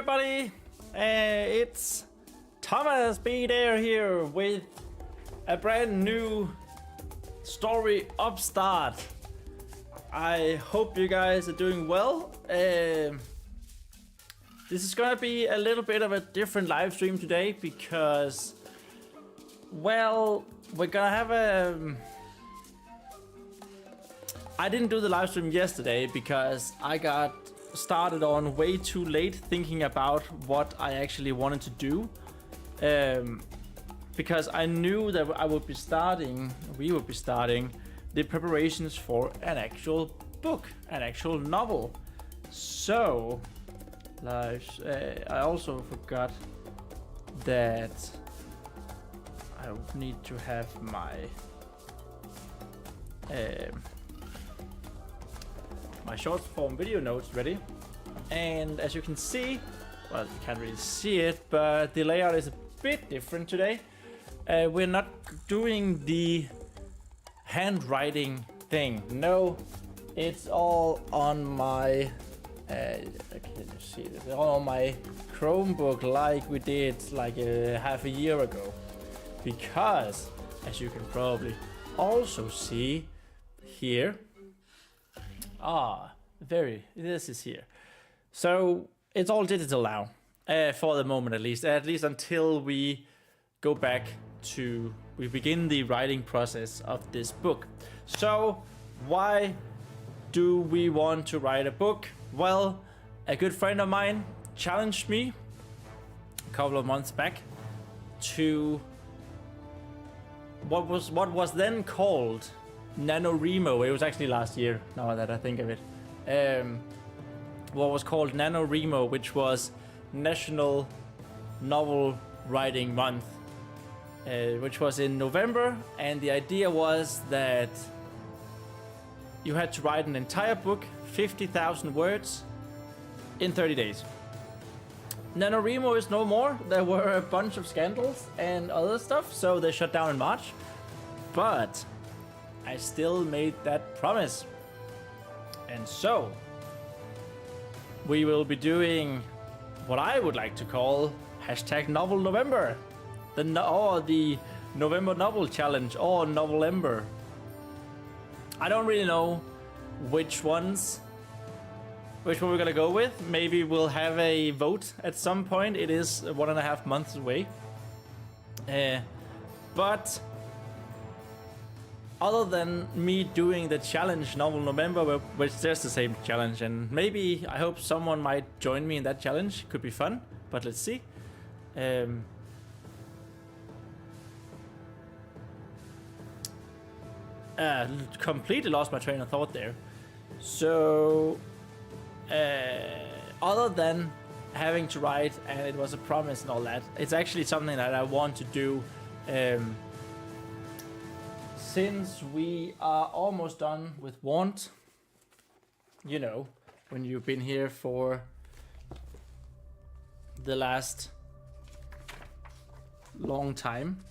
everybody, it's Thomas B. Dair here with a brand new story upstart. I hope you guys are doing well. This is gonna be a little bit of a different live stream today because, well, we're gonna have I didn't do the live stream yesterday because I got started on way too late thinking about what I actually wanted to do. Because I knew that we would be starting the preparations for an actual book, an actual novel. So, I also forgot that I need to have my my short form video notes ready, and as you can see, well, you can't really see it, but the layout is a bit different today. We're not doing the handwriting thing. No, it's all on my can you see it? It's all on my Chromebook, like we did like half a year ago, because as you can probably also see here, this is here. So it's all digital now, for the moment at least until we go back to, we begin the writing process of this book. So why do we want to write a book? Well, a good friend of mine challenged me a couple of months back to what was then called NaNoWriMo. It was actually last year, now that I think of it. What was called NaNoWriMo, which was National Novel Writing Month, which was in November, and the idea was that you had to write an entire book, 50,000 words, in 30 days. NaNoWriMo is no more. There were a bunch of scandals and other stuff, so they shut down in March. But I still made that promise. And so we will be doing what I would like to call #NovelNovember, or the November Novel Challenge, or Novelember. I don't really know which one we're gonna go with. Maybe we'll have a vote at some point. It is 1.5 months away. But other than me doing the challenge NovelNovember, which is just the same challenge, and maybe I hope someone might join me in that challenge. Could be fun, but let's see. Completely lost my train of thought there. So, other than having to write, and it was a promise and all that, it's actually something that I want to do. Since we are almost done with Want, you know, when you've been here for the last long time.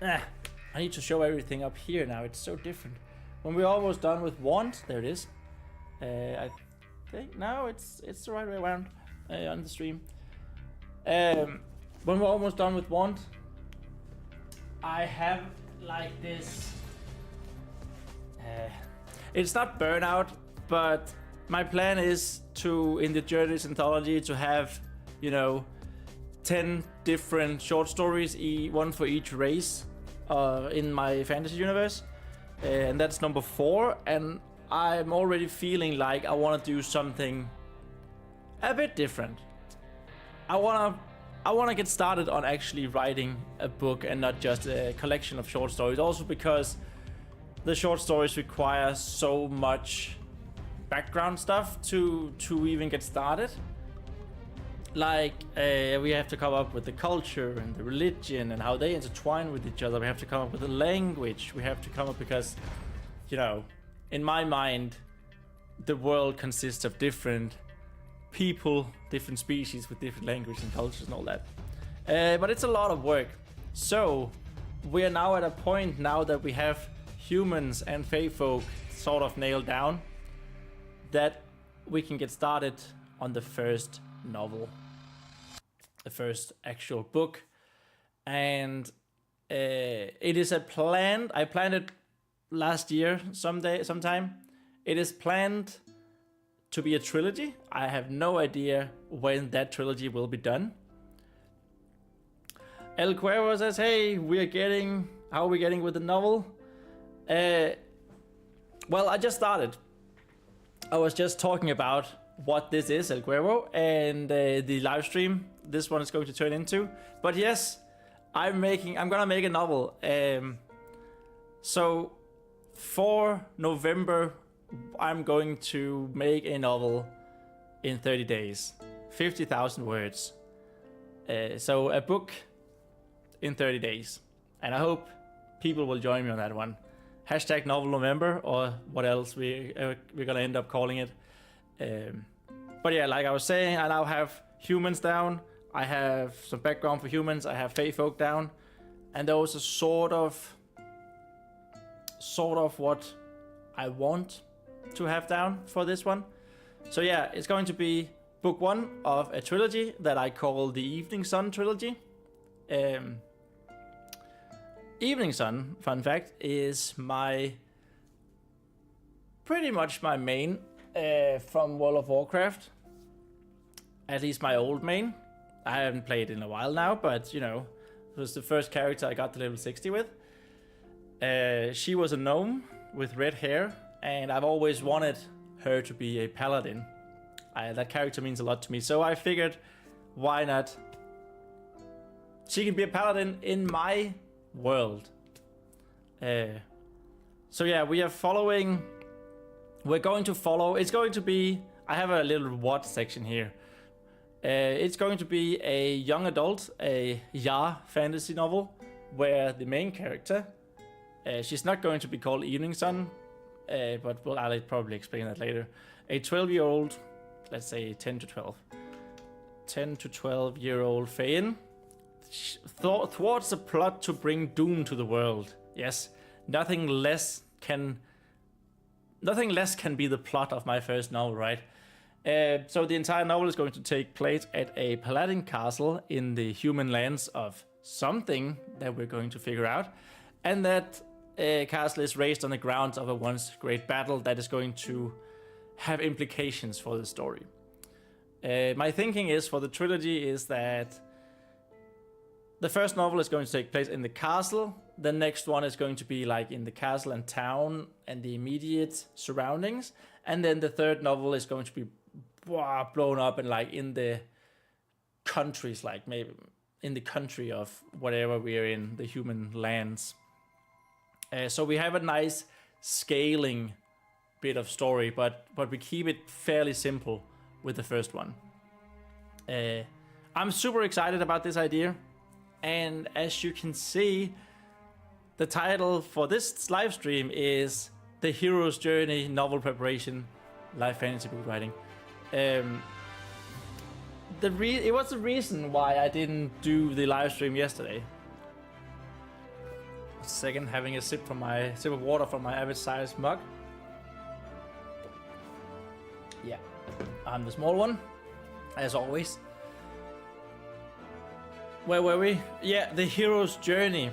I need to show everything up here now, it's so different. When we're almost done with Want, there it is. I think now it's the right way around on the stream. When we're almost done with Want, I have like this, it's not burnout, but my plan is to, in the Journeys Anthology, to have, you know, 10 different short stories, one for each race in my fantasy universe, and that's number 4, and I'm already feeling like I want to do something a bit different. I want to get started on actually writing a book and not just a collection of short stories. Also because the short stories require so much background stuff to even get started. Like, we have to come up with the culture and the religion and how they intertwine with each other. We have to come up with the language. We have to come up because, you know, in my mind, the world consists of different people, different species with different languages and cultures and all that. But it's a lot of work. So we are now at a point now that we have humans and fae folk sort of nailed down, that we can get started on the first novel, the first actual book. And it is I planned it last year sometime. It is planned to be a trilogy. I have no idea when that trilogy will be done. El Cuervo says, hey, how are we getting with the novel? Well, I just started. I was just talking about what this is, El Cuervo, and the live stream this one is going to turn into. But yes, I'm gonna make a novel. So for November, I'm going to make a novel in 30 days, 50,000 words. So a book in 30 days, and I hope people will join me on that one. Hashtag Novel November, or what else we're gonna end up calling it. But yeah, like I was saying, I now have humans down. I have some background for humans. I have Fey folk down, and those are sort of what I want to have down for this one. So yeah, it's going to be book one of a trilogy that I call the Eveningsun Trilogy. Eveningsun, fun fact, is pretty much my main from World of Warcraft. At least my old main. I haven't played in a while now, but you know, it was the first character I got to level 60 with. She was a gnome with red hair, and I've always wanted her to be a paladin. That character means a lot to me, so I figured, why not? She can be a paladin in my world. So yeah, it's going to be, I have a little what section here. It's going to be a young adult, a YA fantasy novel, where the main character, she's not going to be called Eveningsun, but I'll probably explain that later. A 12-year-old, let's say 10 to 12-year-old Fayin thwarts a plot to bring doom to the world. Yes, nothing less can be the plot of my first novel, right? So the entire novel is going to take place at a paladin castle in the human lands of something that we're going to figure out, and that castle is raised on the grounds of a once great battle that is going to have implications for the story. My thinking is for the trilogy is that the first novel is going to take place in the castle. The next one is going to be like in the castle and town and the immediate surroundings. And then the third novel is going to be blown up and like in the countries, like maybe in the country of whatever we're in, the human lands. So we have a nice scaling bit of story, but we keep it fairly simple with the first one. I'm super excited about this idea. And as you can see, the title for this live stream is The Hero's Journey Novel Preparation Live Fantasy Book Writing. It was the reason why I didn't do the live stream yesterday. A second, having a sip of water from my average size mug. Yeah, I'm the small one, as always. Where were we? Yeah, the hero's journey.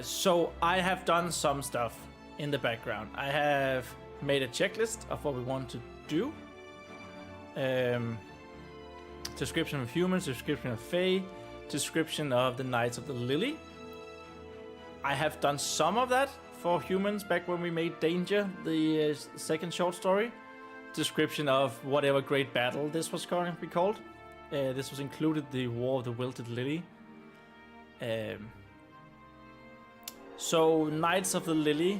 So I have done some stuff in the background. I have made a checklist of what we want to do. Description of humans, description of Fae, description of the Knights of the Lily. I have done some of that for humans back when we made Danger, the second short story. Description of whatever great battle this was going to be called. This was included the War of the Wilted Lily. So Knights of the Lily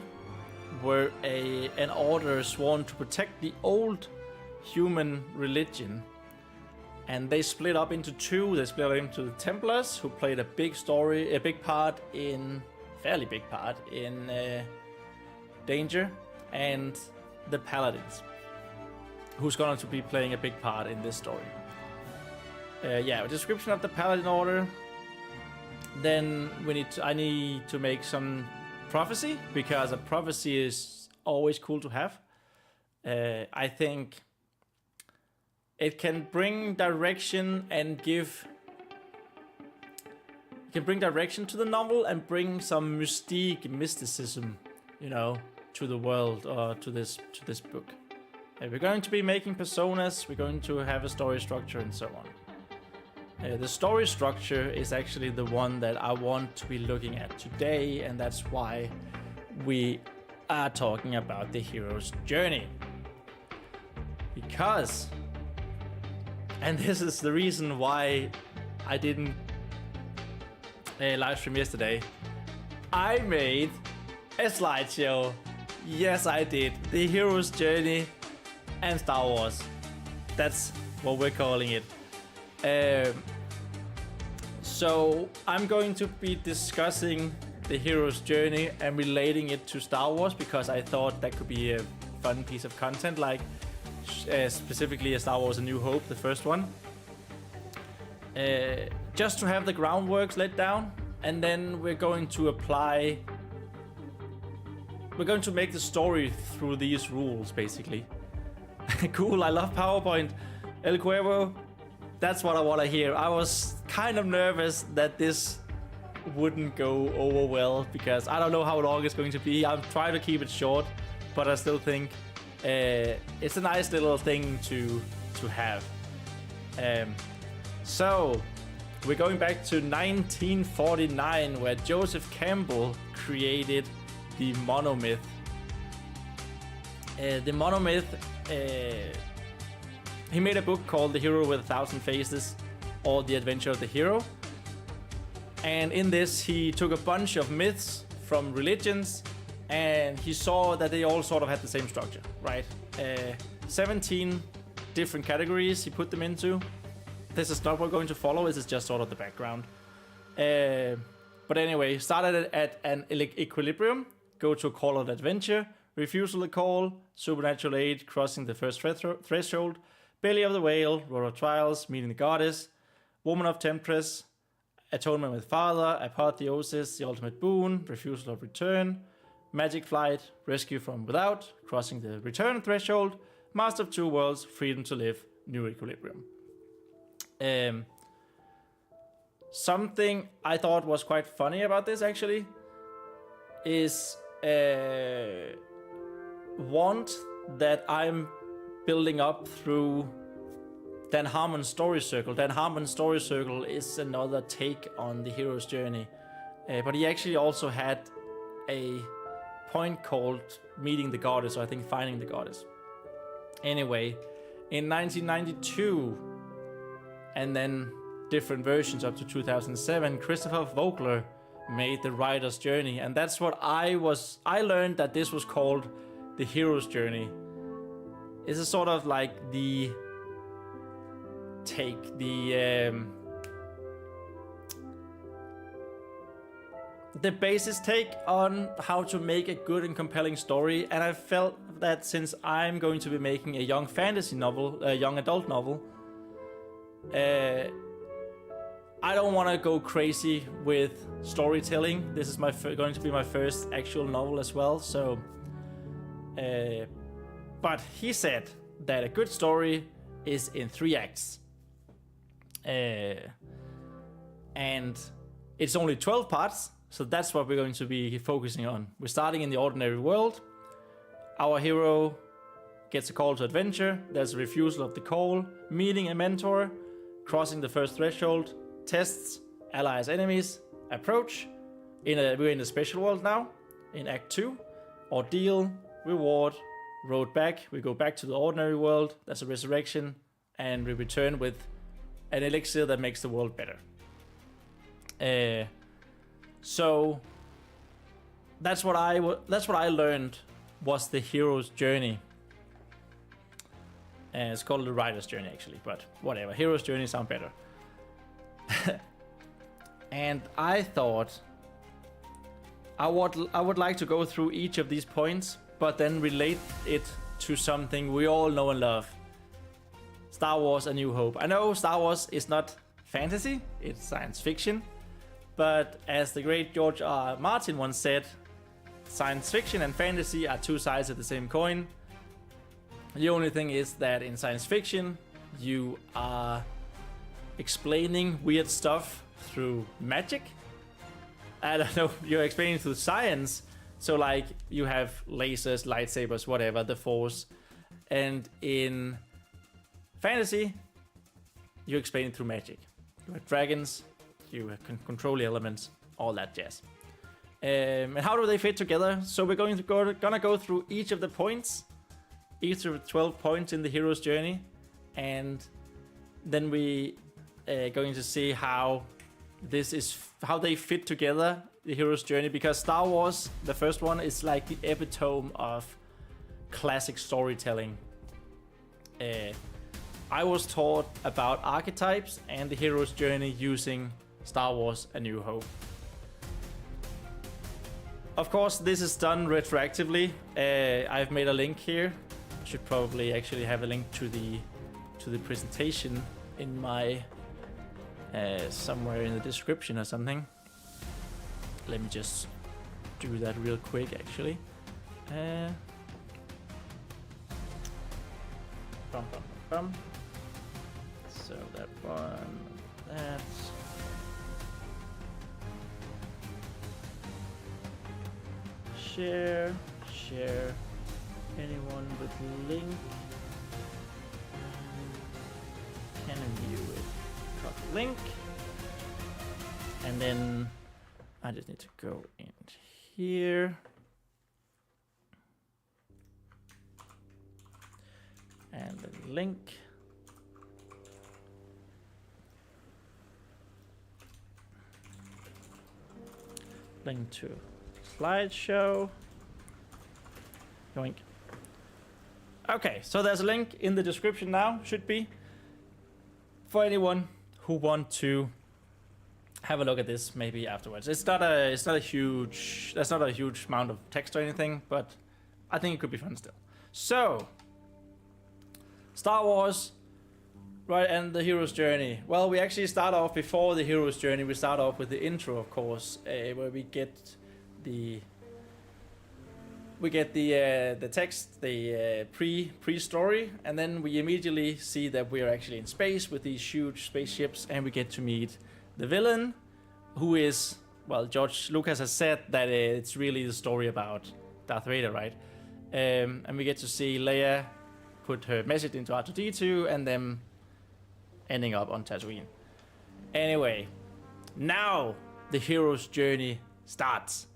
were an order sworn to protect the old human religion, and they split up into two. They split up into the Templars, who played a fairly big part in Danger, and the Paladins, who's going to be playing a big part in this story. A description of the Paladin Order. Then I need to make some prophecy, because a prophecy is always cool to have. I think it can bring direction and bring direction to the novel and bring some mysticism, to the world or to this book. We're going to be making personas, we're going to have a story structure and so on. The story structure is actually the one that I want to be looking at today, and that's why we are talking about the hero's journey. Because, and this is the reason why I didn't live stream yesterday, I made a slideshow. Yes, I did. The hero's journey and Star Wars. That's what we're calling it. So I'm going to be discussing the hero's journey and relating it to Star Wars because I thought that could be a fun piece of content, like specifically a Star Wars A New Hope, the first one. Just to have the groundwork laid down, and then we're going to make the story through these rules, basically. Cool, I love PowerPoint. El Cuervo, that's what I want to hear. I was kind of nervous that this wouldn't go over well because I don't know how long it's going to be. I'm trying to keep it short, but I still think it's a nice little thing to have. So we're going back to 1949, where Joseph Campbell created the monomyth. The monomyth, he made a book called The Hero with 1,000 Faces, or The Adventure of the Hero. And in this, he took a bunch of myths from religions, and he saw that they all sort of had the same structure, right? 17 different categories he put them into. This is not what we're going to follow, this is just sort of the background. But anyway, started at an equilibrium, go to a call of adventure, refusal to call, supernatural aid, crossing the first threshold, belly of the whale, road of trials, meeting the goddess, woman of temptress, atonement with father, apotheosis, the ultimate boon, refusal of return, magic flight, rescue from without, crossing the return threshold, master of two worlds, freedom to live, new equilibrium. Something I thought was quite funny about this actually is want that I'm building up through Dan Harmon's Story Circle. Dan Harmon's Story Circle is another take on the hero's journey, but he actually also had a point called Meeting the Goddess, or I think Finding the Goddess. Anyway, in 1992, and then different versions up to 2007, Christopher Vogler made The Writer's Journey, and that's what I learned that this was called the hero's journey. It's a sort of like the basis take on how to make a good and compelling story, and I felt that since I'm going to be making a young fantasy novel, a young adult novel, I don't want to go crazy with storytelling. This is going to be my first actual novel as well, so but he said that a good story is in 3 acts, and it's only 12 parts, so that's what we're going to be focusing on. We're starting in the ordinary world. Our hero gets a call to adventure. There's a refusal of the call, meeting a mentor, crossing the first threshold, tests, allies, enemies, approach. We're in the special world now, in Act 2. Ordeal, reward, road back. We go back to the ordinary world. There's a resurrection, and we return with an elixir that makes the world better. So that's what I learned was the hero's journey. It's called the writer's journey actually, but whatever. Hero's journey sound better. And I thought I would like to go through each of these points, but then relate it to something we all know and love. Star Wars A New Hope. I know Star Wars is not fantasy, it's science fiction, but as the great George R. Martin once said, science fiction and fantasy are 2 sides of the same coin. The only thing is that in science fiction, you are explaining weird stuff through magic. I don't know, you're explaining through science. So like you have lasers, lightsabers, whatever, the force. And in fantasy, you explain it through magic. You have dragons, you can control the elements, all that jazz. And how do they fit together? So we're gonna go through each of the points, each of the 12 points in the hero's journey, and then we going to see how how they fit together, the hero's journey, because Star Wars, the first one, is like the epitome of classic storytelling. I was taught about archetypes and the hero's journey using Star Wars A New Hope. Of course, this is done retroactively. I've made a link here. I should probably actually have a link to the presentation in my somewhere in the description or something. Let me just do that real quick, actually. So that one, that. Share. Anyone with link can view it. Copy link, and then I just need to go in here and then link. Link to slideshow. Yoink. Okay, so there's a link in the description now, should be, for anyone who want to have a look at this maybe afterwards. It's not a huge, that's not a huge amount of text or anything, but I think it could be fun still. So, Star Wars, right, and the hero's journey. Well, we actually start off before the hero's journey. We start off with the intro, of course, where we get the text, the pre-story, and then we immediately see that we are actually in space with these huge spaceships, and we get to meet the villain, who is, well, George Lucas has said that it's really the story about Darth Vader, right? And we get to see Leia put her message into R2-D2 and then ending up on Tatooine. Anyway, now the hero's journey starts.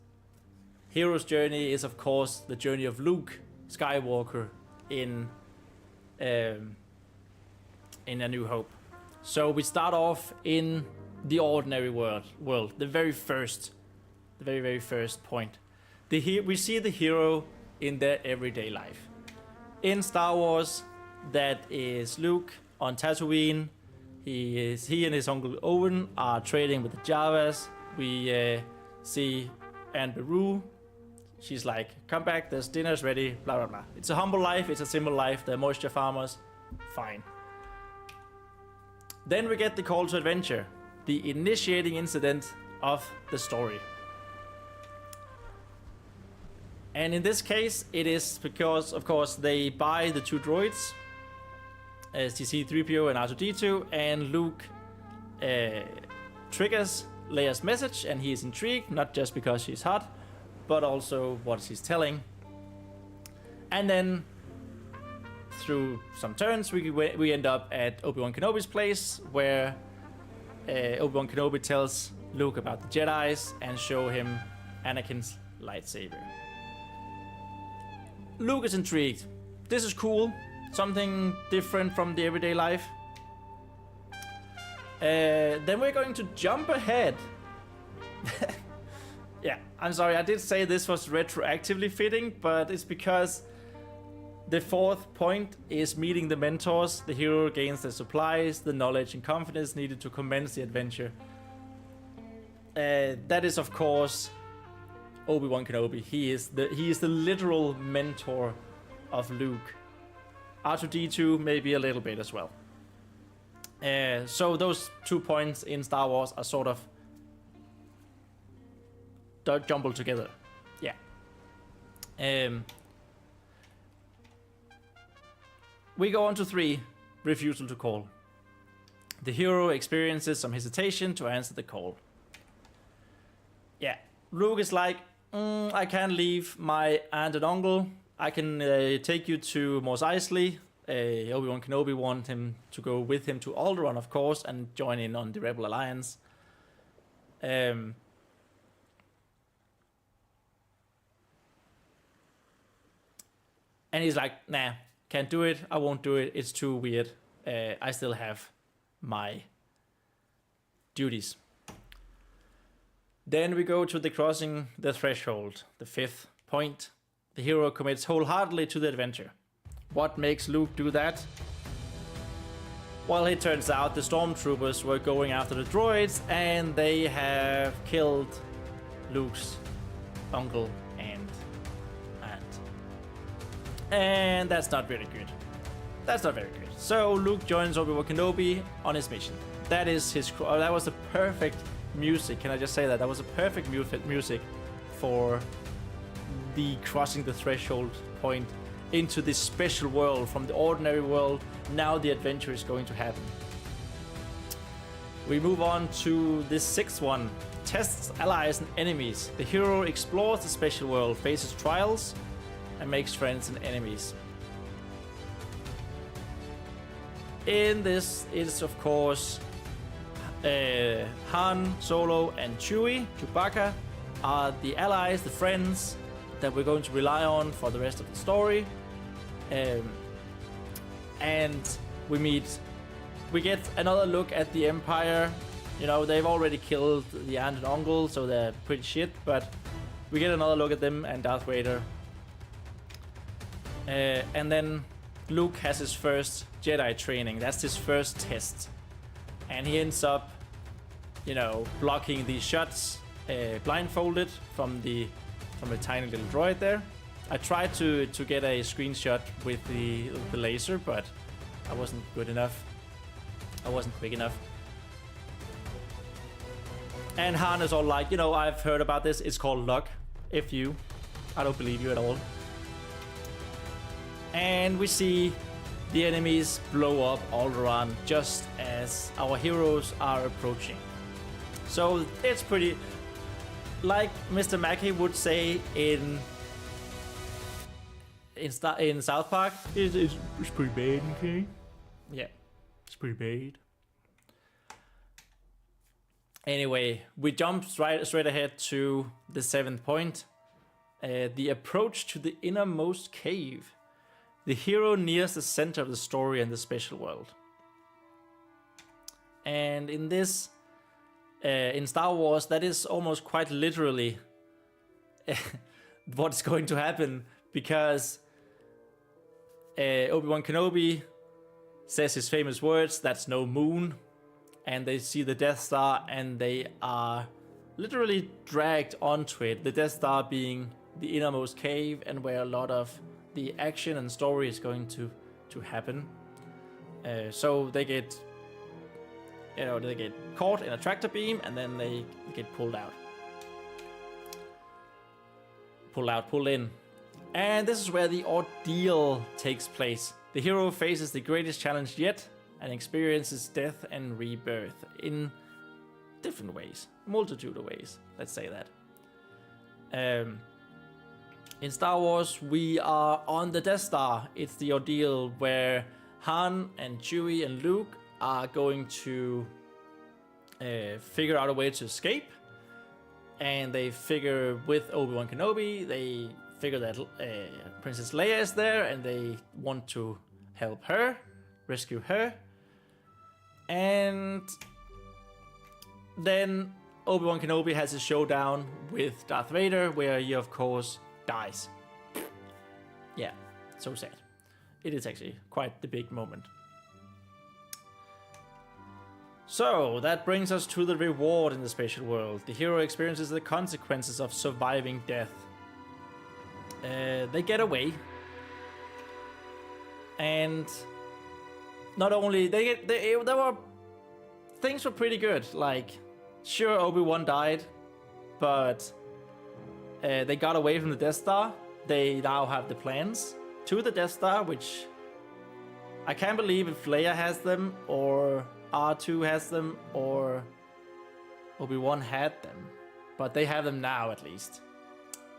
Hero's journey is, of course, the journey of Luke Skywalker in A New Hope. So we start off in the ordinary world, the very first point. We see the hero in their everyday life. In Star Wars, that is Luke on Tatooine. He and his uncle Owen are trading with the Jawas. We see Aunt Beru. She's like, come back, there's dinner's ready, blah, blah, blah. It's a humble life, it's a simple life, they're moisture farmers, fine. Then we get the call to adventure, the initiating incident of the story. And in this case, it is because, of course, they buy the two droids, C-3PO and R2-D2, and Luke triggers Leia's message, and he is intrigued, not just because she's hot, but also what she's telling. And then, through some turns, we end up at Obi-Wan Kenobi's place, where Obi-Wan Kenobi tells Luke about the Jedis and show him Anakin's lightsaber. Luke is intrigued. This is cool. Something different from the everyday life. Then we're going to jump ahead. Yeah, I'm sorry, I did say this was retroactively fitting, but it's because the fourth point is meeting the mentors. The hero gains the supplies, the knowledge and confidence needed to commence the adventure. That is, of course, Obi-Wan Kenobi. He is the literal mentor of Luke. R2-D2 maybe a little bit as well. So those 2 points in Star Wars are sort of jumbled together. Yeah. We go on to 3, refusal to call. The hero experiences some hesitation to answer the call. Yeah, Luke is like, I can't leave my aunt and uncle. I can take you to Mos Eisley. Obi-Wan Kenobi want him to go with him to Alderaan, of course, and join in on the Rebel Alliance. And he's like, nah, can't do it. I won't do it. It's too weird. I still have my duties. Then we go to the crossing the threshold, the 5th point. The hero commits wholeheartedly to the adventure. What makes Luke do that? Well, it turns out the stormtroopers were going after the droids and they have killed Luke's uncle and aunt. And that's not very good. That's not very good. So Luke joins Obi-Wan Kenobi on his mission. That is his. That was the perfect music. Can I just say that? That was a perfect music for the crossing the threshold point into this special world from the ordinary world. Now the adventure is going to happen. We move on to this 6th one. Tests allies and enemies. The hero explores the special world, faces trials, and makes friends and enemies. In this is, of course, Han, Solo, and Chewbacca are the allies, the friends that we're going to rely on for the rest of the story. And we get another look at the Empire. You know, they've already killed the aunt and uncle, so they're pretty shit, but we get another look at them and Darth Vader. And then Luke has his first Jedi training. That's his first test. And he ends up, you know, blocking these shots blindfolded from a tiny little droid there. I tried to get a screenshot with the laser, but I wasn't good enough. I wasn't quick enough. And Han is all like, you know, I've heard about this. It's called luck. If you. I don't believe you at all. And we see the enemies blow up Alderaan just as our heroes are approaching. So it's pretty, like Mr. Mackey would say in South Park, it's pretty bad, okay? Yeah, it's pretty bad. Anyway, we jump straight ahead to the 7th point. The approach to the innermost cave. The hero nears the center of the story and the special world. And in this, in Star Wars, that is almost quite literally what's going to happen, because Obi-Wan Kenobi says his famous words, "That's no moon," and they see the Death Star and they are literally dragged onto it. The Death Star being the innermost cave and where a lot of the action and story is going to happen. So they get, you know, they get caught in a tractor beam and then they get pulled out. Pulled in. And this is where the ordeal takes place. The hero faces the greatest challenge yet and experiences death and rebirth in different ways. Multitude of ways, let's say that. In Star Wars, we are on the Death Star. It's the ordeal where Han and Chewie and Luke are going to figure out a way to escape. And they figure with Obi-Wan Kenobi, they figure that Princess Leia is there and they want to help her, rescue her. And then Obi-Wan Kenobi has a showdown with Darth Vader where he, of course, dies. Yeah, so sad. It is actually quite the big moment. So, that brings us to the reward in the spatial world. The hero experiences the consequences of surviving death. They get away. And not only things were pretty good. Like, sure, Obi-Wan died, but they got away from the Death Star. They now have the plans to the Death Star, which I can't believe if Leia has them, or R2 has them, or Obi-Wan had them. But they have them now, at least.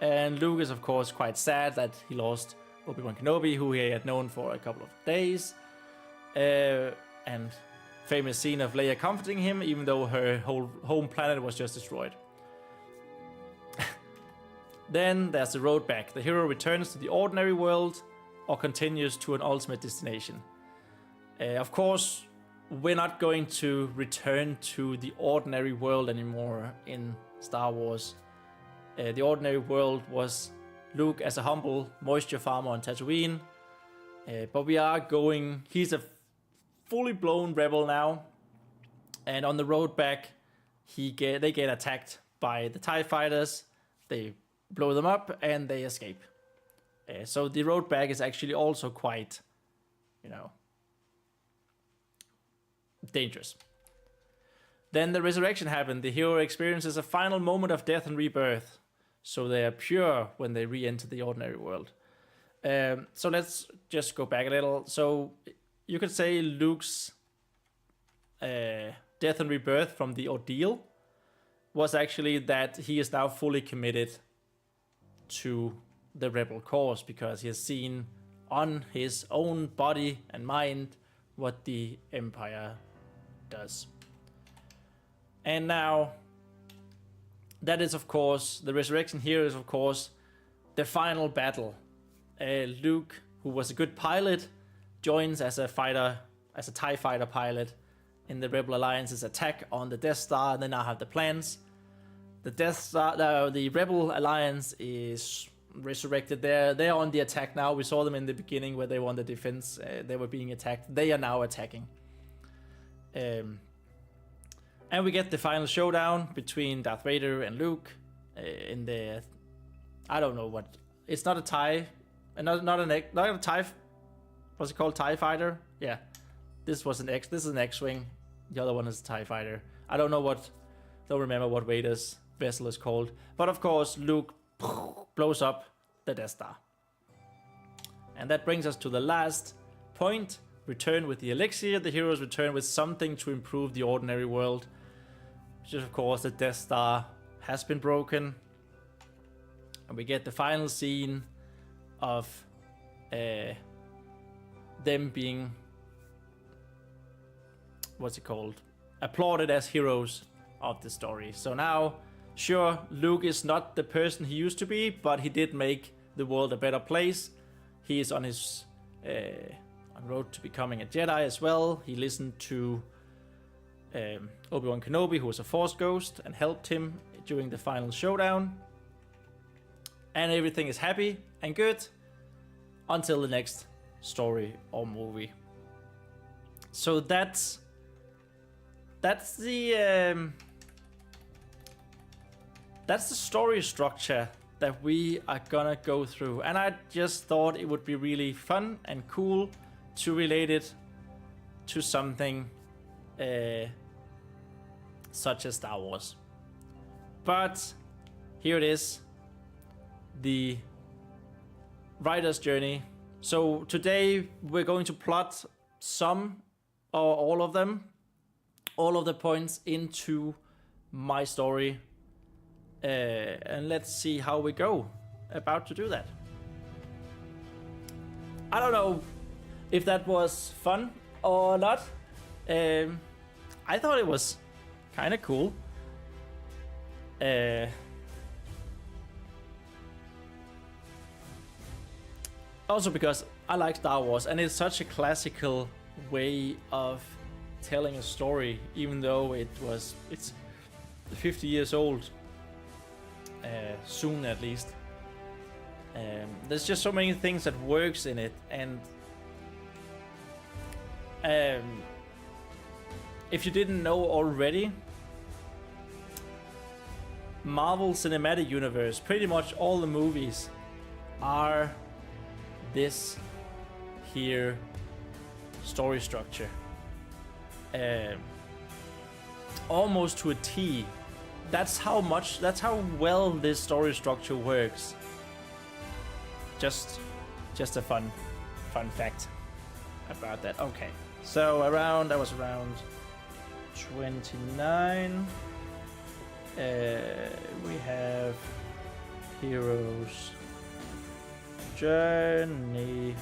And Luke is, of course, quite sad that he lost Obi-Wan Kenobi, who he had known for a couple of days. And famous scene of Leia comforting him, even though her whole home planet was just destroyed. Then there's the road back. The hero returns to the ordinary world or continues to an ultimate destination. Of course, we're not going to return to the ordinary world anymore in Star Wars. The ordinary world was Luke as a humble moisture farmer on Tatooine. But we are going... He's a fully blown rebel now. And on the road back, they get attacked by the TIE fighters. They blow them up and they escape. So the road back is actually also quite, dangerous. Then the resurrection happened. The hero experiences a final moment of death and rebirth. So they are pure when they re-enter the ordinary world. So let's just go back a little. So you could say Luke's death and rebirth from the ordeal was actually that he is now fully committed to the rebel cause, because he has seen on his own body and mind what the Empire does. And now, that is, of course, the resurrection here is, of course, the final battle. Luke, who was a good pilot, joins as a TIE fighter pilot in the Rebel Alliance's attack on the Death Star. And they now have the plans. The Rebel Alliance is resurrected. They're on the attack now. We saw them in the beginning where they were on the defense. They were being attacked. They are now attacking. And we get the final showdown between Darth Vader and Luke in the... I don't know what... It's not a TIE... Not a TIE... What's it called? TIE fighter? Yeah. This is an X-Wing. The other one is a TIE fighter. I don't remember what Vader's vessel is called. But of course, Luke blows up the Death Star. And that brings us to the last point. Return with the elixir. The heroes return with something to improve the ordinary world. Which is, of course, the Death Star has been broken. And we get the final scene of them being... applauded as heroes of the story. So now, sure, Luke is not the person he used to be, but he did make the world a better place. He is on his on road to becoming a Jedi as well. He listened to Obi-Wan Kenobi, who was a Force ghost, and helped him during the final showdown. And everything is happy and good until the next story or movie. So that's the story structure that we are gonna go through, and I just thought it would be really fun and cool to relate it to something such as Star Wars. But here it is, the writer's journey. So today we're going to plot some or all of them, all of the points into my story, and let's see how we go about to do that. I don't know if that was fun or not. I thought it was kind of cool. Also because I like Star Wars, and it's such a classical way of telling a story, even though it's 50 years old, soon at least. There's just so many things that works in it, and if you didn't know already, Marvel Cinematic Universe, pretty much all the movies are this here story structure, almost to a T. That's how well this story structure works. Just a fun fact. about that. Okay, so I was around 29. We have Heroes, Journey,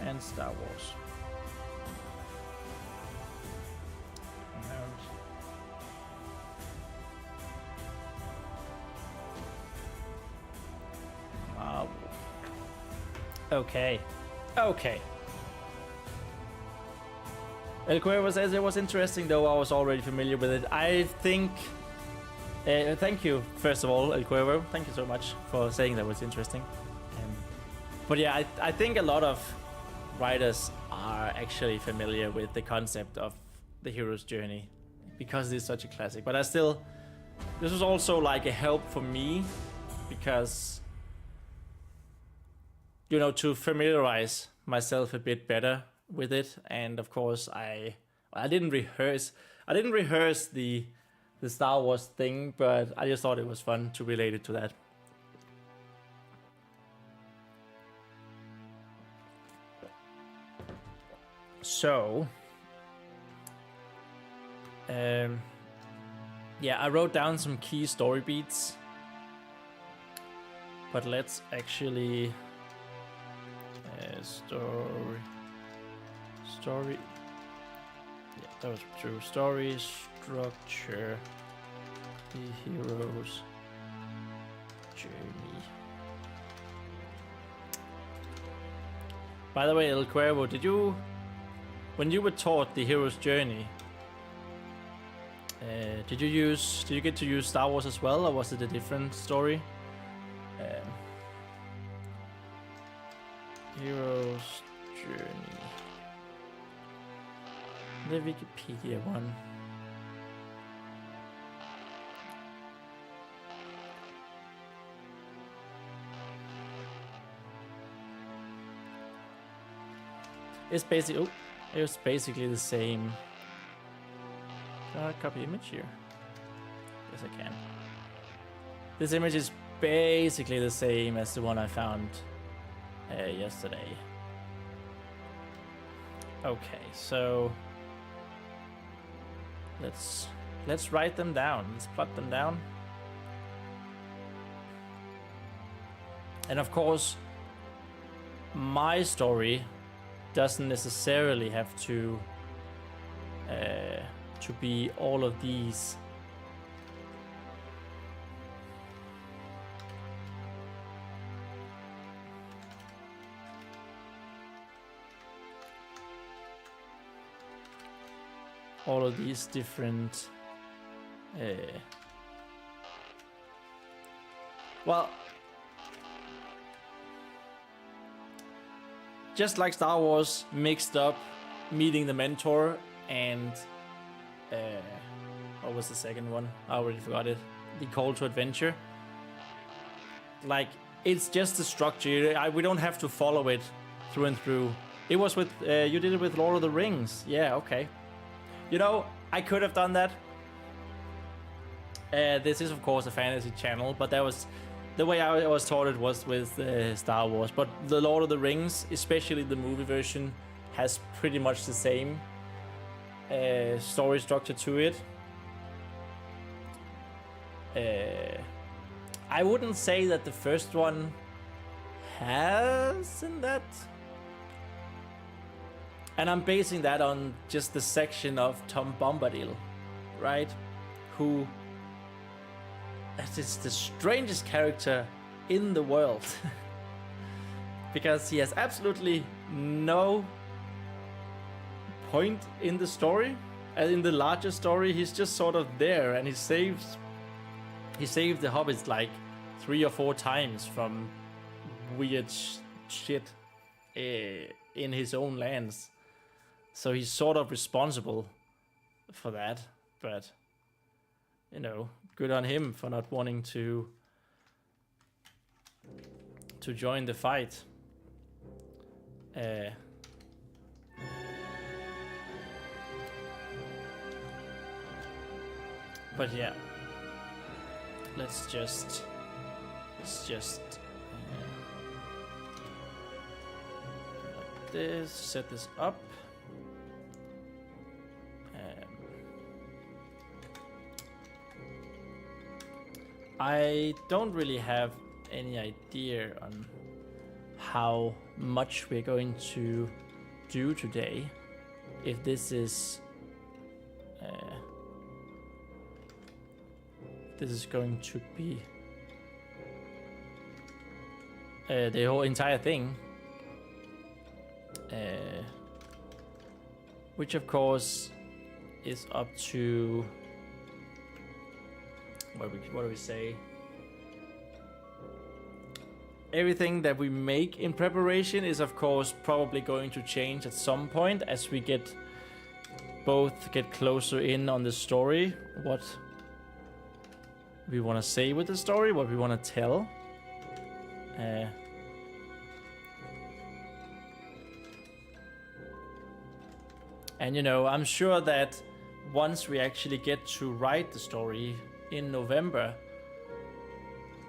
and Star Wars. Marvel. Okay. El Cuervo says it was interesting, though I was already familiar with it. I think... thank you, first of all, El Cuervo. Thank you so much for saying that was interesting. But yeah, I think a lot of writers are actually familiar with the concept of the hero's journey because it's such a classic. But I still... This was also like a help for me because... You know, to familiarize myself a bit better with it, and of course I didn't rehearse the Star Wars thing, but I just thought it was fun to relate it to that. So yeah, I wrote down some key story beats, but let's actually story. Yeah, that was true. Story structure. The hero's journey. By the way, El Cuervo, when you were taught the hero's journey, did you get to use Star Wars as well, or was it a different story? Hero's journey. The Wikipedia one. It's basically it was basically the same. Can I copy image here? Yes, I can. This image is basically the same as the one I found yesterday. Okay, so let's write them down. Let's plot them down. And of course, my story doesn't necessarily have to be all of these. All of these different well, just like Star Wars mixed up meeting the mentor and what was the second one? I already forgot it. The call to adventure. Like, it's just the structure. We don't have to follow it through and through. It was with you did it with Lord of the Rings. Yeah, okay. You know, I could have done that. This is, of course, a fantasy channel, but that was the way I was taught it was with Star Wars. But the Lord of the Rings, especially the movie version, has pretty much the same story structure to it. I wouldn't say that the first one has in that. And I'm basing that on just the section of Tom Bombadil, right? Who is the strangest character in the world. Because he has absolutely no point in the story. And in the larger story, he's just sort of there, and he saved the hobbits like 3 or 4 times from weird shit in his own lands. So he's sort of responsible for that, but you know, good on him for not wanting to join the fight. But yeah, let's just like this, set this up. I don't really have any idea on how much we're going to do today. If this is going to be the whole entire thing, which of course is up to what do we say? Everything that we make in preparation is of course probably going to change at some point as we get closer in on the story, what we want to say with the story, what we want to tell. And you know, I'm sure that once we actually get to write the story in November,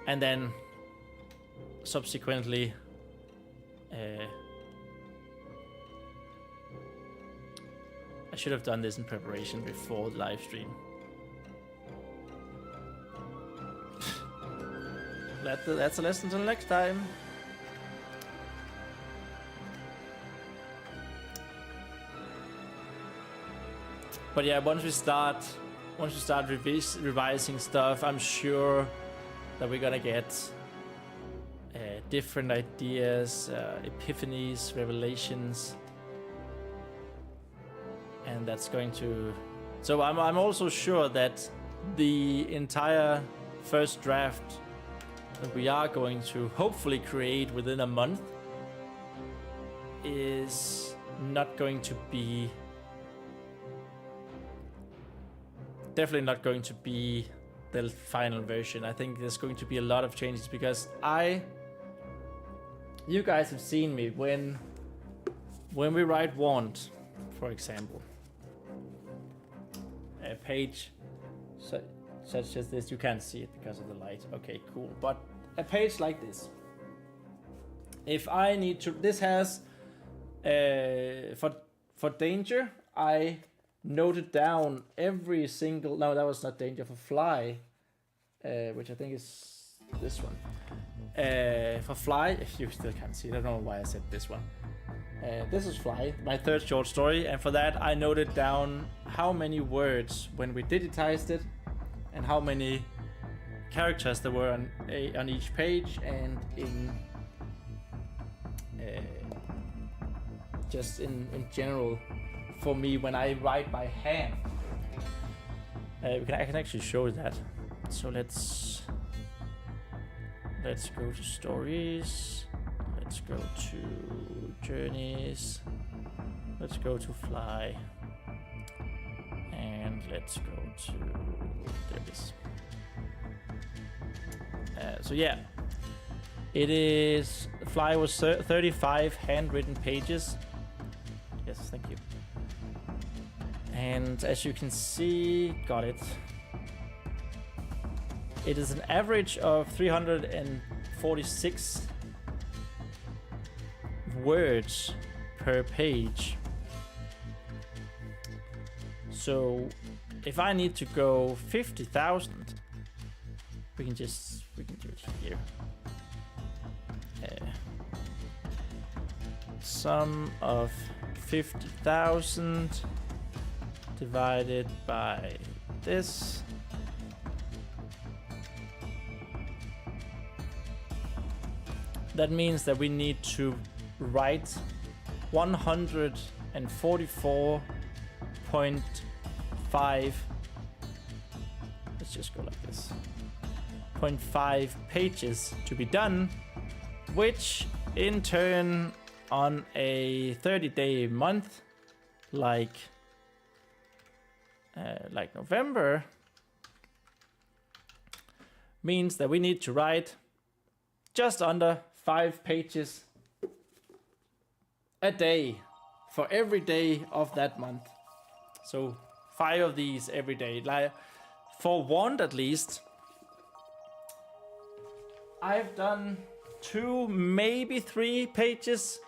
and then subsequently I should have done this in preparation before the live stream. That's a lesson till next time. But yeah, once we start revising stuff, I'm sure that we're gonna get different ideas, epiphanies, revelations, and that's going to. So I'm also sure that the entire first draft that we are going to hopefully create within a month is not going to be. Definitely not going to be the final version. I think there's going to be a lot of changes because you guys have seen me when we write want, for example, a page such as this. You can't see it because of the light. Okay, cool. But a page like this, if I need to, this has for danger, I noted down every single. No, that was not danger. For fly, which I think is this one. For fly, if you still can't see it, I don't know why I said this one. This is Fly, my third short story, and for that I noted down how many words when we digitized it, and how many characters there were on each page, and in just in general. For me, when I write by hand, I can actually show that. So let's go to stories. Let's go to journeys. Let's go to fly, and let's go to there it is. So yeah, it is. Fly was 35 handwritten pages. Yes, thank you. And as you can see, got it. It is an average of 346 words per page. So if I need to go 50,000, we can do it here. Sum of 50,000 divided by this. That means that we need to write 144.5. Let's just go like this. 0.5 pages to be done, which in turn on a 30-day month like November means that we need to write just under 5 pages a day for every day of that month. So 5 of these every day. Like for one at least, I've done 2, maybe 3 pages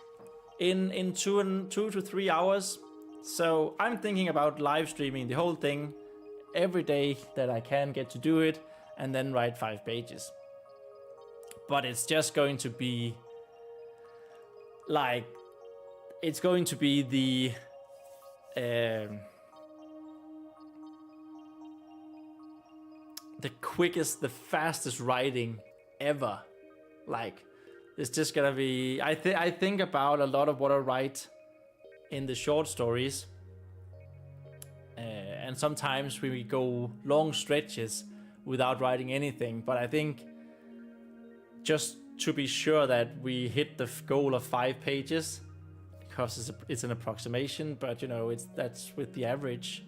in 2 to 3 hours. So I'm thinking about live streaming the whole thing every day that I can get to do it, and then write 5 pages. But it's just going to be like, it's going to be the quickest, the fastest writing ever. Like, it's just gonna be, I think about a lot of what I write in the short stories, and sometimes we go long stretches without writing anything, but I think just to be sure that we hit the goal of 5 pages, because it's an approximation, but you know, that's with the average.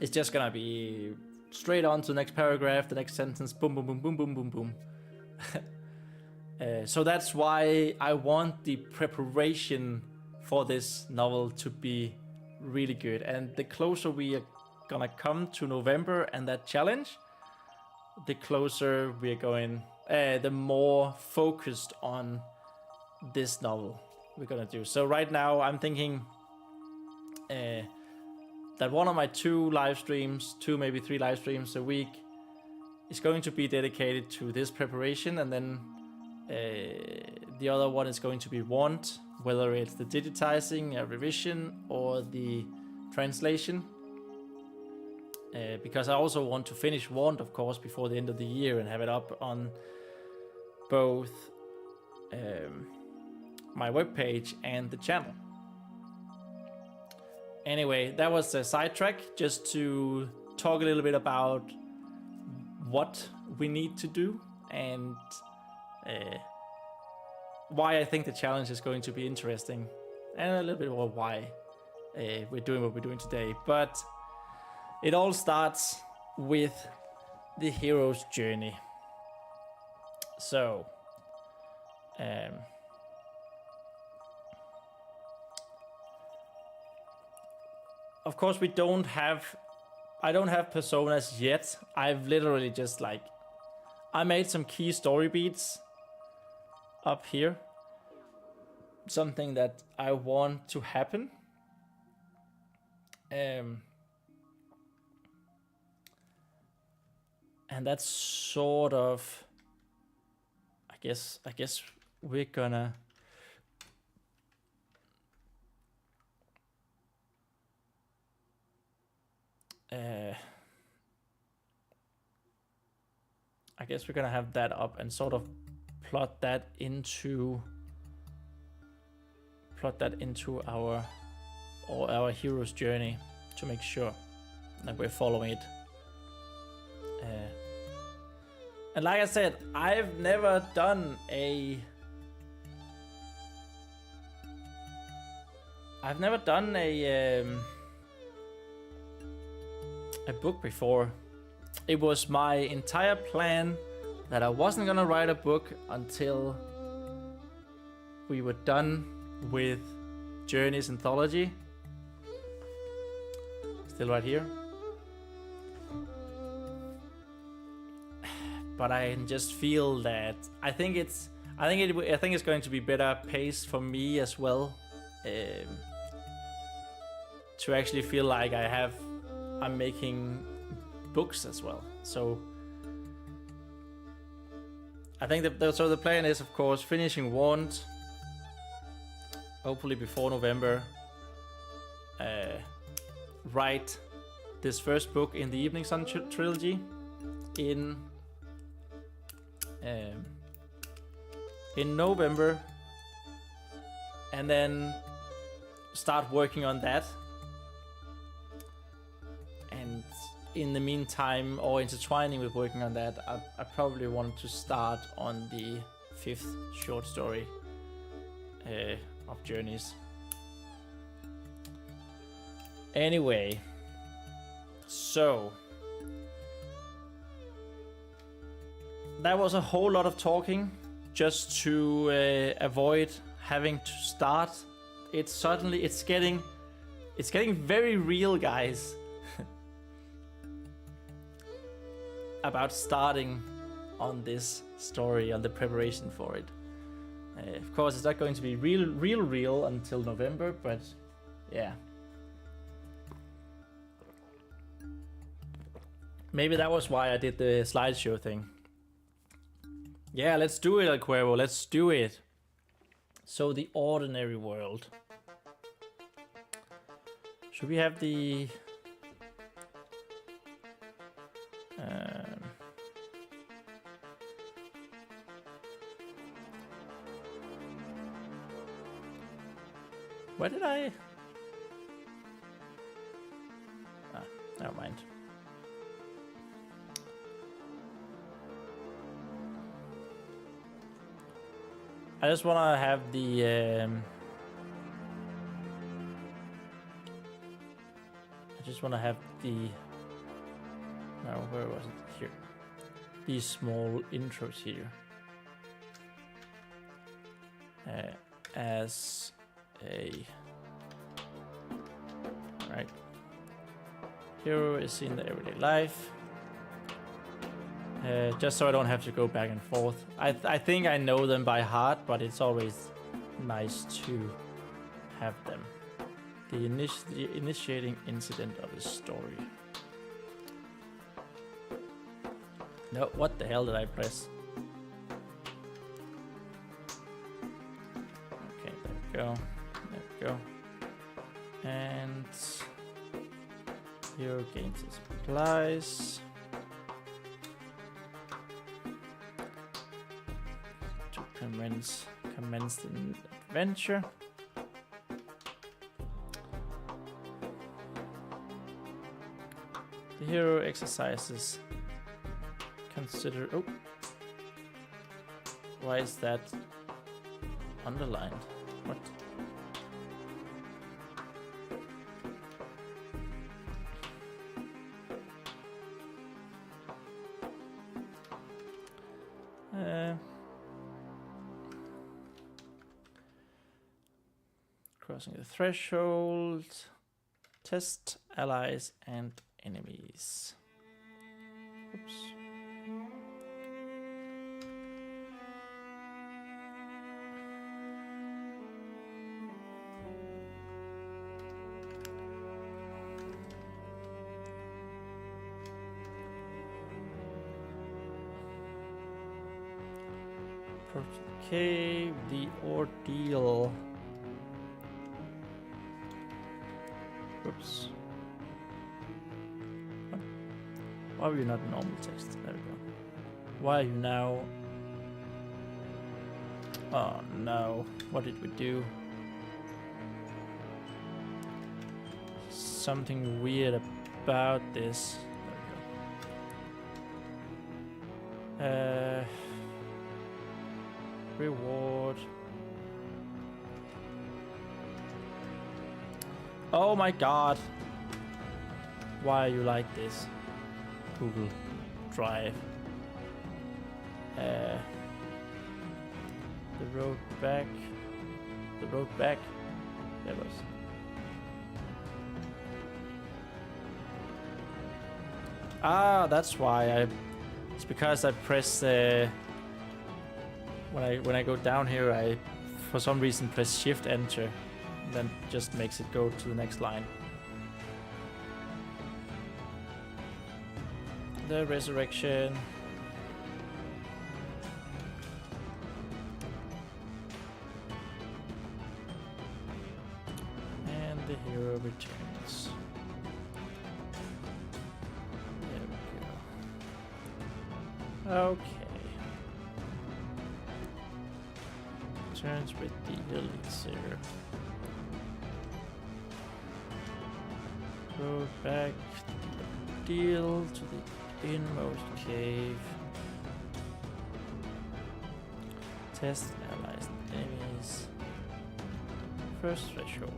It's just gonna be straight on to the next paragraph, the next sentence, boom, boom, boom, boom, boom, boom, boom. So that's why I want the preparation for this novel to be really good. And the closer we are gonna come to November and that challenge, the closer we are going, the more focused on this novel we're gonna do. So right now I'm thinking that one of my 2 live streams, 2 maybe 3 live streams a week, is going to be dedicated to this preparation, and then the other one is going to be Want, whether it's the digitizing, a revision, or the translation. Because I also want to finish Want, of course, before the end of the year and have it up on both my webpage and the channel. Anyway, that was a sidetrack, just to talk a little bit about what we need to do and why I think the challenge is going to be interesting, and a little bit more why we're doing what we're doing today. But it all starts with the hero's journey. So, of course, I don't have personas yet. I've literally just I made some key story beats up here. Something that I want to happen. And that's sort of, I guess we're gonna have that up and sort of plot that into our hero's journey, to make sure that we're following it. And like I said, I've never done a book before. It was my entire plan that I wasn't gonna write a book until we were done with Journeys Anthology. Still right here. But I just feel that I think it's going to be better pace for me as well, to actually feel like I'm making books as well. So I think the plan is, of course, finishing Want, hopefully before November. Write this first book in the Eveningsun Trilogy in November, and then start working on that. And in the meantime, or intertwining with working on that, I probably want to start on the 5th short story of Journeys. Anyway, so that was a whole lot of talking just to avoid having to start. It's getting very real, guys. About starting on this story, on the preparation for it. Of course, it's not going to be real until November, but yeah. Maybe that was why I did the slideshow thing. Yeah, let's do it, El Cuervo, let's do it. So, the ordinary world. Should we have the... Where did I... Ah, never mind. I just want to have the... I just want to have the... No, where was it? Here. These small intros here. As a... Right. Hero is in the everyday life. Just so I don't have to go back and forth. I think I know them by heart, but it's always nice to have them. The initiating incident of the story. No, what the hell did I press? Okay, there we go. There we go. And hero gains his supplies. To commence the adventure. The hero exercises. Consider. Oh, why is that underlined? What? Crossing the threshold. Test allies and enemies. Oops. Approach the cave, the ordeal. Oops. What? Why were you not normal text? There we go. Why are you now? Oh no. What did we do? Something weird about this. There we go. Reward. Oh my god. Why are you like this? Google Drive. The road back. The road back. There was. Ah, that's why it's because I press when I go down here, I for some reason press Shift Enter, then just makes it go to the next line. The resurrection. And the hero returns. There we go. Okay. Returns with the elixir. Go back to the deal to the inmost cave. Test allies and enemies. First threshold.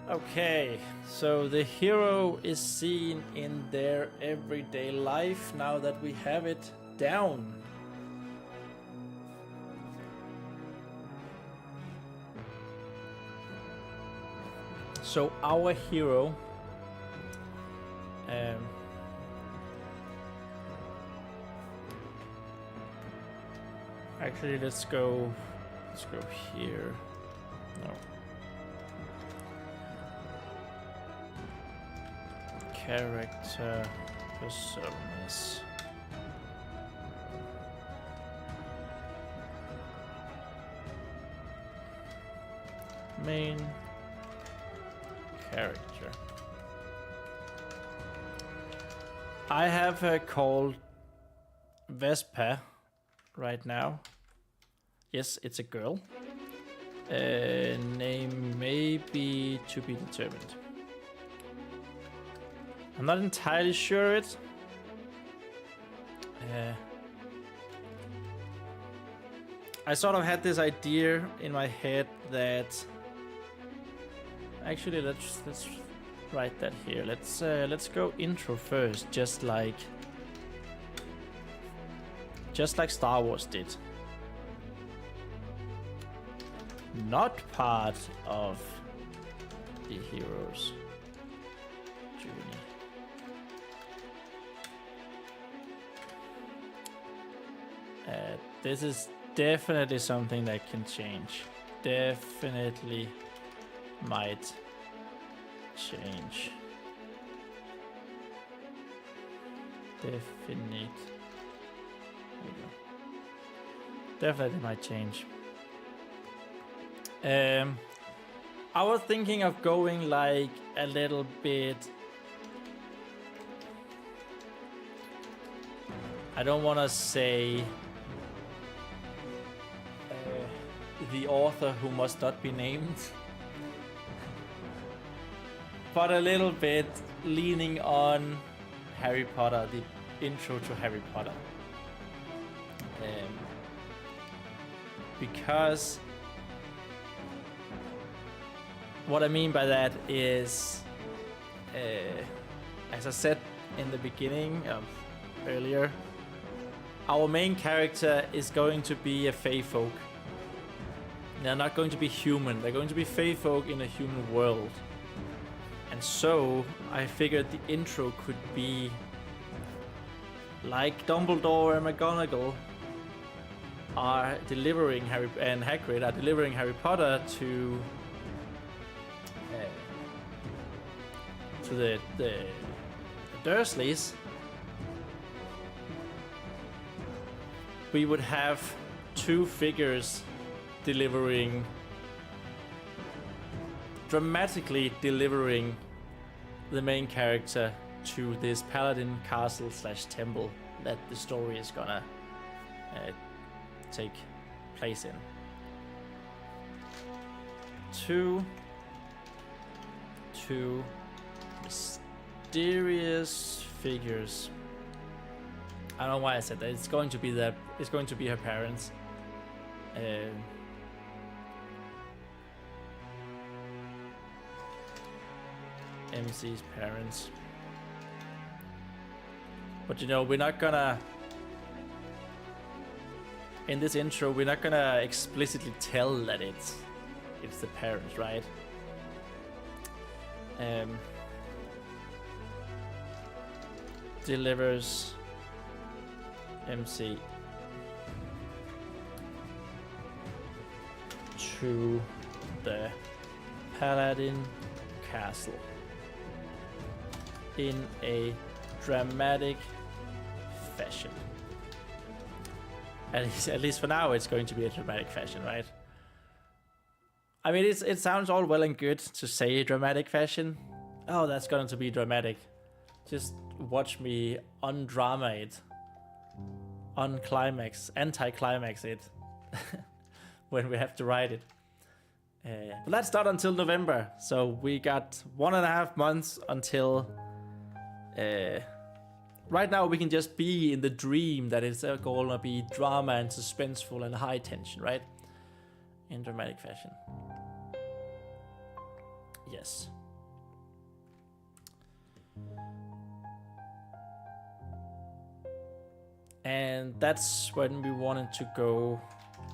Okay, so the hero is seen in their everyday life now that we have it down. So our hero Actually, let's go here. No. Character personas. Main character. I have her called Vespa right now. Yes, it's a girl. Name may be to be determined. I'm not entirely sure it. I sort of had this idea in my head that actually let's write that here. Let's go intro first, just like Star Wars did. Not part of the hero's journey. This is definitely something that can change. Definitely might change. Definitely might change. I was thinking of going like a little bit. I don't want to say the author who must not be named, but a little bit leaning on Harry Potter, the intro to Harry Potter. Because what I mean by that is, as I said in the beginning earlier, our main character is going to be a fae folk. They're not going to be human, they're going to be fae folk in a human world. And so I figured the intro could be like Dumbledore and McGonagall are delivering and Hagrid are delivering Harry Potter to the Dursleys. We would have two figures dramatically delivering the main character to this paladin castle / temple that the story is gonna take place in. Two mysterious figures. I don't know why I said that. It's going to be her parents. MC's parents. But you know, we're not gonna, in this intro, we're not gonna explicitly tell that it's the parents, right? Delivers MC to the Paladin Castle in a dramatic fashion. At least for now, it's going to be a dramatic fashion, right? I mean, it sounds all well and good to say dramatic fashion. Oh, that's going to be dramatic. Just watch me undrama it, anti-climax it when we have to write it. But that's not until November, so we got 1.5 months until. Right now we can just be in the dream that it's gonna be drama and suspenseful and high tension, right? In dramatic fashion. Yes. And that's when we wanted to go.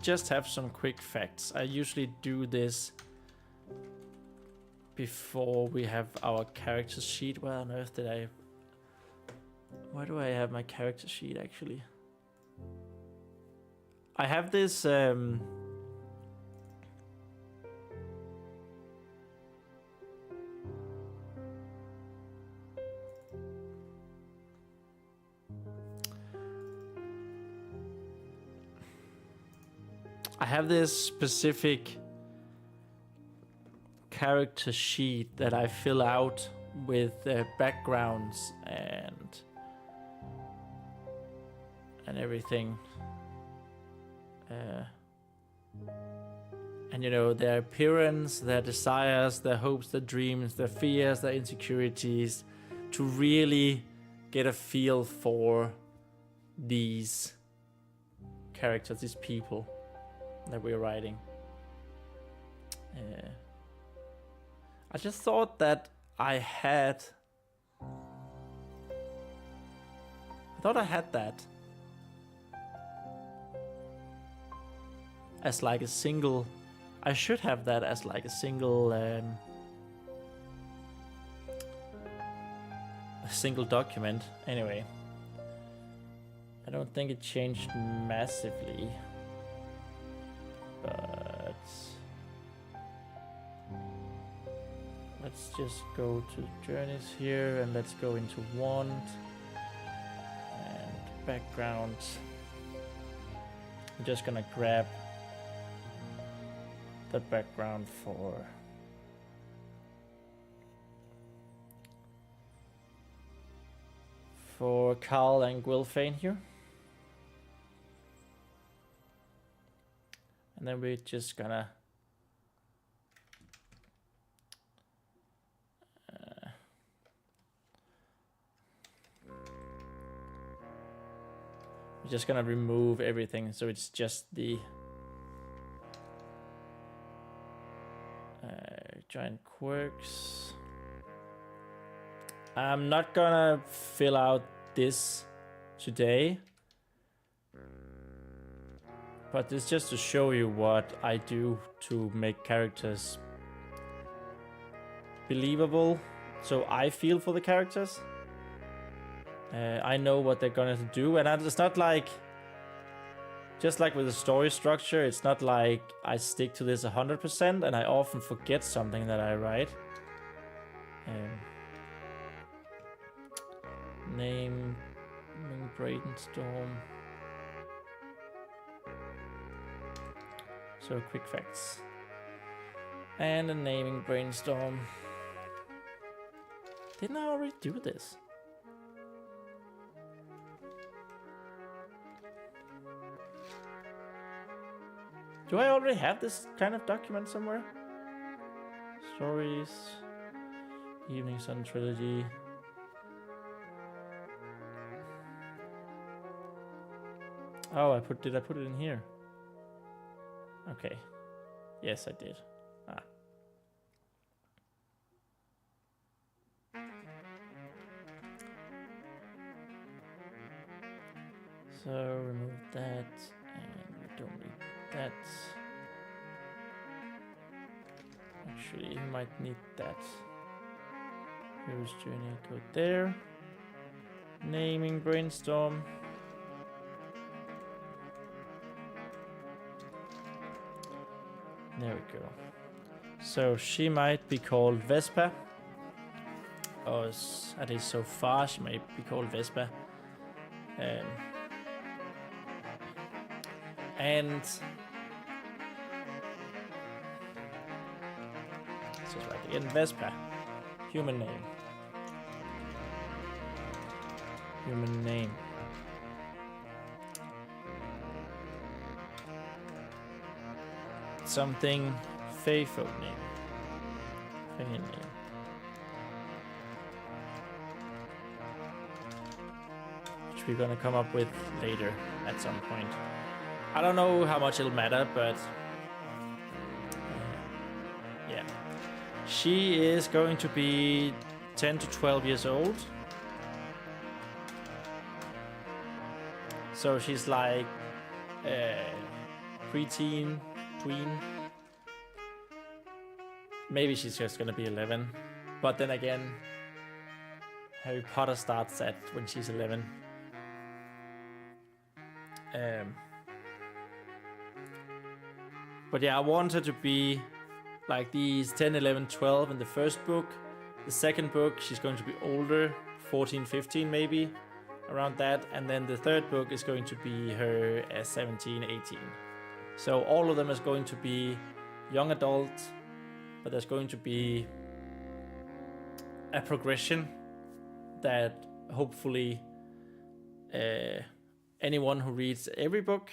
Just have some quick facts. I usually do this before we have our character sheet. Where on earth did I Why do I have my character sheet actually? I have this I have this specific character sheet that I fill out with backgrounds and everything. And you know, their appearance, their desires, their hopes, their dreams, their fears, their insecurities, to really get a feel for these characters, these people that we're writing. I just thought that I had that as like a single. I should have that as like a single document. Anyway, I don't think it changed massively, but let's just go to Journeys here and let's go into Want and background. I'm just gonna grab the background for Carl and Gwilfane here. And then we're just gonna remove everything, so it's just the giant quirks. I'm not gonna fill out this today, but it's just to show you what I do to make characters believable, so I feel for the characters. I know what they're gonna do, and it's not like, just like with the story structure, it's not like I stick to this 100%, and I often forget something that I write. Name Brainstorm. So quick facts. And a naming brainstorm. Didn't I already do this? Do I already have this kind of document somewhere? Stories, Eveningsun Trilogy. Oh, did I put it in here? Okay. Yes, I did. Ah. So remove that, and we don't need that. Actually, you might need that. Here's journey code there. Naming brainstorm. There we go. So she might be called Vespa. Or at least so far she might be called Vespa. And this is right again, Vespa. Human name. Human name. Something faithful name. Faithful name. Which we're gonna come up with later at some point. I don't know how much it'll matter, but yeah. She is going to be 10 to 12 years old. So she's like preteen, tween. Maybe she's just gonna be 11. But then again, Harry Potter starts at when she's 11. But yeah, I want her to be like these 10, 11, 12 in the first book. The second book, she's going to be older, 14, 15 maybe, around that. And then the third book is going to be her as 17, 18. So all of them is going to be young adults, but there's going to be a progression that hopefully anyone who reads every book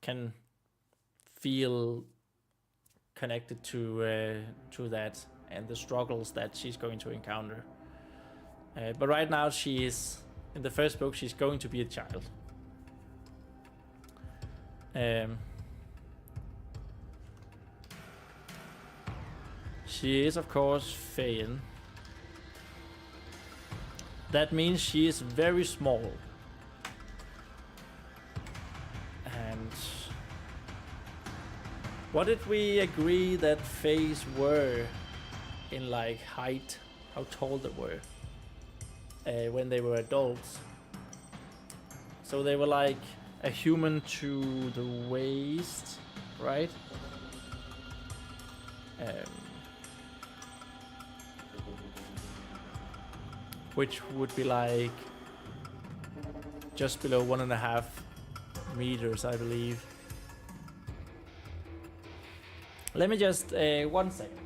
can feel connected to that and the struggles that she's going to encounter. But right now she is, in the first book, she's going to be a child. She is, of course, Feyen. That means she is very small. And what did we agree that Fays were in like height? How tall they were when they were adults? So they were like a human to the waist, right? Which would be like just below 1.5 meters, I believe. Let me just one second.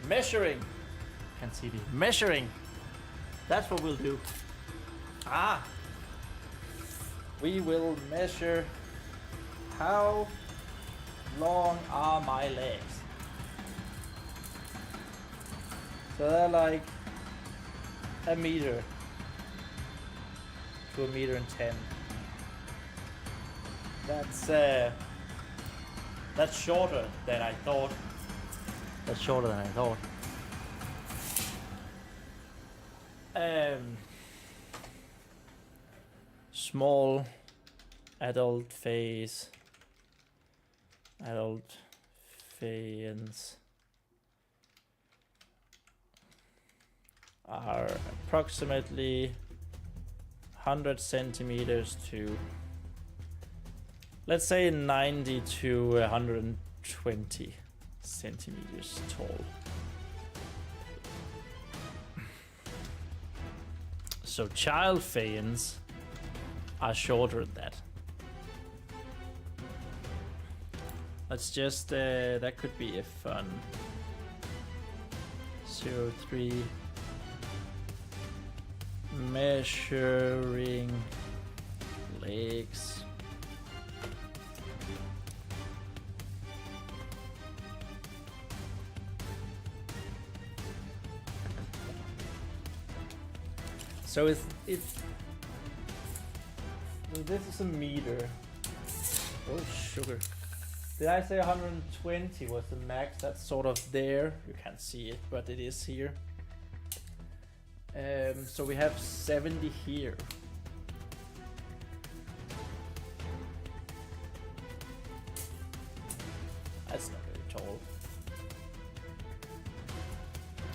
Measuring. Can't see the measuring. That's what we'll do. We will measure how long are my legs. So they're like 1 meter to 1.10 meters. That's shorter than I thought. Small adult phase, adult Feyens are approximately 100 centimeters to, let's say, 90 to 120 centimeters tall. So child Feyens are shorter than that. Let's just, that could be a fun 03 measuring legs. So it's this is a meter. Oh sugar. Did I say 120 was the max? That's sort of there. You can't see it, but it is here. So we have 70 here. That's not very tall.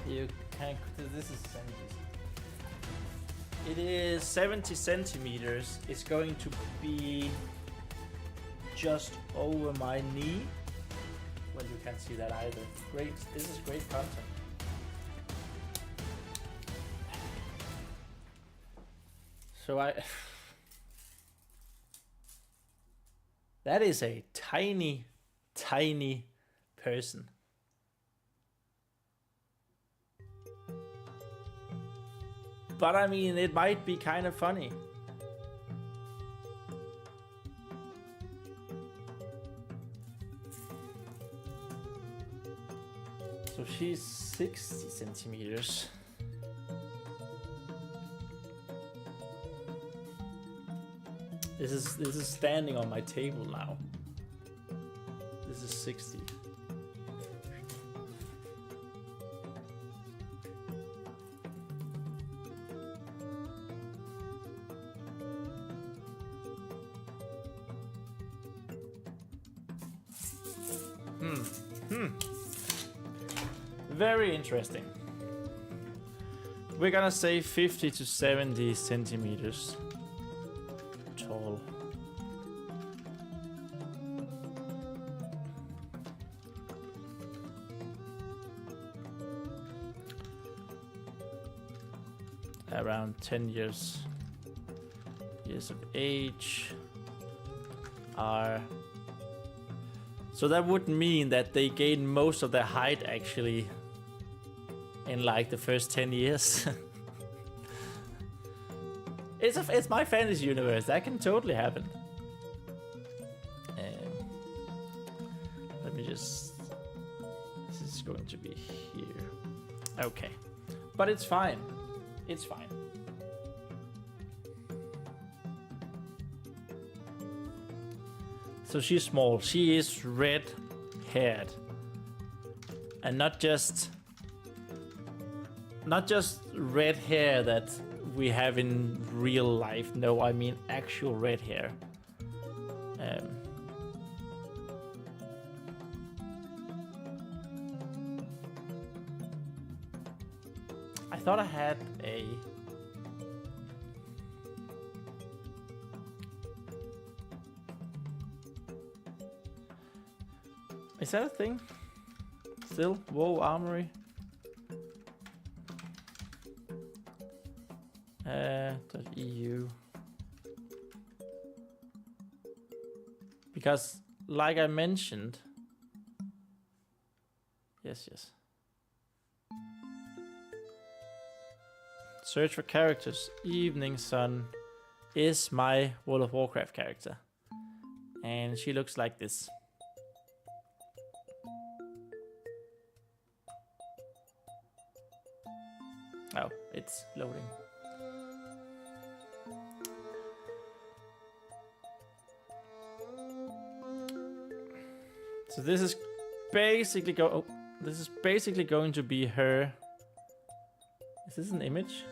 You can't. This is 70. It is 70 centimeters. It's going to be just over my knee. Well, you can't see that either. Great. This is great content. So that is a tiny, tiny person. But I mean, it might be kind of funny. So she's 60 centimeters. This is standing on my table now. This is 60. Very interesting. We're gonna say 50 to 70 centimeters tall. Around 10 years of age. So that would mean that they gain most of their height actually in like the first 10 years. It's my fantasy universe. That can totally happen. Let me just... This is going to be here. Okay. But it's fine. It's fine. So she's small. She is red-haired. And not just red hair that we have in real life. No, I mean actual red hair. I thought I had a... Is that a thing? Still? Whoa, Armory. .eu. Because, like I mentioned... Yes. Search for characters. Eveningsun is my World of Warcraft character. And she looks like this. Oh, it's loading. So this is basically going to be her. Is this an image?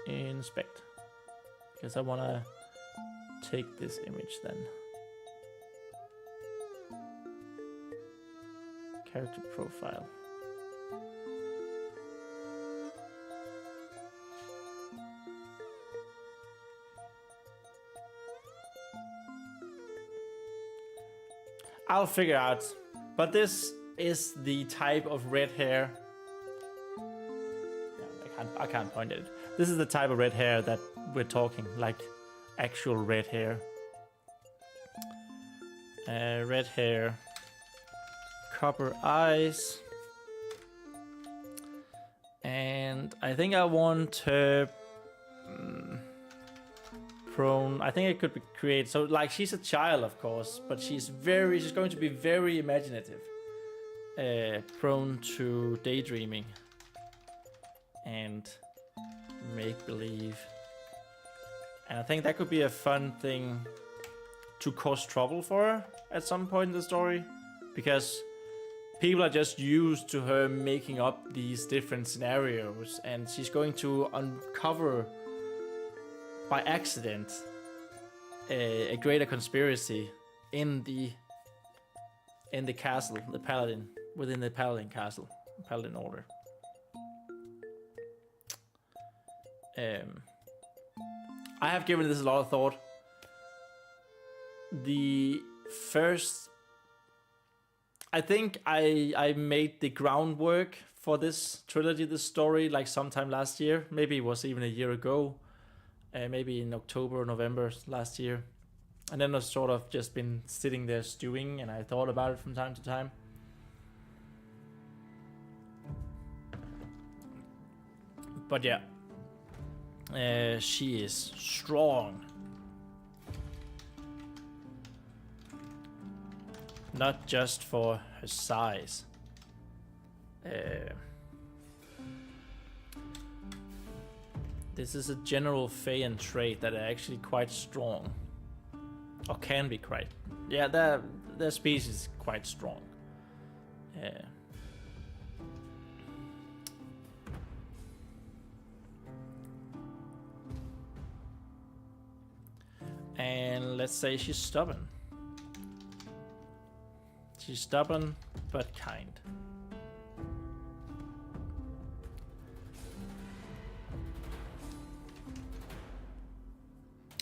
Inspect. Because I want to take this image then. Character profile. I'll figure out. But this is the type of red hair. I can't point at it. This is the type of red hair that we're talking, like actual red hair. Red hair. Copper eyes. And I think I want her prone. I think it could be created. So like she's a child, of course, but she's going to be very imaginative. Prone to daydreaming and make believe. And I think that could be a fun thing to cause trouble for her at some point in the story, because people are just used to her making up these different scenarios, and she's going to uncover by accident a greater conspiracy in the castle, the paladin, within the paladin castle, paladin order. I have given this a lot of thought. I think I made the groundwork for this trilogy, this story, like sometime last year. Maybe it was even a year ago. Maybe in October or November last year. And then I've sort of just been sitting there stewing, and I thought about it from time to time. But yeah. She is strong. Not just for her size. This is a general Feyan trait that are actually quite strong. Or can be quite. Yeah, their species is quite strong. And let's say she's stubborn. She's stubborn, but kind.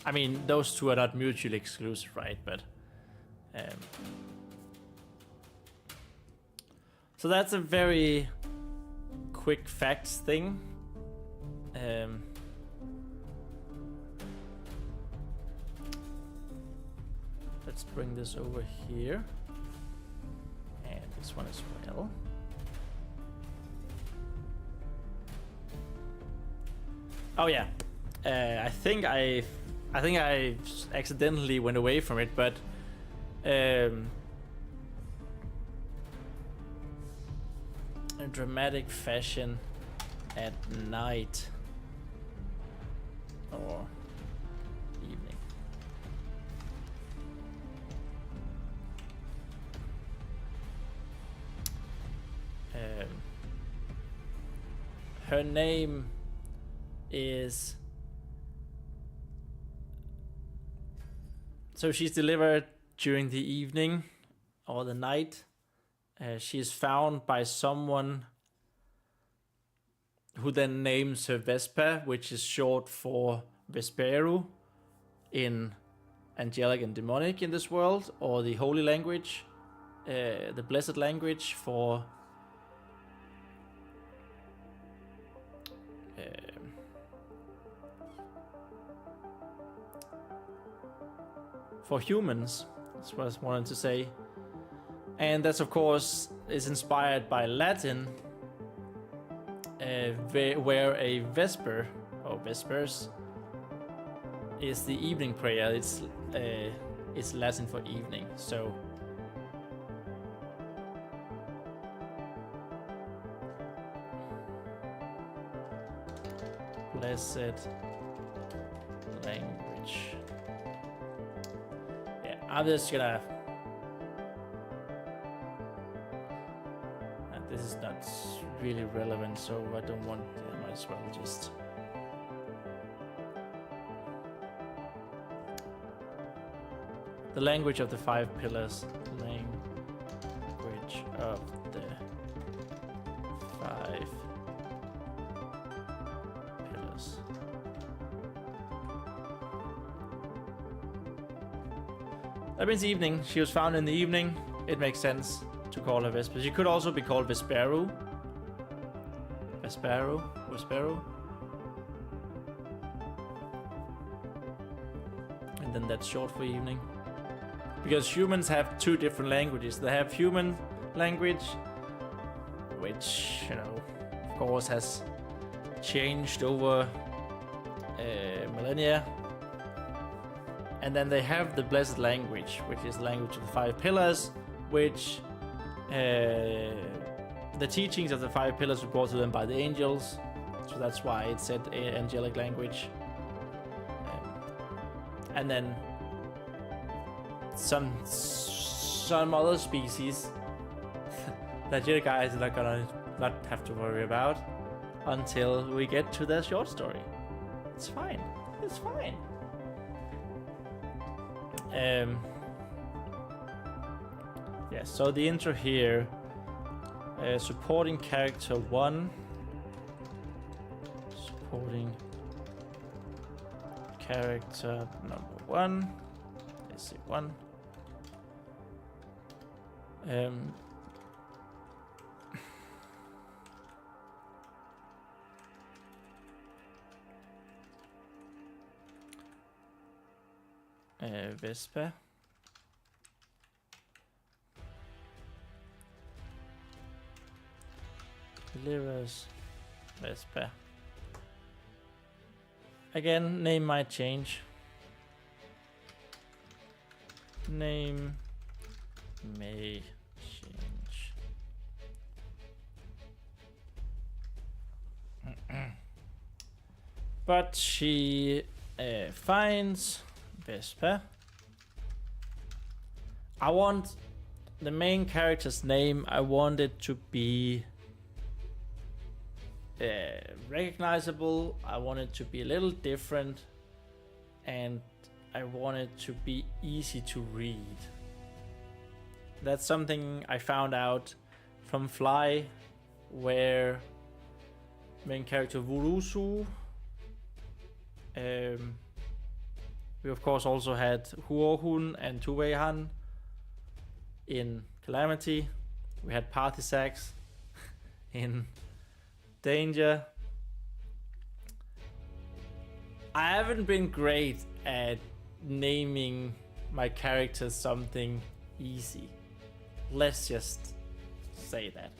I mean, those two are not mutually exclusive, right? But so that's a very quick facts thing. Let's bring this over here, and this one as well. Oh yeah, I think I accidentally went away from it, but a dramatic fashion at night or evening. Her name is... So she's delivered during the evening or the night. She is found by someone who then names her Vespa, which is short for Vesperu in angelic and demonic in this world, or the holy language, the blessed language for humans. That's what I wanted to say. And that's of course is inspired by Latin, where a vesper or vespers is the evening prayer. It's Latin for evening. So blessed language. Yeah, I'm just gonna. This is not really relevant, so I don't want. I might as well just. The language of the five pillars. Language of the five pillars. That means evening. She was found in the evening. It makes sense to call her Vesper. She could also be called Vesperu. Vesperu. And then that's short for evening. Because humans have two different languages. They have human language, which, you know, of course has changed over millennia. And then they have the blessed language, which is the language of the five pillars, which the teachings of the five pillars were brought to them by the angels. So that's why it said angelic language. And then some other species that you guys are gonna not have to worry about until we get to their short story. It's fine. It's fine. Yeah, so the intro here, supporting character 1, supporting character number 1, let's see, 1. Vespa. Delivers Vespa. Again, name might change. Name may change. But she finds Vespa. I want the main character's name. I want it to be recognizable. I want it to be a little different, and I want it to be easy to read. That's something I found out from Fly, where main character Wurusu. We of course also had Huohun and Tuweihan in Calamity. We had Parthisax in Danger. I haven't been great at naming my characters something easy. Let's just say that.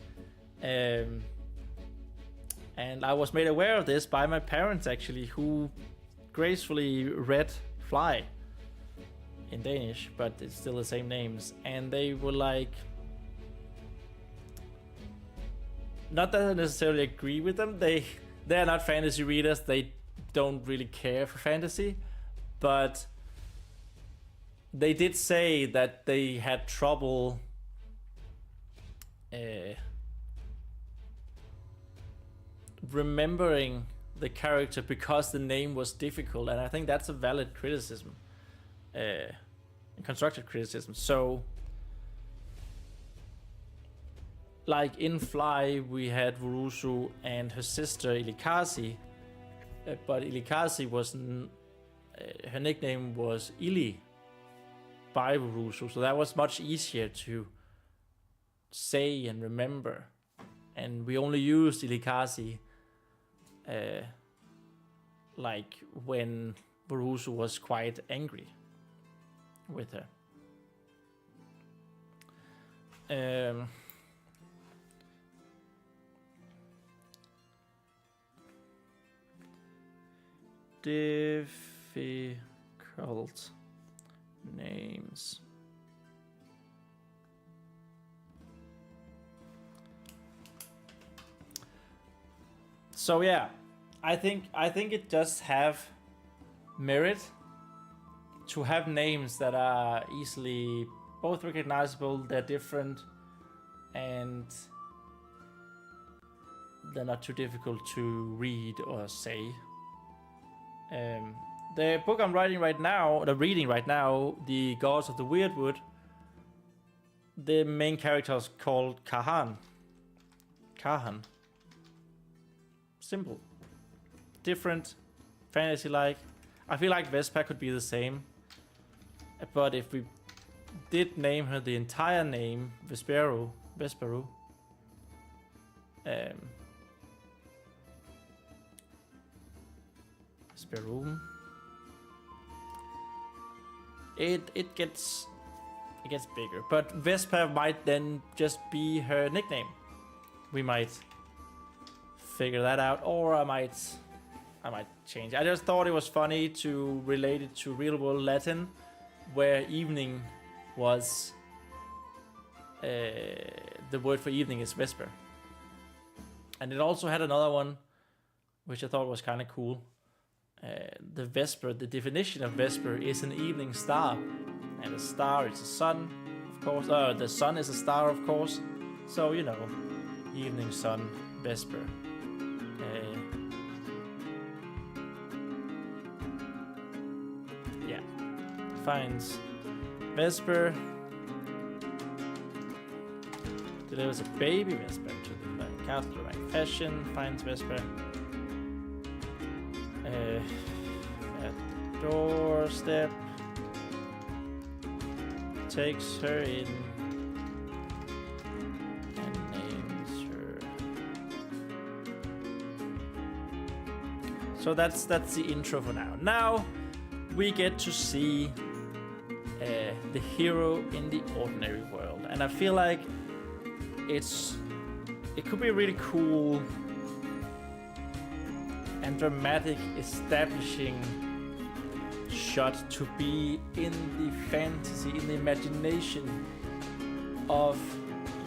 And I was made aware of this by my parents, actually, who gracefully read Fly in Danish, but it's still the same names. And they were like, not that I necessarily agree with them. They're not fantasy readers. They don't really care for fantasy, but they did say that they had trouble remembering the character because the name was difficult, and I think that's a valid criticism, constructive criticism. So, like in Fly, we had Wurusu and her sister Ilikasi, but Ilikasi wasn't. Her nickname was Ili by Wurusu, so that was much easier to say and remember. And we only used Ilikasi like when Wurusu was quite angry with her. Difficult names. So yeah, I think it does have merit to have names that are easily both recognizable, they're different, and they're not too difficult to read or say. The book I'm reading right now, The Gods of the Weirdwood, the main character is called Kahan. Simple. Different. Fantasy-like. I feel like Vespa could be the same. But if we did name her the entire name, Vesperu, Vesperum, it gets bigger. But Vespa might then just be her nickname. We might figure that out, or I might change. I just thought it was funny to relate it to real world Latin, where evening was the word for evening is vesper. And it also had another one which I thought was kind of cool. The vesper, the definition of vesper is an evening star, and a star is a sun, of course. The sun is a star, of course. So you know, evening sun, vesper. Yeah, finds vesper, delivers a baby vesper to the castle in the right fashion. Finds vesper. At the doorstep, takes her in and names her. So that's the intro for now. Now we get to see the hero in the ordinary world, and I feel like it could be really cool and dramatic establishing shot to be in the fantasy, in the imagination of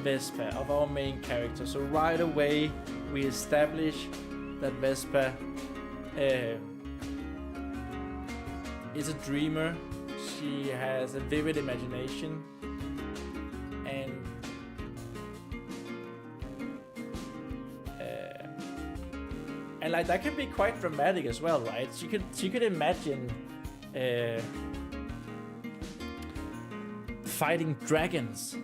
Vespa, of our main character. So right away we establish that Vespa is a dreamer. She has a vivid imagination, and like that can be quite dramatic as well, right? She could imagine fighting dragons.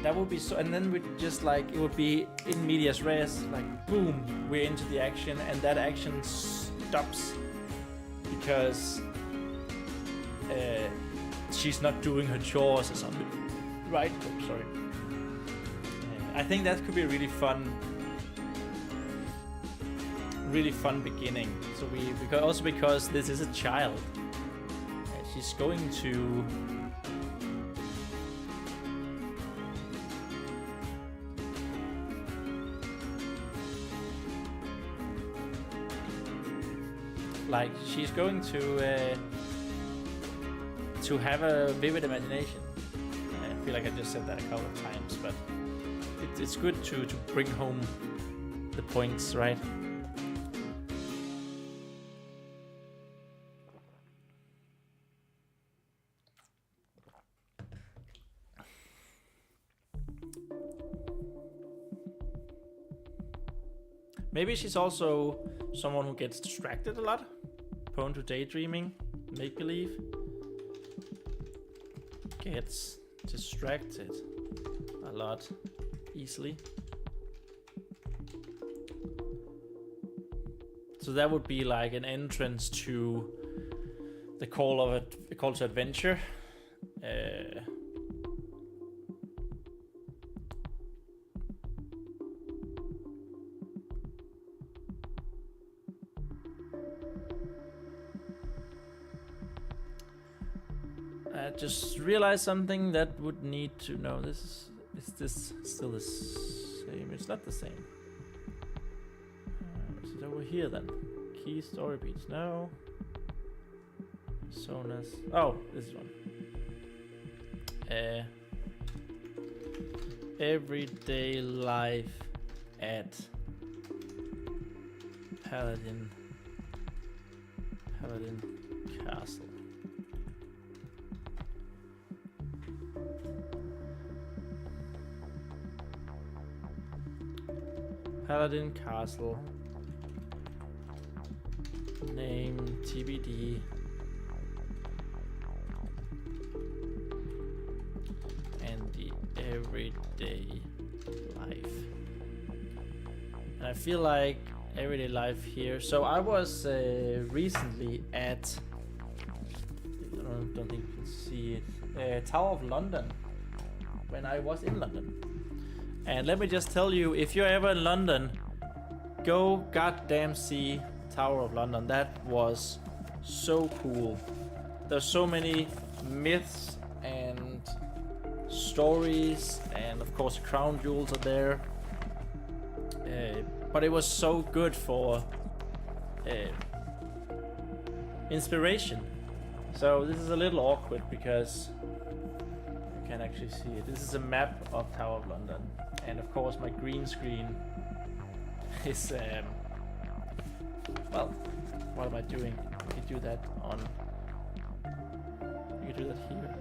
That would be so, and then we just like it would be in medias res, like boom, we're into the action, and that action stops because she's not doing her chores or something, right? Oh, sorry. I think that could be a really fun beginning. So because this is a child, she's going to have a vivid imagination. I feel like I just said that a couple of times, but it's good to bring home the points, right? Maybe she's also someone who gets distracted a lot, prone to daydreaming, make-believe, gets distracted a lot easily. So that would be like an entrance to the call to adventure. I just realized something that would need to know. Is this still the same? It's not the same. Is it over here then? Key story beats. No. Personas. Oh, this is one. Everyday life at Paladin Castle. Paladin Castle. Name TBD. And the everyday life. And I feel like everyday life here. So I was recently at, I don't think you can see it, Tower of London, when I was in London. And let me just tell you, if you're ever in London, go goddamn see Tower of London. That was so cool. There's so many myths and stories, and of course crown jewels are there. But it was so good for inspiration. So this is a little awkward because you can't actually see it. This is a map of Tower of London. And of course my green screen is, well, what am I doing? You can do that on, you can do that here.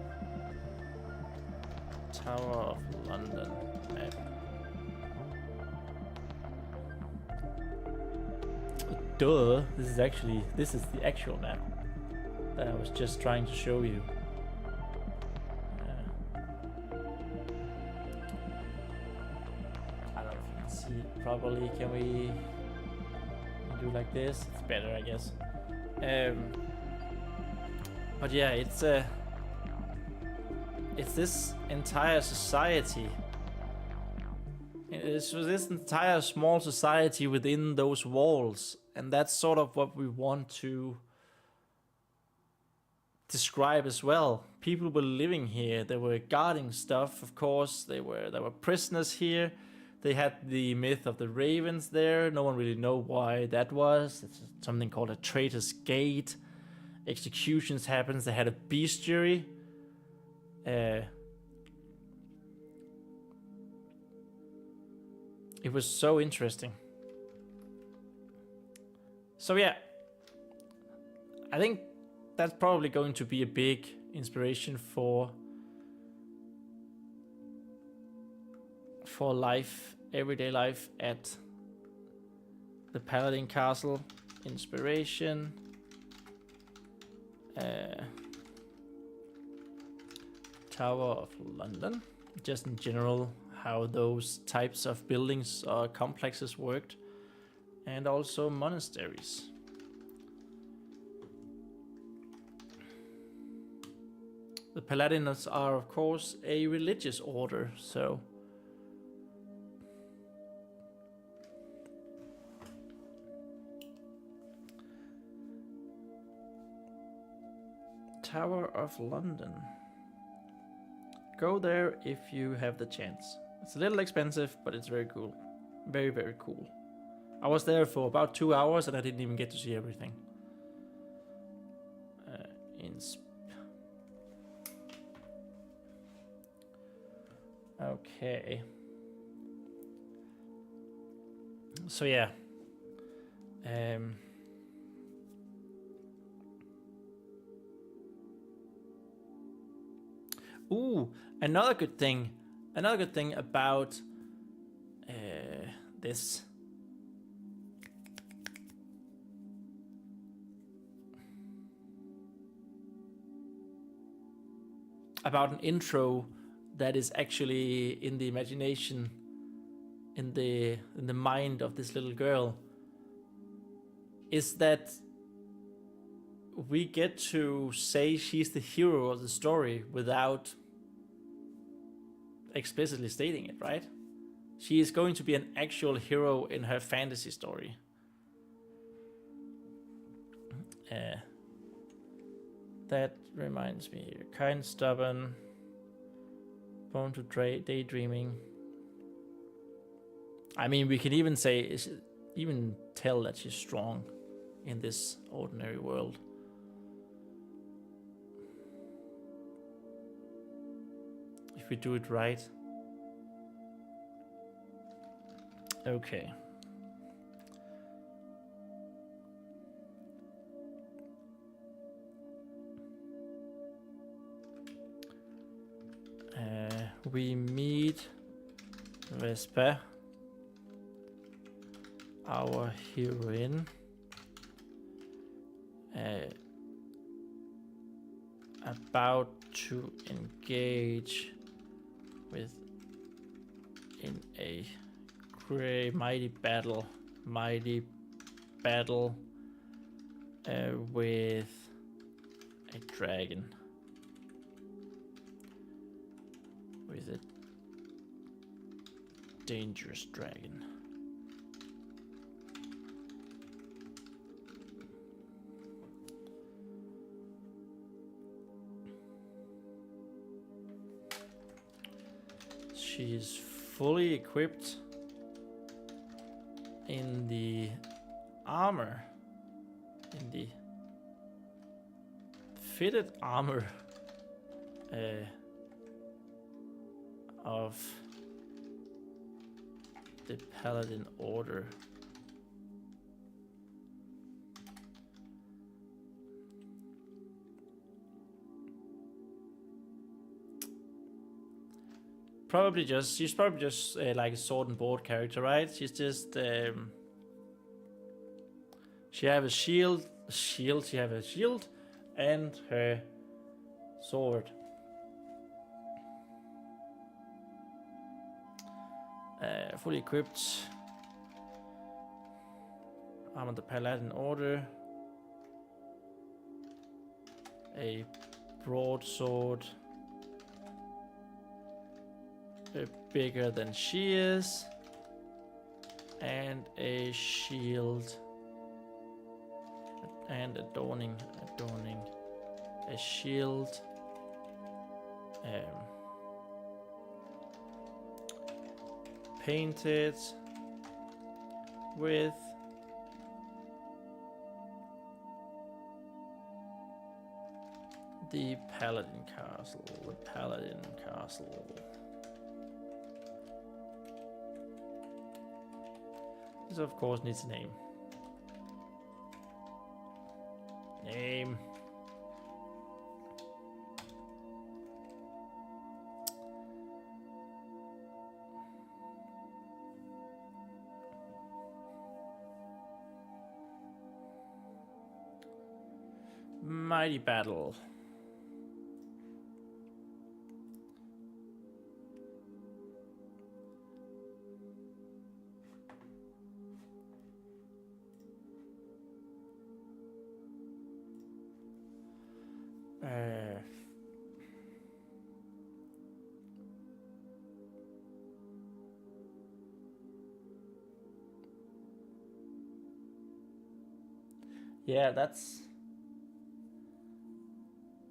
Tower of London map. Duh, this is the actual map that I was just trying to show you. Probably can we do like this? It's better, I guess. But yeah, it's this entire society. It's this entire small society within those walls, and that's sort of what we want to describe as well. People were living here. They were guarding stuff, of course. There were prisoners here. They had the myth of the ravens there. No one really know why that was. It's something called a traitor's gate. Executions happens. They had a bestiary. it was so interesting. So yeah, I think that's probably going to be a big inspiration for life, everyday life at the Paladin Castle. Inspiration. Tower of London. Just in general, how those types of buildings or complexes worked. And also monasteries. The Paladins are, of course, a religious order, so... Tower of London. Go there if you have the chance. It's a little expensive, but it's very cool. Very, very cool. I was there for about 2 hours and I didn't even get to see everything. Okay. So yeah. Ooh, another good thing about this. About an intro that is actually in the imagination, in the mind of this little girl, is that we get to say she's the hero of the story without explicitly stating it, right? She is going to be an actual hero in her fantasy story. That reminds me here. Kind, stubborn, prone to daydreaming. I mean, we can even say, even tell that she's strong in this ordinary world. If we do it right. Okay. We meet Vespa, our heroine, about to engage in a mighty battle with a dragon. With a dangerous dragon. She is fully equipped in the armor, in the fitted armor of the Paladin Order. She's probably just like a sword and board character, right? She's just she have a shield, she have a shield and her sword. Fully equipped. I'm on the Paladin Order. A broadsword. Bigger than she is. And a shield. And adorning a shield. Painted with the Paladin Castle. characters, of course, needs a name. Name. Mighty Battle. Yeah, that's...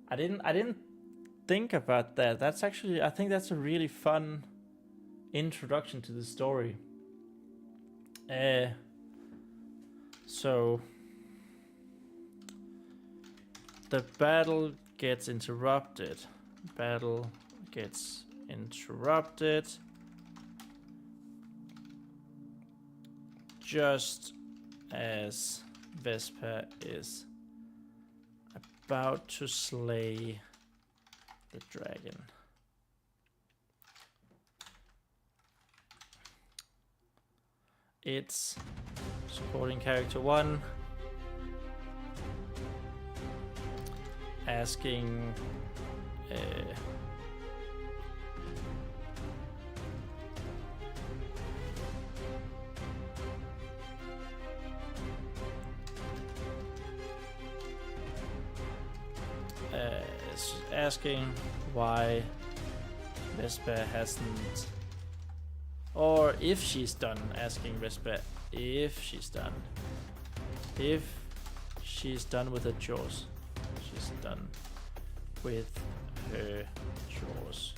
I didn't think about that. That's actually, I think that's a really fun introduction to the story. So the battle gets interrupted. Battle gets interrupted. Just as Vesper is about to slay the dragon. It's supporting character 1 asking asking why Vesper hasn't, or if she's done, asking Vesper if she's done. If she's done with her chores. She's done with her chores.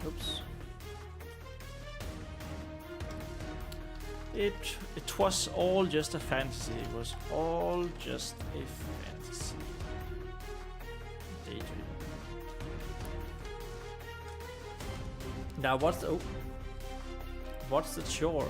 Oops. It was all just a fantasy. It was all just a fantasy. Daydream. Now what's the chore?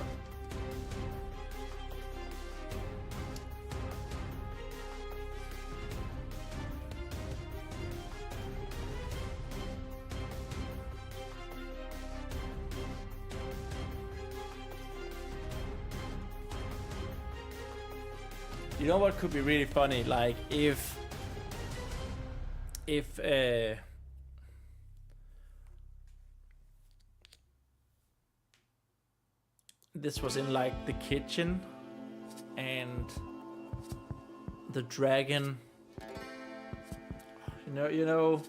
You know what could be really funny? Like if this was in like the kitchen and the dragon, you know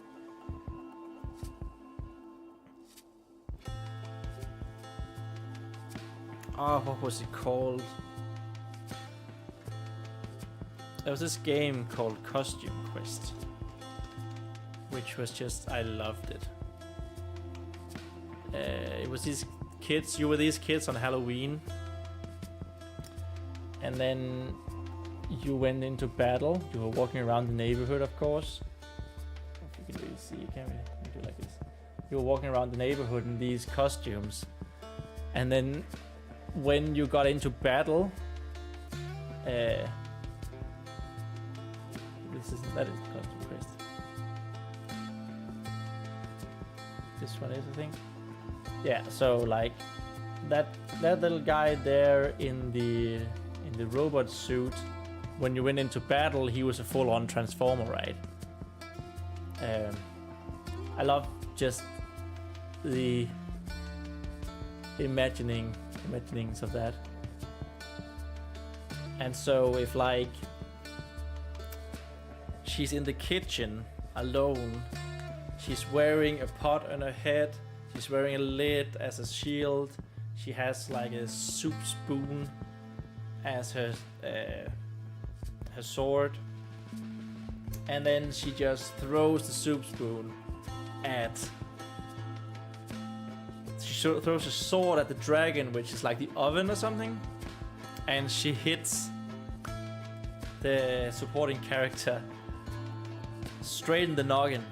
what was it called? There was this game called Costume Quest, which was just, I loved it. It was these kids, you were these kids on Halloween, and then you went into battle. You were walking around the neighborhood, of course. If you can really see, you can't really do like this. You were walking around the neighborhood in these costumes, and then when you got into battle, that is Costume Quest. This one is, I think. Yeah, so like that little guy there in the robot suit, when you went into battle, he was a full-on transformer, right? I love just the imaginings of that. And so if like she's in the kitchen alone, she's wearing a pot on her head, she's wearing a lid as a shield, she has like a soup spoon as her sword, and then she just throws the soup spoon she throws a sword at the dragon, which is like the oven or something, and she hits the supporting character straight in the noggin.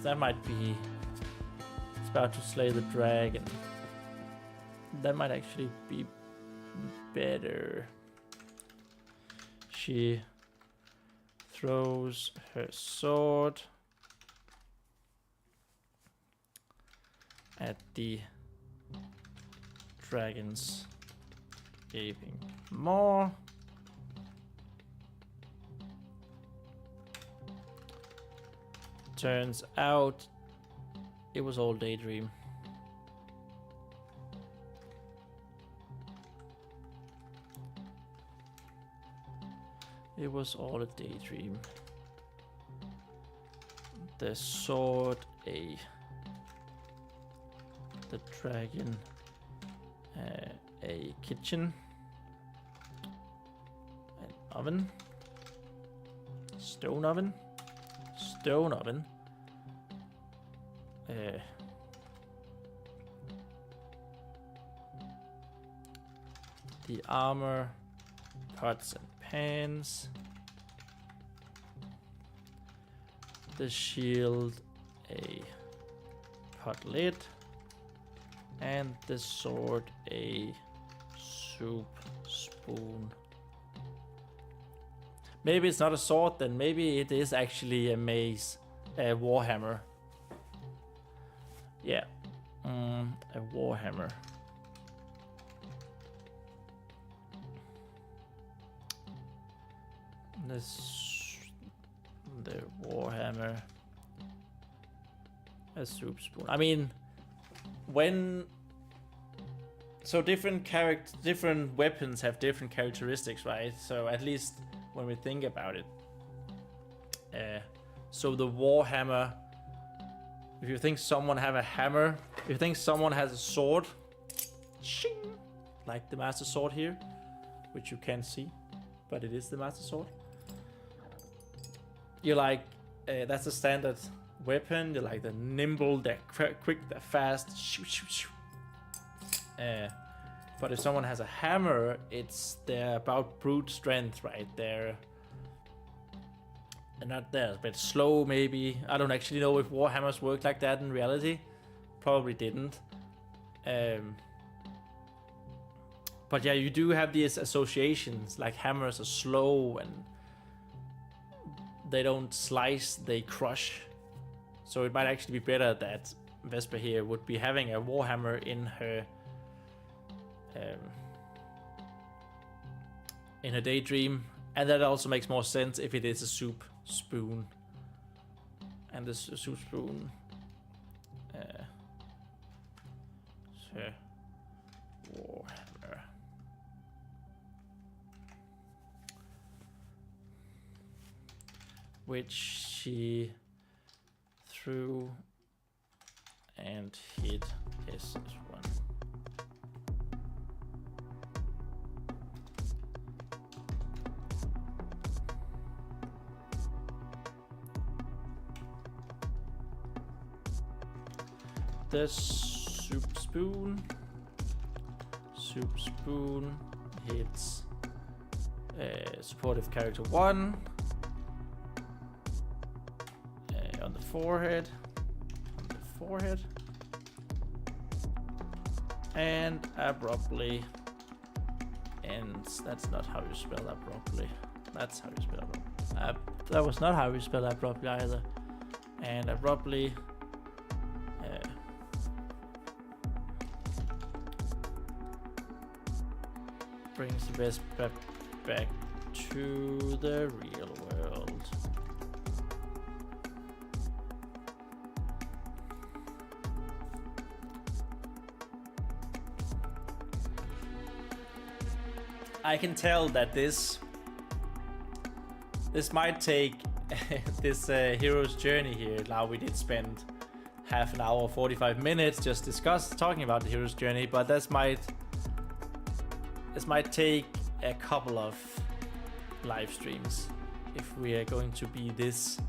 That might be... It's about to slay the dragon. That might actually be better. She throws her sword at the dragon's gaping maw. Turns out it was all daydream. It was all a daydream. The sword, the dragon, a kitchen, an oven, stone oven, the armor, pots and pans, the shield, a pot lid, and the sword, a soup spoon. Maybe it's not a sword then, maybe it is actually a mace, a warhammer. Yeah, a warhammer. The warhammer, a soup spoon. I mean, so different weapons have different characteristics, right? So at least when we think about it, so the warhammer, if you think someone have a hammer, if you think someone has a sword, shing, like the master sword here, which you can't see, but it is the master sword. You're like, that's a standard weapon. You're like the nimble, the quick, the fast. Shoo, shoo, shoo. But if someone has a hammer, they're about brute strength, right? They're not there, but slow maybe. I don't actually know if warhammers work like that in reality. Probably didn't. But yeah, you do have these associations, like hammers are slow and they don't slice, they crush. So it might actually be better that Vesper here would be having a warhammer in her daydream, and that also makes more sense if it is a soup spoon. And this soup spoon, warhammer. Which she threw and hit his one. The soup spoon hits supportive character 1 on the forehead, and abruptly ends. That's not how you spell abruptly. That's how you spell abruptly. That was not how you spell abruptly either. And abruptly brings the best back to the real world. I can tell that this might take this hero's journey here. Now we did spend half an hour, 45 minutes just talking about the hero's journey, but this might take a couple of live streams if we are going to be this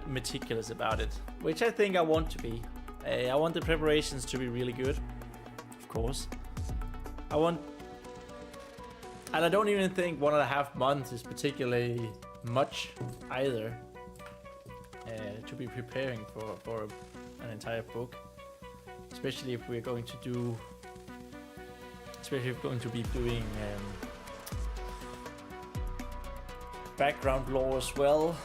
meticulous about it, which I think I want to be. I want the preparations to be really good, of course. I want And I don't even think 1.5 months is particularly much either to be preparing for an entire book. Especially if we're going to do... Especially if we're going to be doing background lore as well.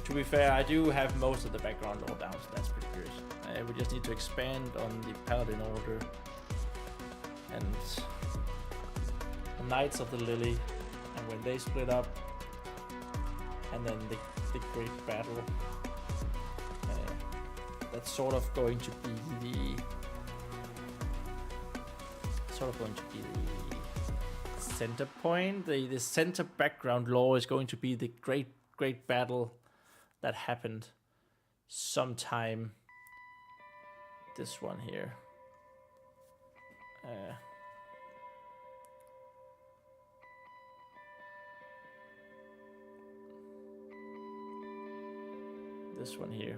To be fair, I do have most of the background lore down, so that's pretty good. We just need to expand on the Paladin Order and the Knights of the Lily, and when they split up, and then the Great Battle. That's sort of going to be the center point. The center background lore is going to be the great battle that happened sometime. This one here. This one here.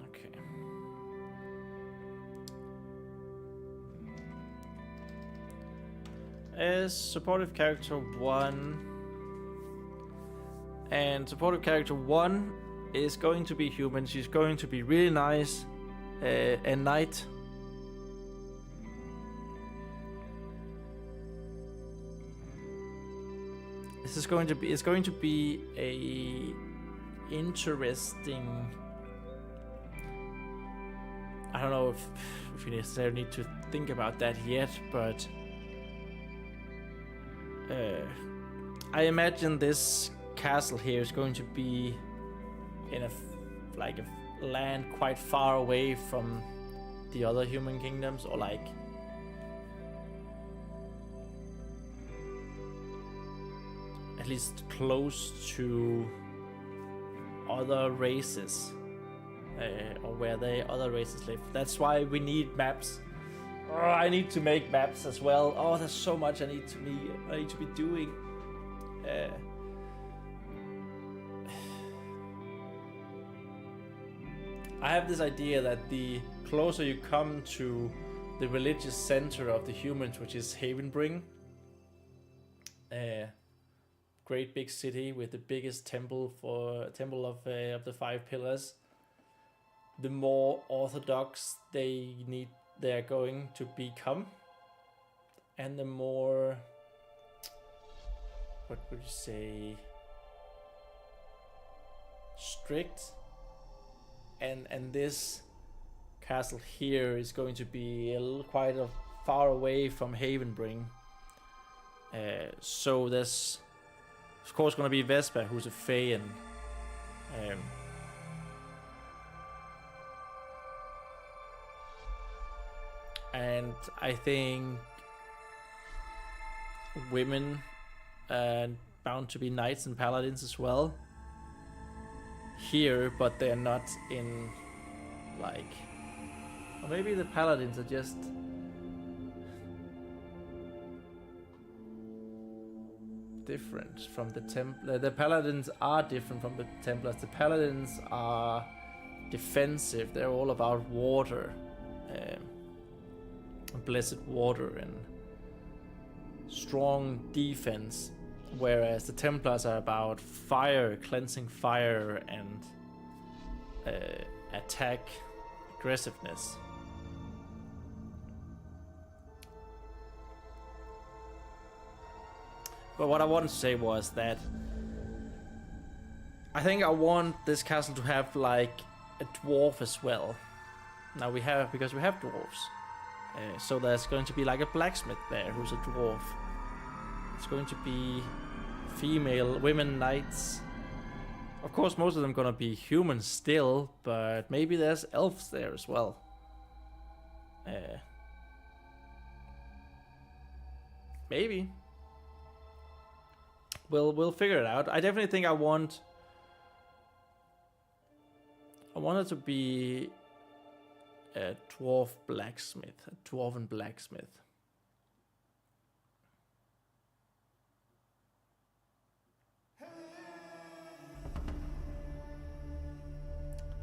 Okay. As supportive character 1. And supportive character 1 is going to be human. She's going to be really nice. A knight. It's going to be a interesting... I don't know if you necessarily need to think about that yet, but I imagine this castle here is going to be in a land quite far away from the other human kingdoms, or like at least close to other races, or where the other races live. That's why we need maps. Oh, I need to make maps as well. Oh, there's so much I need to be doing. I have this idea that the closer you come to the religious center of the humans, which is Havenbring, great big city with the biggest temple of the 5 pillars, the more orthodox they're going to become, and the more, what would you say, strict. And this castle here is going to be quite far away from Havenbring. So there's of course going to be Vespa, who's a Fae, and I think women bound to be knights and paladins as well here, but they're not in, like, or maybe the paladins are just different from the Templar. The paladins are different from the Templars. The paladins are defensive. They're all about water, blessed water, and strong defense. Whereas the Templars are about fire, cleansing fire, and attack, aggressiveness. But what I wanted to say was that I think I want this castle to have like a dwarf as well. Now because we have dwarves. So there's going to be like a blacksmith there who's a dwarf. It's going to be female, women knights. Of course, most of them gonna be humans still, but maybe there's elves there as well. Maybe. We'll figure it out. I definitely think I want it to be a dwarf blacksmith, a dwarven blacksmith.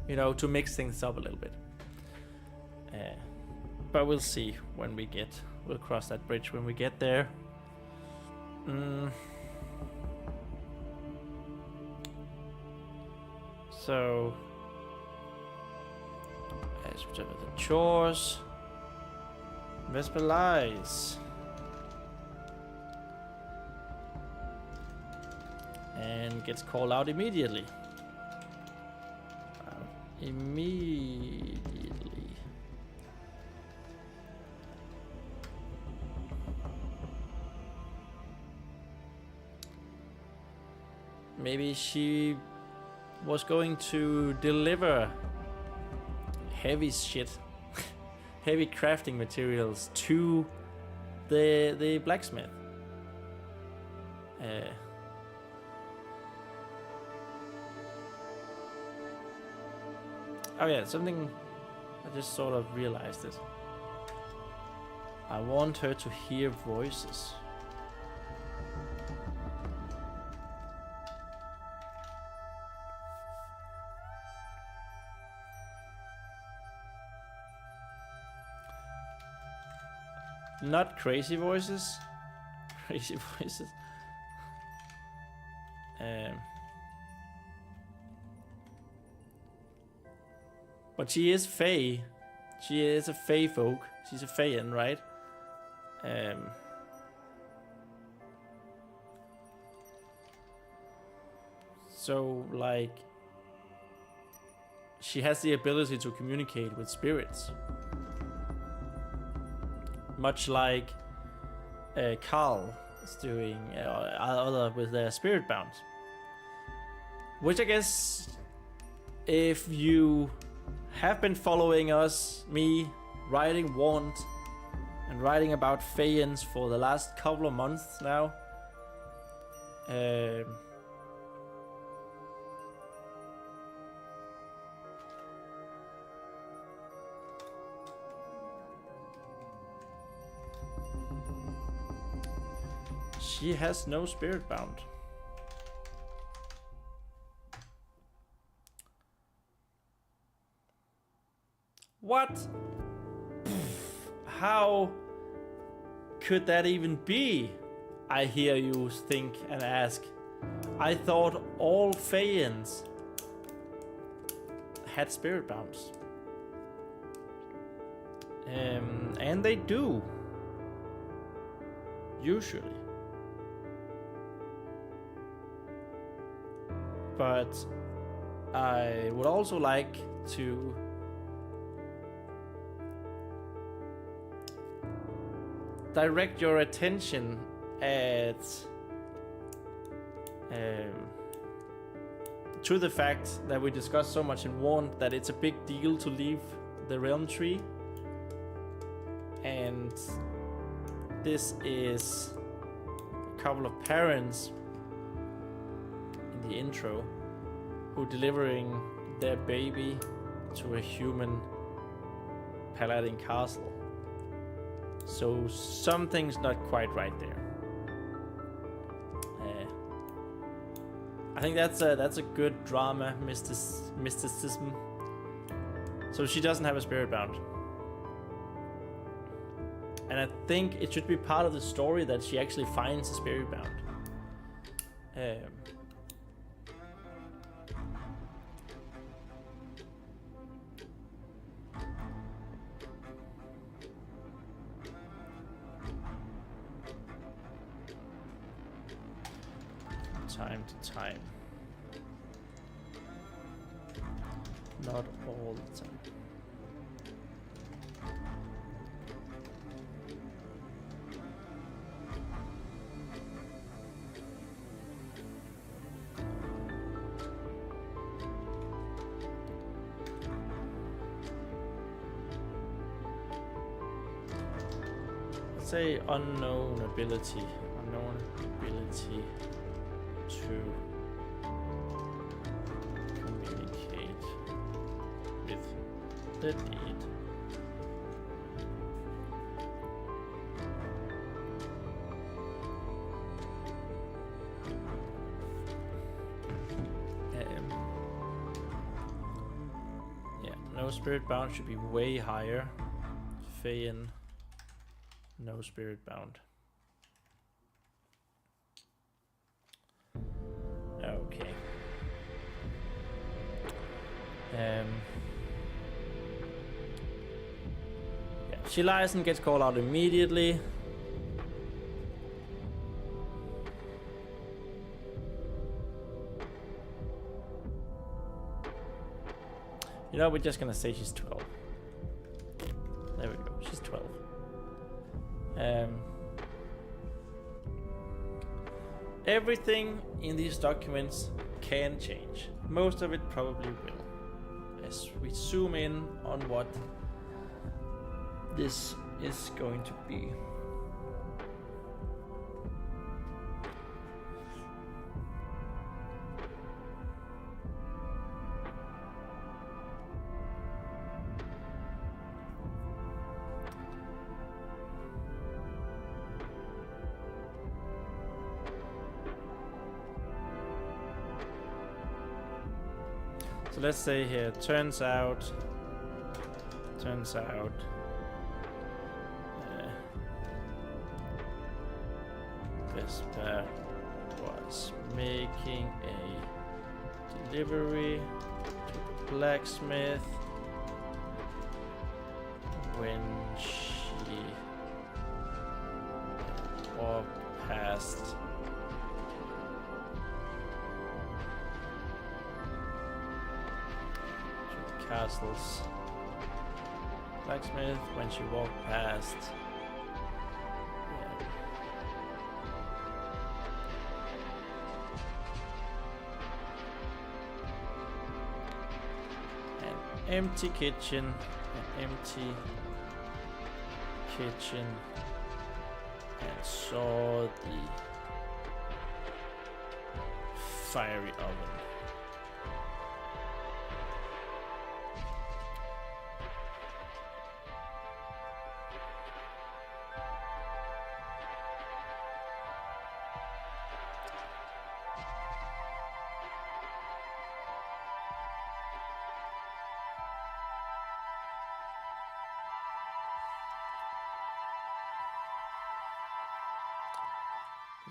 you know, to mix things up a little bit. But we'll see when we'll cross that bridge when we get there. So, let's return to the chores. Vesper lies. And gets called out immediately. Maybe she was going to deliver heavy shit, heavy crafting materials to the blacksmith. Oh yeah, something I just sort of realized it. I want her to hear voices. Not crazy voices. Crazy voices. But she is Fae. She is a Fae folk. She's a Faean, right? So, like, she has the ability to communicate with spirits. Much like Carl is doing, other with their spirit bound. Which I guess, if you have been following me writing Want and writing about Faeans for the last couple of months now, she has no spirit bound. What? How could that even be? I hear you think and ask. I thought all Faeans had spirit bounds. And they do. Usually. But I would also like to direct your attention at to the fact that we discussed so much in Warned that it's a big deal to leave the realm tree, and this is a couple of parents in the intro who delivering their baby to a human paladin castle. So something's not quite right there. I think that's a good drama mysticism. So she doesn't have a spirit bound, and I think it should be part of the story that she actually finds a spirit bound. Time to time. Not all the time. Let's say unknown ability. Unknown ability to communicate with the deed. No spirit bound should be way higher. Feyen, no spirit bound. Okay. Yeah, she lies and gets called out immediately. You know, we're just gonna say she's 12. There we go, she's 12. Everything in these documents can change. Most of it probably will. As we zoom in on what this is going to be. So let's say here, turns out Vesper was making a delivery to the blacksmith when she walked past castle's blacksmith when she walked past. An empty kitchen, and saw the fiery oven.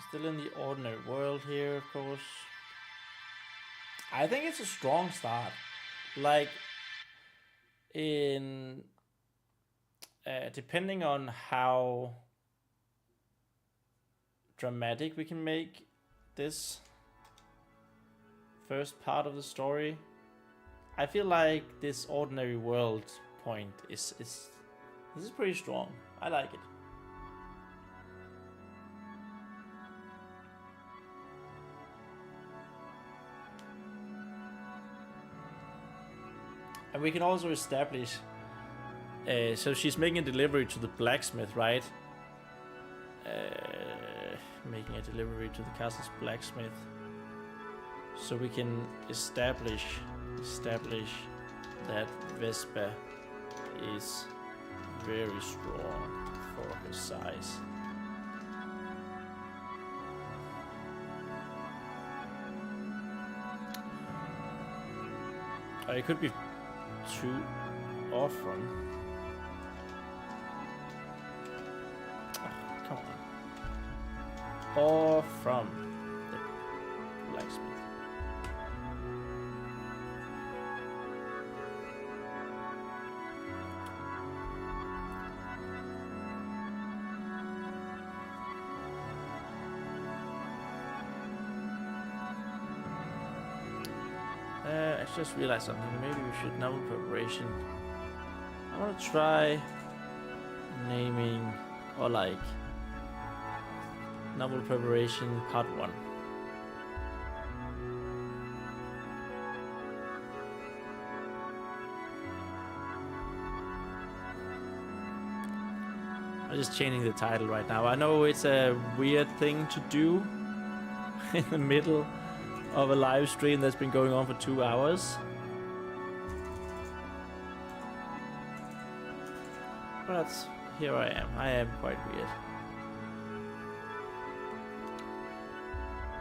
Still in the ordinary world here, of course. I think it's a strong start. Like, in depending on how dramatic we can make this first part of the story, I feel like this ordinary world point is this is pretty strong. I like it. And we can also establish, so she's making a delivery to the blacksmith, right? Making a delivery to the castle's blacksmith. So we can establish that Vespa is very strong for her size. Or it could be too off from. Oh, come on. Or from the blacksmith. I just realized something. Maybe we should novel preparation. I want to try naming or like novel preparation part 1. I'm just changing the title right now. I know it's a weird thing to do in the middle of a live stream that's been going on for 2 hours. But here I am. I am quite weird.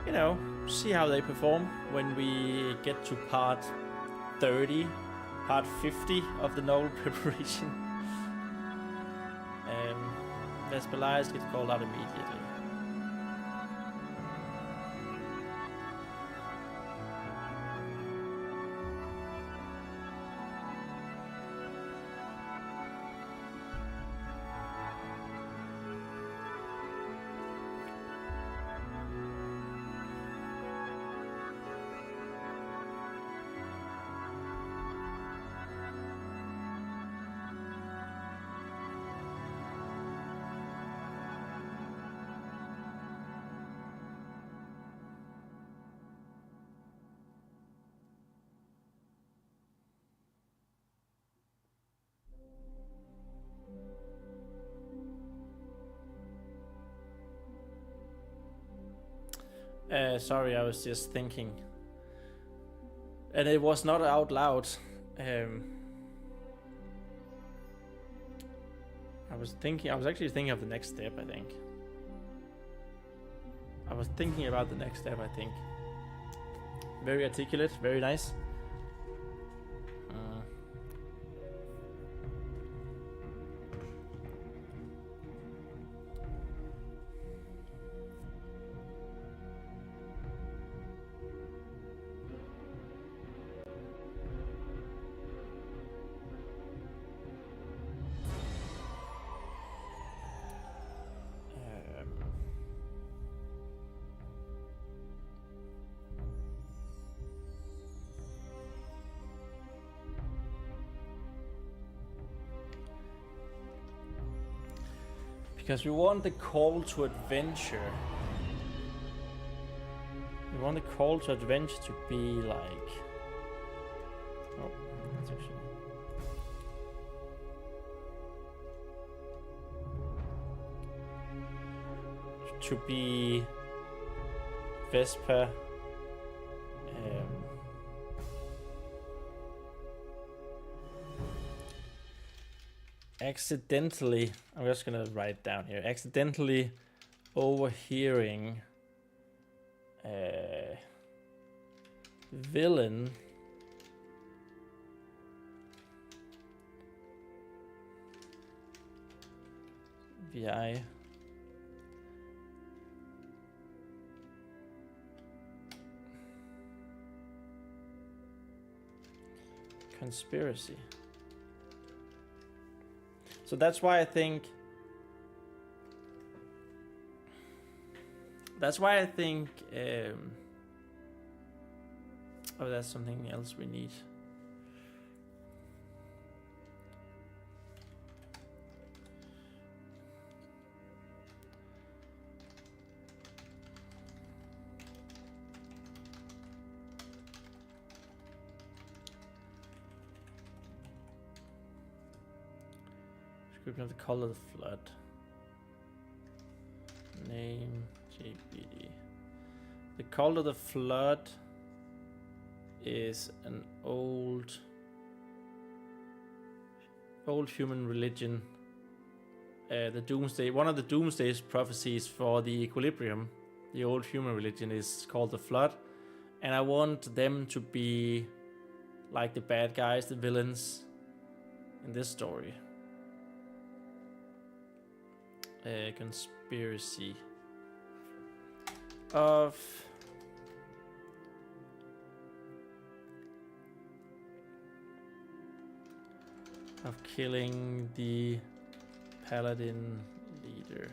You know, see how they perform when we get to part 30 part 50 of the novel preparation. Vespalias gets called out immediately. Sorry, I was just thinking. And it was not out loud. I was actually thinking of the next step, I think. I was thinking about the next step, I think. Very articulate, very nice. Because we want the call to adventure. We want the call to adventure to be like... Oh, that's actually... To be... Vespa... accidentally, I'm just gonna write down here, accidentally overhearing villain VI conspiracy. So that's why I think oh, that's something else we need. Description of the color of the flood. Name JBD. The call of the flood is an old human religion. The doomsday, one of the doomsday prophecies for the equilibrium, the old human religion, is called the flood, and I want them to be like the bad guys, the villains in this story. Conspiracy of killing the paladin leader.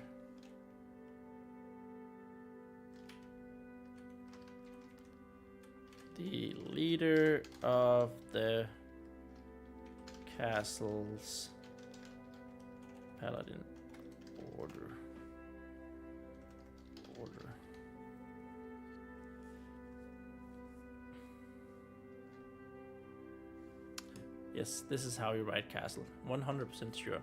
The leader of the castle's paladin order. Yes, this is how you write castle. 100% sure.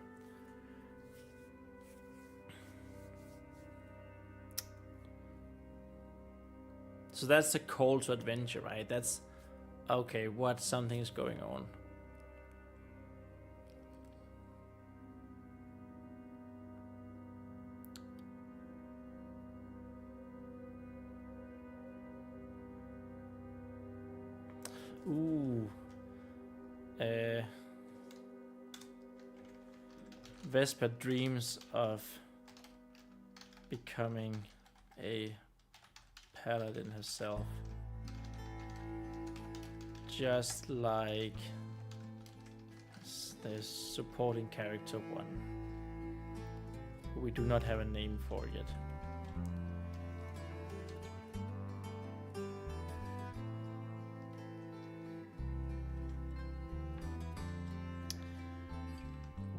So that's the call to adventure, right? That's okay, what something is going on. Ooh. Vesper dreams of becoming a paladin herself. Just like the supporting character 1, who we do not have a name for yet.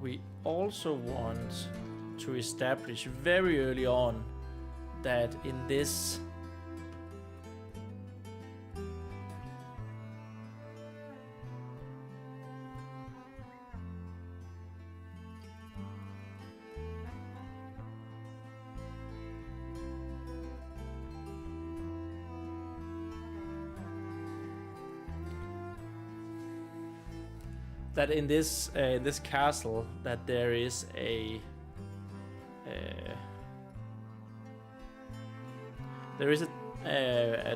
We also want to establish very early on that in this this castle that there is a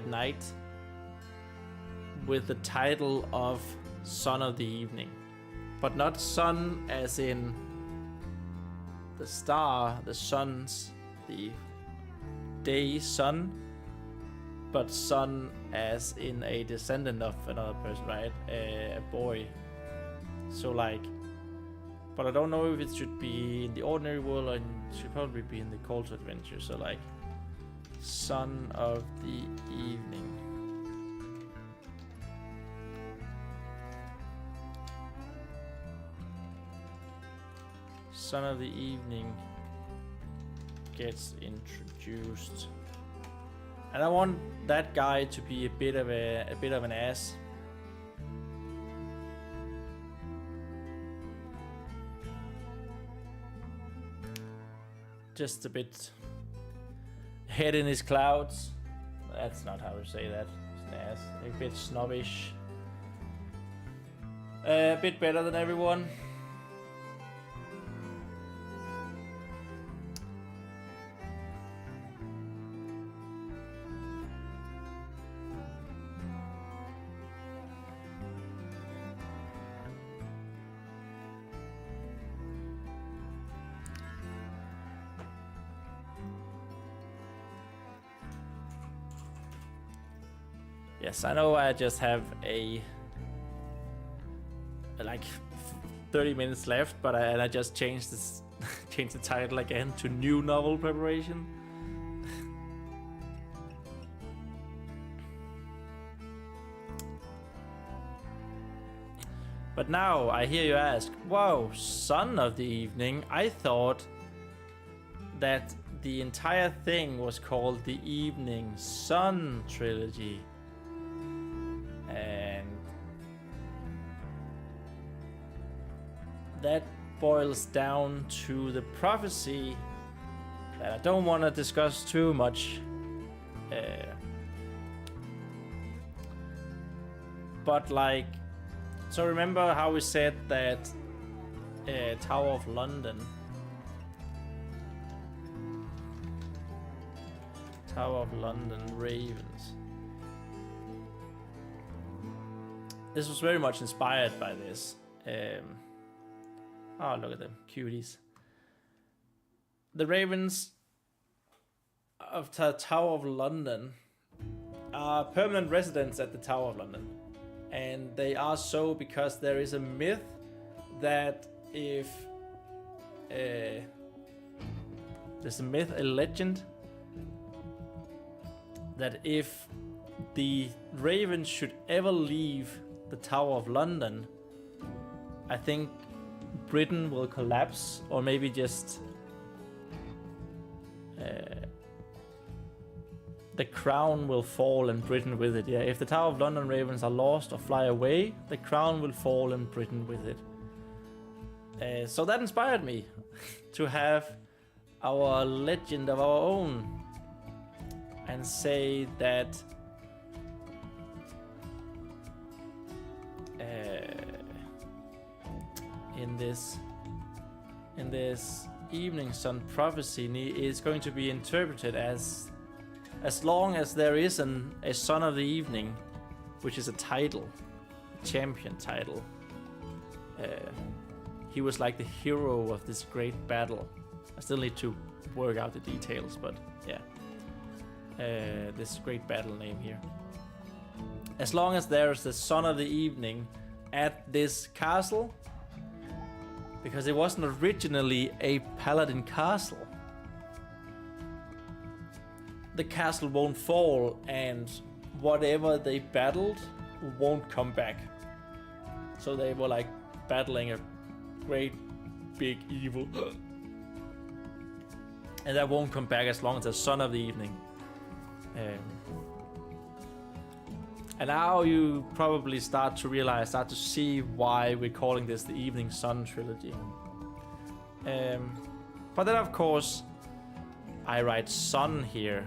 knight with the title of Son of the Evening, but not sun as in the star, the suns, the day sun, but son as in a descendant of another person, right? A boy. So like, but I don't know if it should be in the ordinary world or it should probably be in the Call to Adventure. So like, Son of the Evening. Son of the Evening gets introduced, and I want that guy to be a bit of an ass. Just a bit head in his clouds. That's not how to say that. He's an ass. A bit snobbish. A bit better than everyone. Yes, I know I just have like 30 minutes left, but I just changed the title again to New Novel Preparation. But now I hear you ask, wow, Son of the Evening. I thought that the entire thing was called the Eveningsun Trilogy. And that boils down to the prophecy that I don't want to discuss too much. But like, so remember how we said that Tower of London, Ravens. This was very much inspired by this. Oh, look at them, cuties. The Ravens of the Tower of London are permanent residents at the Tower of London. And they are so because there is a myth that if... there's a myth, a legend, that if the Ravens should ever leave the Tower of London, I think Britain will collapse, or maybe just the crown will fall and Britain with it. Yeah, if the Tower of London Ravens are lost or fly away, the crown will fall and Britain with it. So that inspired me to have our legend of our own and say that in this Eveningsun prophecy is going to be interpreted as long as there is a Son of the Evening, which is a title, a champion title, he was like the hero of this great battle. I still need to work out the details, but yeah. This great battle name here. As long as there's the son of the evening at this castle, because it wasn't originally a paladin castle, the castle won't fall, and whatever they battled won't come back. So they were like battling a great big evil, and that won't come back as long as the son of the evening. And now you probably start to see why we're calling this the Eveningsun Trilogy. But then of course I write sun here.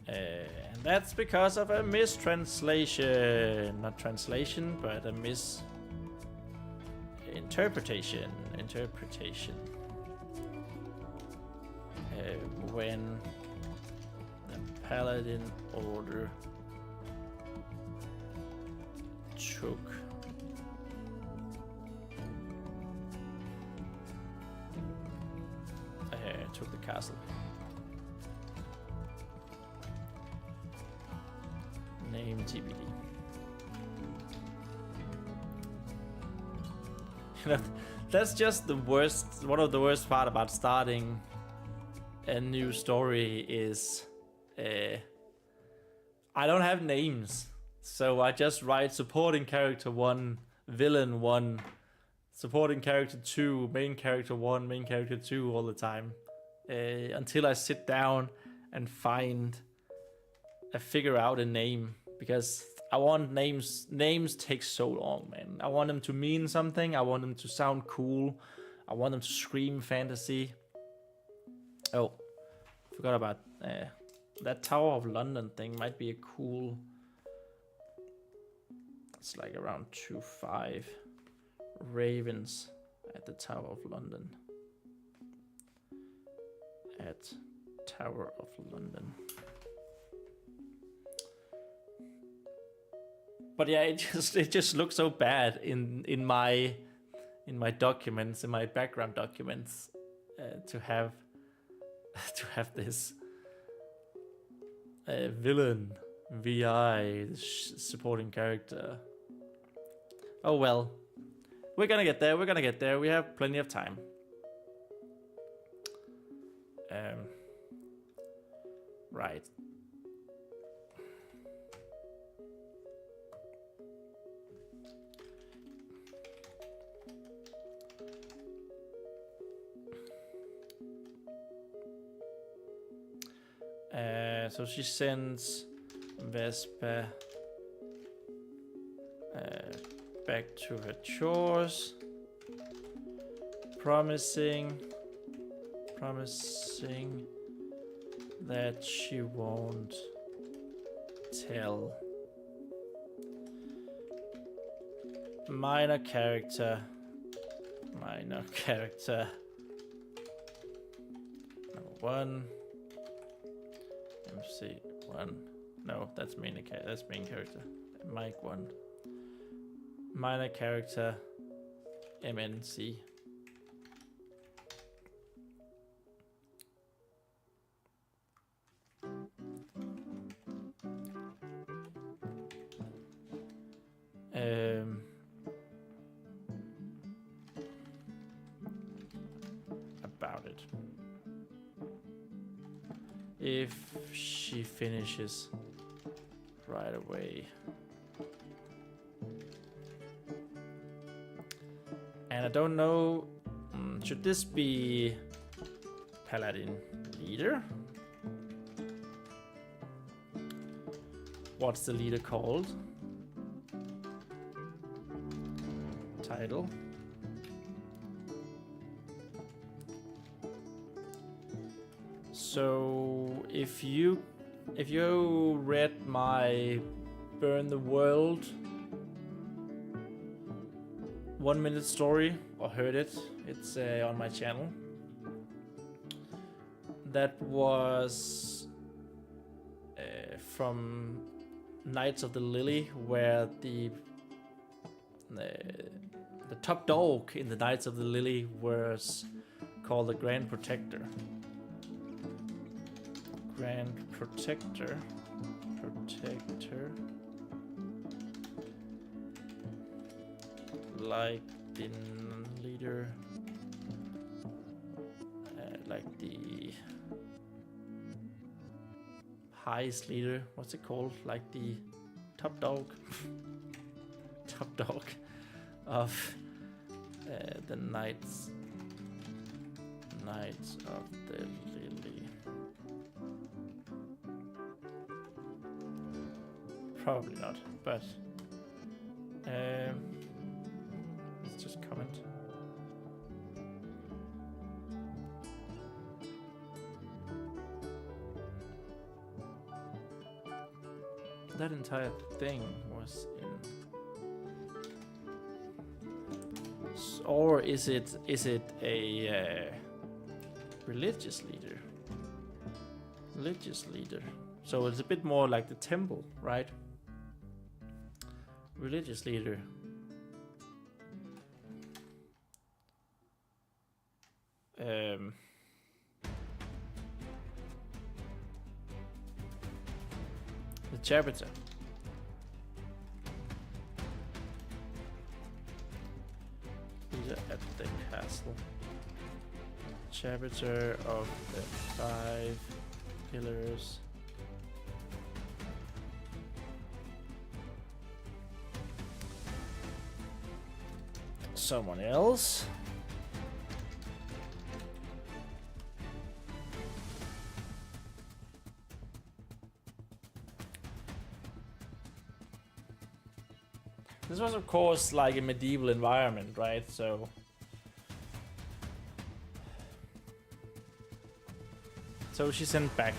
And that's because of a mistranslation. Not translation, but a misinterpretation. When the Paladin Order took the castle. Name TBD. You know, that's just the worst. One of the worst part about starting a new story is I don't have names, so I just write supporting character 1, villain 1, supporting character 2, main character 1, main character 2 all the time, until I sit down and figure out a name, because I want names. Names take so long, man. I want them to mean something. I want them to sound cool. I want them to scream fantasy. Oh, forgot about that Tower of London thing. Might be a cool. It's like around 2.5 ravens at the Tower of London. At Tower of London. But yeah, it just looks so bad in my documents, in my background documents, to have this villain, VI, supporting character. Oh well, we're gonna get there. We have plenty of time. Right. So she sends Vespa back to her chores, promising that she won't tell minor character number 1. MC1. No, that's main character. Mike 1. Minor character MNC. About it. If she finishes right away. And I don't know, should this be Paladin leader? What's the leader called? Title. So if you read my Burn the World 1-minute story or heard it, it's on my channel. That was from Knights of the Lily, where the the top dog in the Knights of the Lily was called the Grand Protector. Grand Protector. Like the leader. Like the highest leader. What's it called? Like the top dog. Top dog of the Knights of the Lily. Probably not, but let's just comment. That entire thing was in. Or is it a religious leader? Religious leader. So it's a bit more like the temple, right? Religious leader. The chapter. Leader at the castle. Chapter of the 5 pillars. Someone else. This was, of course, like a medieval environment, right? So she's sent back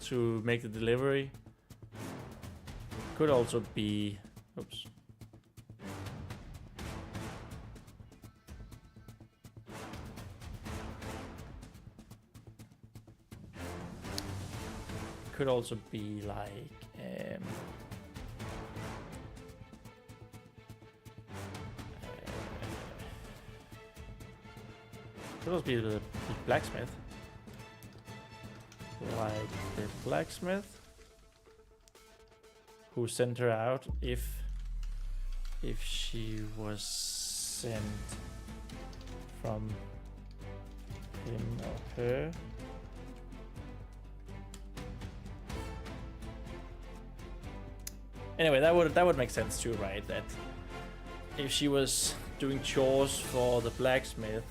to make the delivery. Could also be, oops. Could also be like could also be the blacksmith. Like the blacksmith who sent her out if she was sent from him or her. Anyway, that would make sense too, right? That if she was doing chores for the blacksmith,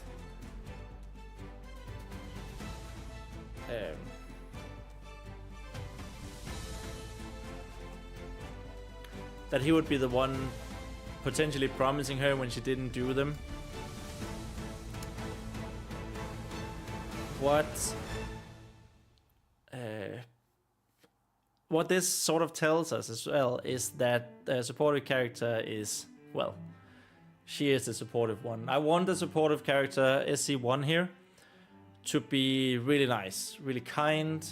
that he would be the one potentially promising her when she didn't do them. What this sort of tells us as well is that the supportive character is, well, she is the supportive one. I want the supportive character, SC1 here, to be really nice, really kind.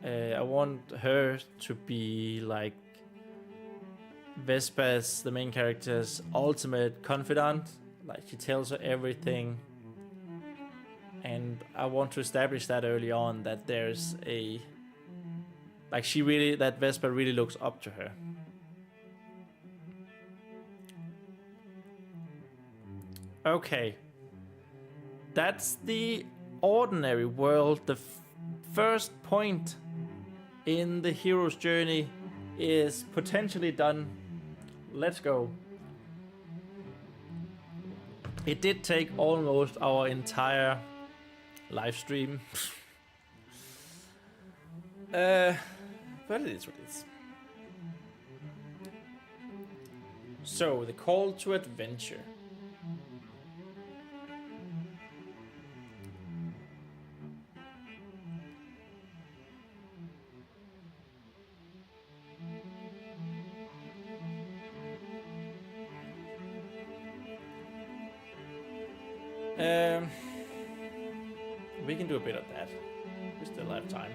I want her to be like Vespa's, the main character's ultimate confidant. Like, she tells her everything. And I want to establish that early on, that there's a... like, she really, that Vespa really looks up to her. Okay. That's the ordinary world. The first point in the hero's journey is potentially done. Let's go. It did take almost our entire live stream. But it is what it is. So, the call to adventure. We can do a bit of that. We still have time.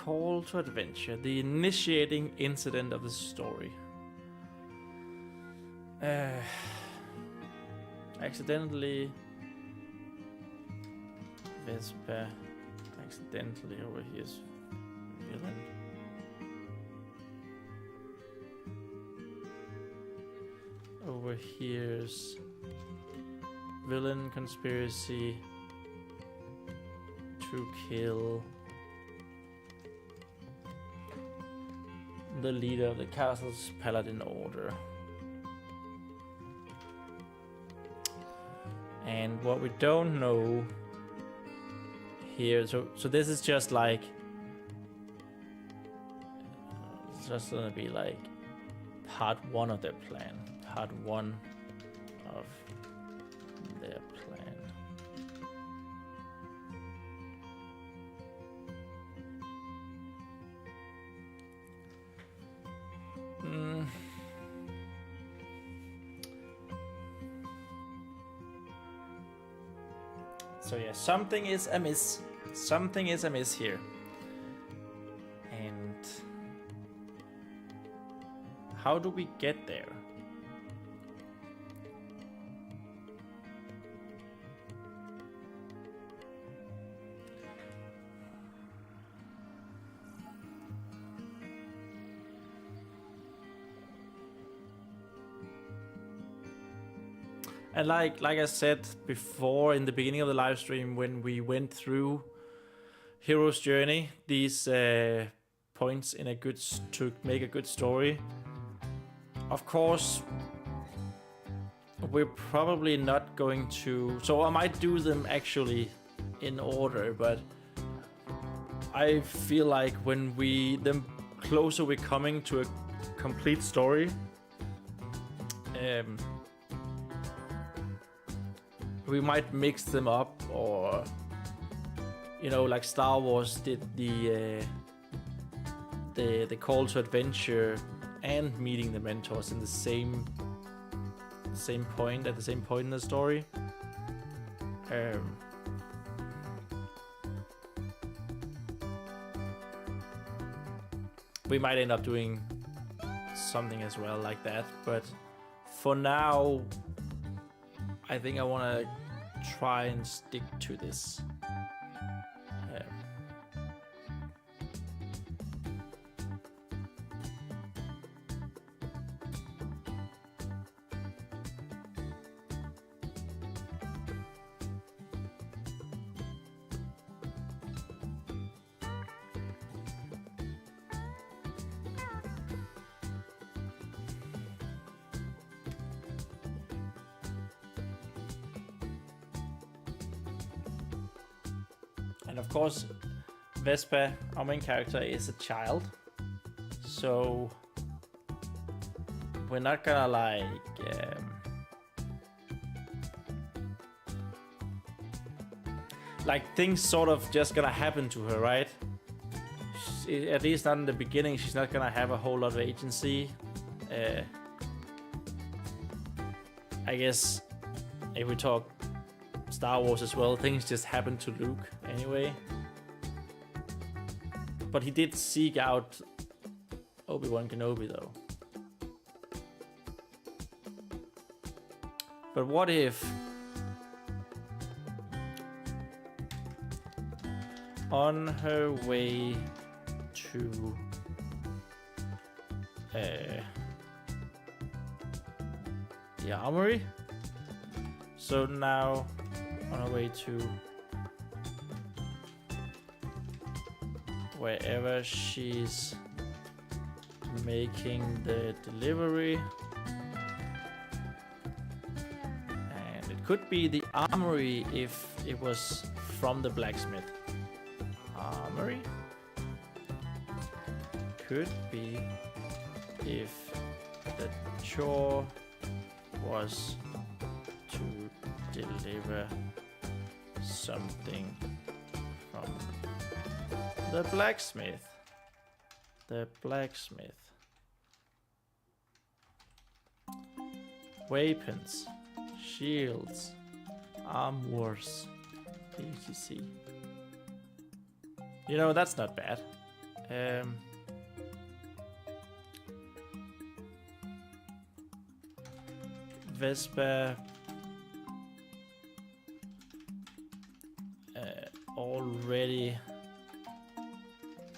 call to adventure, the initiating incident of the story. Accidentally, Vespa accidentally overhears villain. Overhears villain conspiracy to kill the leader of the castle's paladin order. And what we don't know here, so this is just like, it's just gonna be like part one of their plan. Part one of their plan. So yeah, something is amiss. Something is amiss here. And how do we get there? And like I said before in the beginning of the live stream, when we went through Hero's Journey, these points in to make a good story. Of course, we're probably not going to. So I might do them actually in order, but I feel like the closer we're coming to a complete story, we might mix them up, or like Star Wars did the call to adventure and meeting the mentors in the same point at the same point in the story. We might end up doing something as well like that, but for now I think I want to try and stick to this. And of course, Vespa, our main character, is a child, so we're not gonna like things sort of just gonna happen to her, right? At least not in the beginning. She's not gonna have a whole lot of agency. I guess if we talk Star Wars as well, things just happen to Luke anyway. But he did seek out Obi-Wan Kenobi though. But what if on her way to the armory, so now on our way to wherever she's making the delivery, and it could be the armory if it was from the blacksmith. Armory could be if the chore was to deliver something from the blacksmith. The blacksmith. Weapons, shields, armors, etc. That's not bad. Vespa already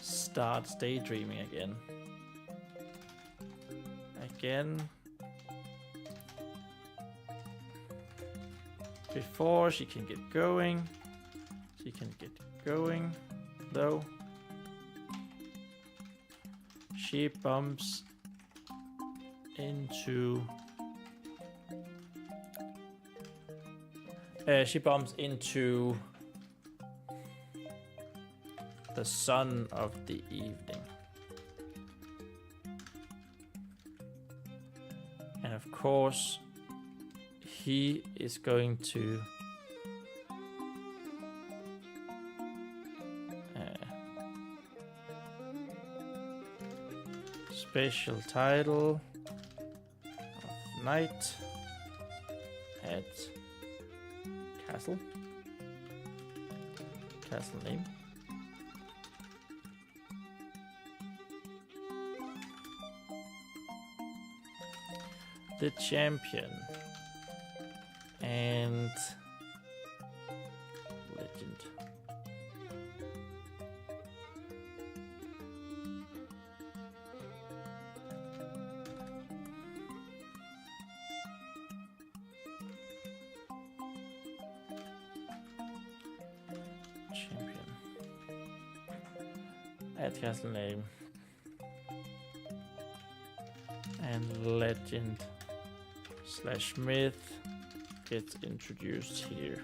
starts daydreaming again. Before she can get going. She can get going, though. She bumps into... the son of the evening. And of course, he is going to special title of night at castle name. The champion and legend. Champion. Add castle name. And legend / myth gets introduced here.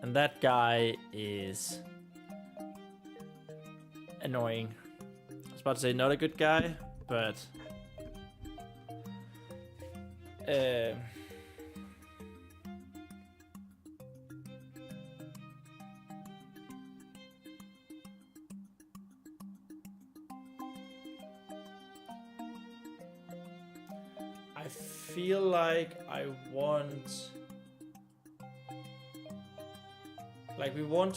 And that guy is annoying. I was about to say not a good guy, but I feel like I want... we want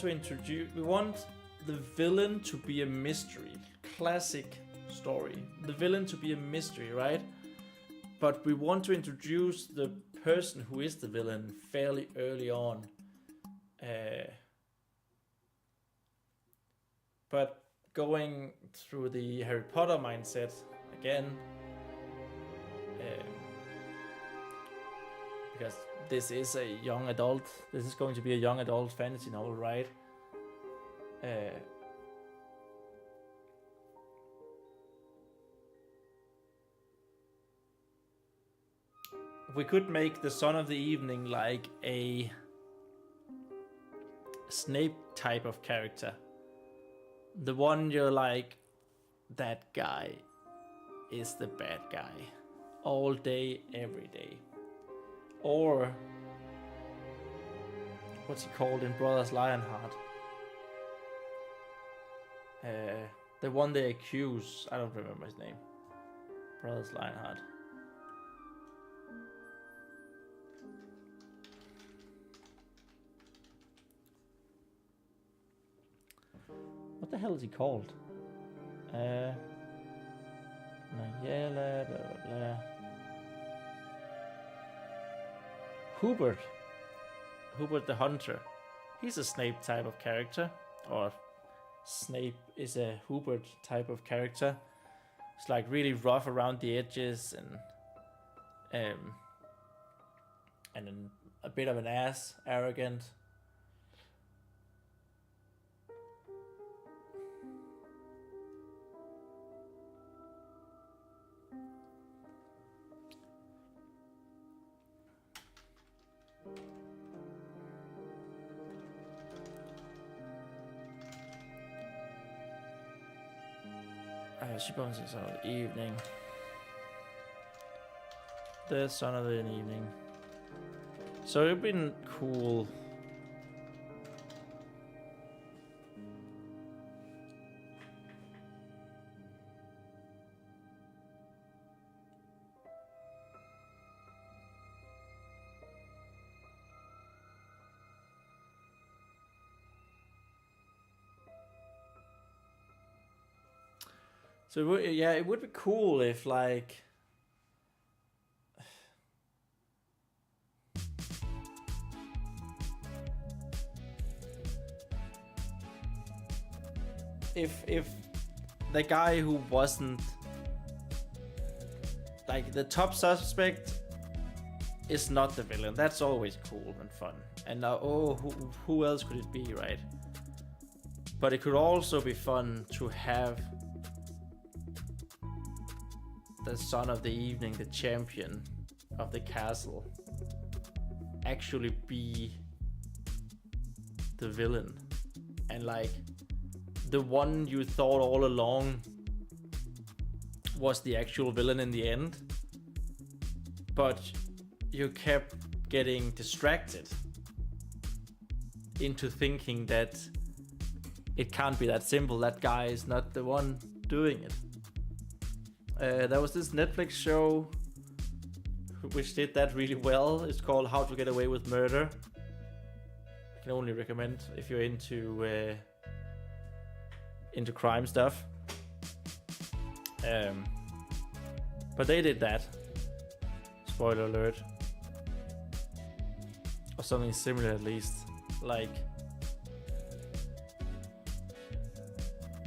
the villain to be a mystery. Classic story. The villain to be a mystery, right? But we want to introduce the person who is the villain fairly early on. But going through the Harry Potter mindset again, because this is a young adult. This is going to be a young adult fantasy novel, right? We could make the Son of the Evening like a Snape type of character. The one you're like, that guy is the bad guy. All day, every day. Or, what's he called in Brothers Lionheart? The one they accuse, I don't remember his name. Brothers Lionheart. What the hell is he called? Nayela, blah, blah, blah. Hubert the Hunter. He's a Snape type of character. Or Snape is a Hubert type of character. It's like really rough around the edges and a bit of an ass, arrogant. She bumps into Son of the Evening. The Son of the Evening. So it'd been cool. So yeah, it would be cool if like if the guy who wasn't like the top suspect is not the villain. That's always cool and fun. And now, who else could it be, right? But it could also be fun to have the son of the evening, the champion of the castle, actually be the villain. And like the one you thought all along was the actual villain in the end, but you kept getting distracted into thinking that it can't be that simple. That guy is not the one doing it. There was this Netflix show which did that really well. It's called How to Get Away with Murder. I can only recommend if you're into crime stuff. But they did that. Spoiler alert. Or something similar at least. Like,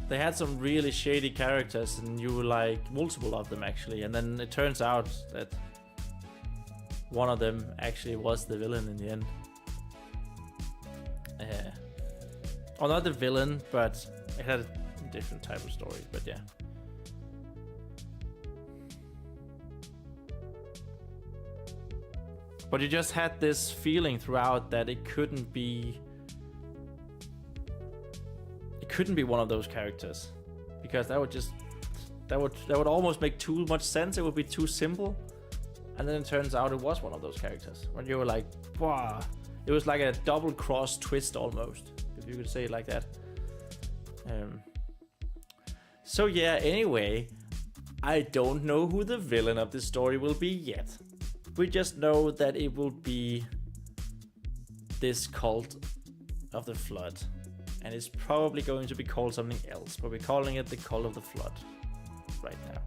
they had some really shady characters and you were like multiple of them actually, and then it turns out that one of them actually was the villain in the end. Or not the villain, but it had a different type of story, but yeah. But you just had this feeling throughout that it couldn't be one of those characters, because that would almost make too much sense. It would be too simple, and then it turns out it was one of those characters. When you were like, wow, it was like a double cross twist almost, if you could say it like that. So yeah, anyway, I don't know who the villain of this story will be yet. We just know that it will be this cult of the flood. And it's probably going to be called something else, but we're calling it the Cult of the Flood right now.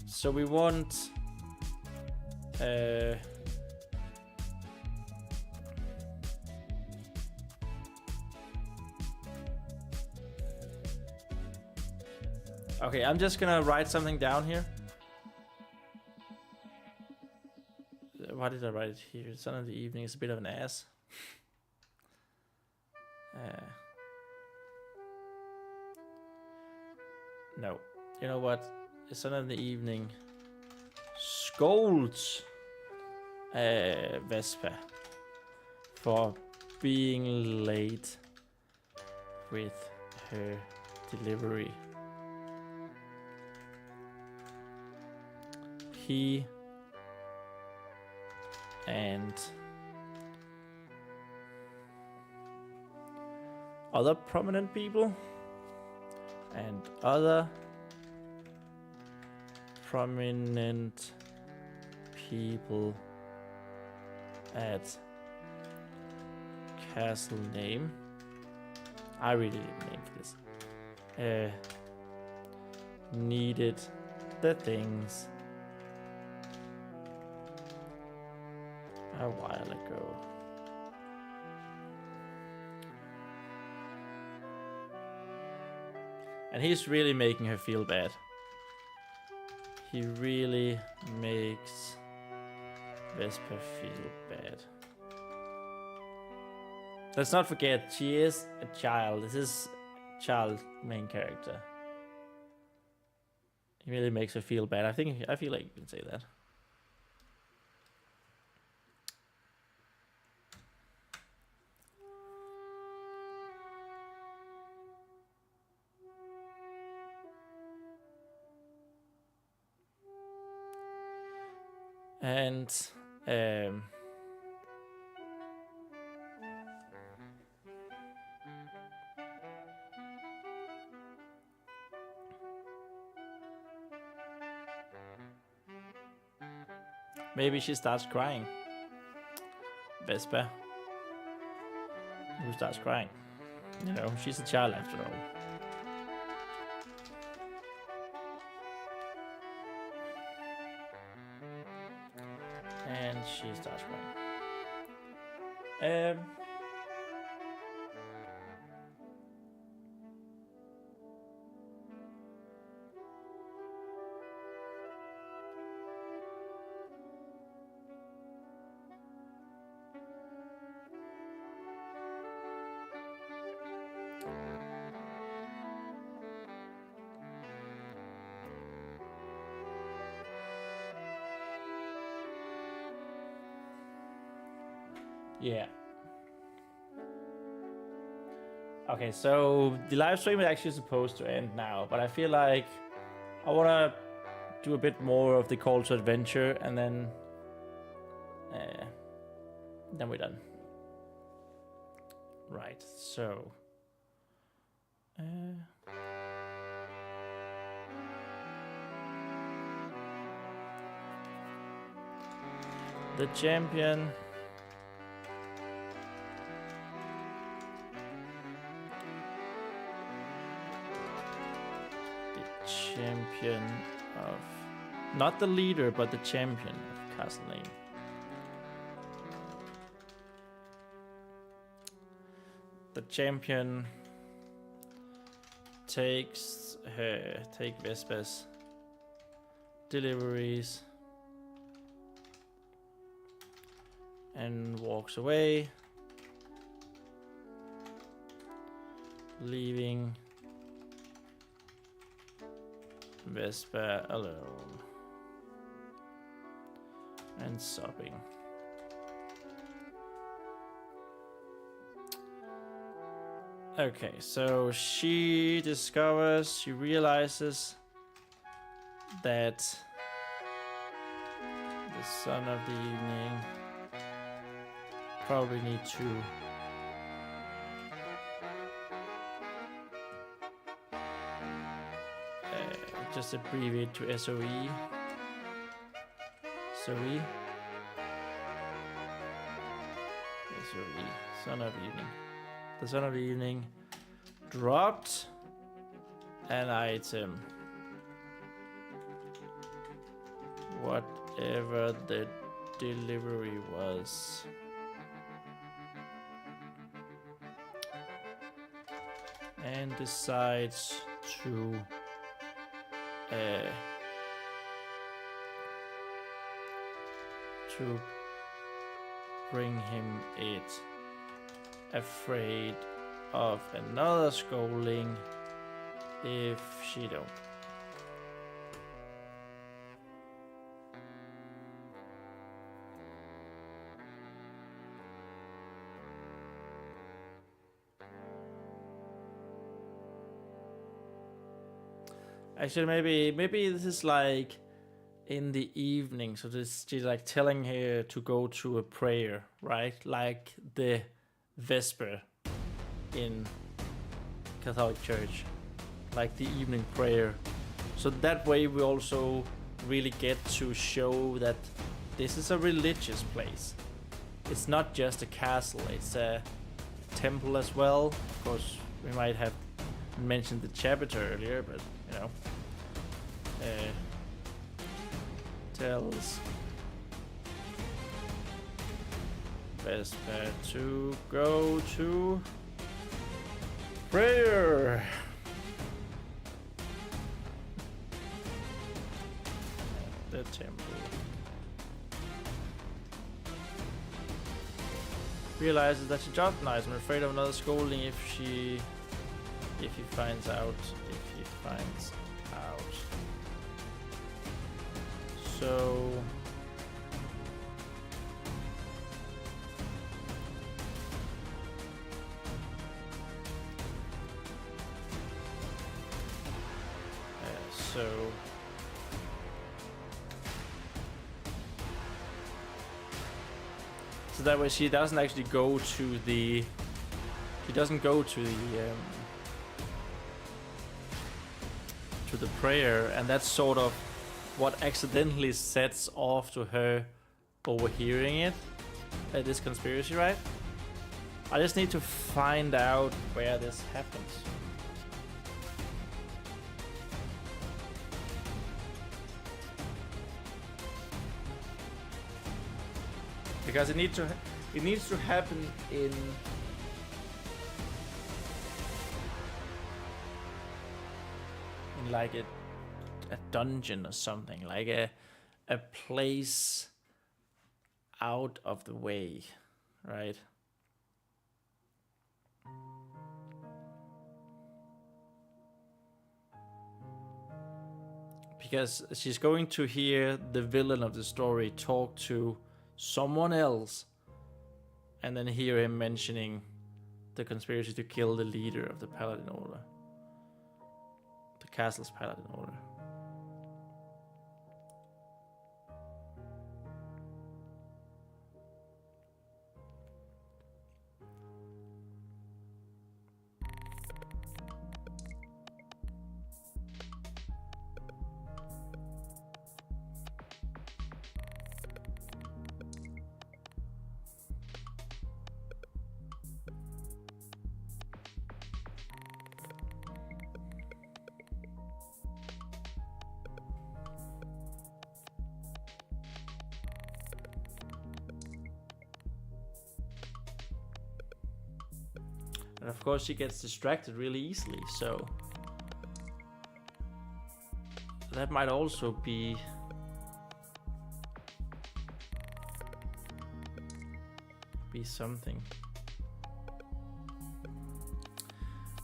So we want okay, I'm just gonna write something down here. Why did I write it here? Son of the evening is a bit of an ass. No. You know what? The son of the evening scolds Vespa for being late with her delivery. He and other prominent people and other prominent people at castle name. I really didn't name for this. Needed the things a while ago. And he's really making her feel bad. He really makes Vespa feel bad. Let's not forget, she is a child. This is child main character. He really makes her feel bad. I feel like you can say that. And Maybe she starts crying. Vesper. Who starts crying? You know, she's a child after all. And she starts crying. Yeah. Okay, so the live stream is actually supposed to end now, but I feel like I want to do a bit more of the call to adventure, and then we're done. Right, so the champion. Champion of, not the leader, but the champion of Castle Lane. The champion take Vesper's deliveries and walks away, leaving Vesper alone and sobbing. Okay, so she realizes that the son of the evening probably need to just abbreviate to SOE. SOE. SOE. Son of Evening. The Son of the Evening dropped an item. Whatever the delivery was. And decides to bring him it, afraid of another scolding if she don't. Actually, maybe this is like in the evening, so this she's like telling her to go to a prayer, right? Like the Vesper in Catholic Church, like the evening prayer. So that way we also really get to show that this is a religious place. It's not just a castle, it's a temple as well. Of course, we might have mentioned the chapter earlier, but you know, tells Vesper to go to prayer. At the temple. Realizes that she dropped an item, afraid of another scolding if he finds out. So that way she doesn't actually go to the prayer, and that's sort of what accidentally sets off to her overhearing it, this conspiracy, right? I just need to find out where this happens. Because it needs to happen in like a dungeon or something, like a place out of the way, right? Because she's going to hear the villain of the story talk to someone else and then hear him mentioning the conspiracy to kill the leader of the Paladin Order. The castle's Paladin Order. And of course she gets distracted really easily, so that might also be something.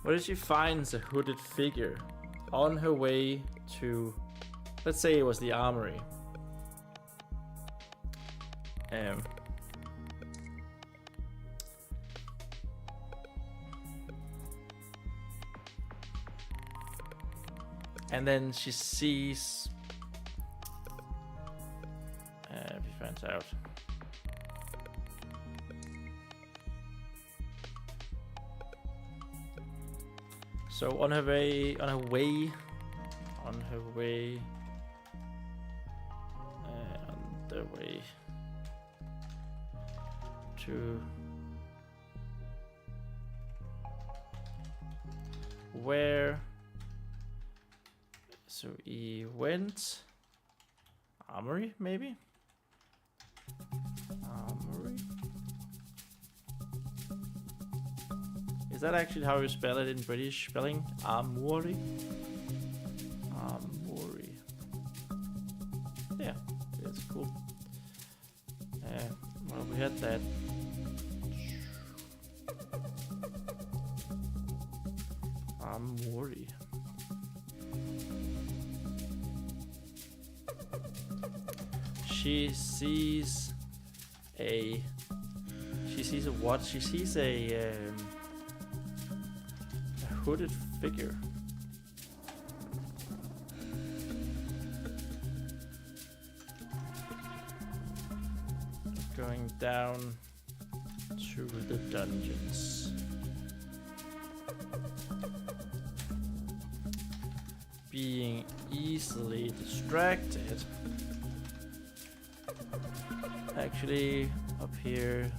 What if she finds a hooded figure on her way to, let's say it was the armory. And then she sees, if he finds out. So on her way to where? So he went armory, maybe? Armory. Is that actually how you spell it in British spelling? Armory. Armory. Yeah, it's cool. Well, we had that. Armory. She sees a what? She sees a hooded figure. Going down to the dungeons. Being easily distracted. Actually, up here,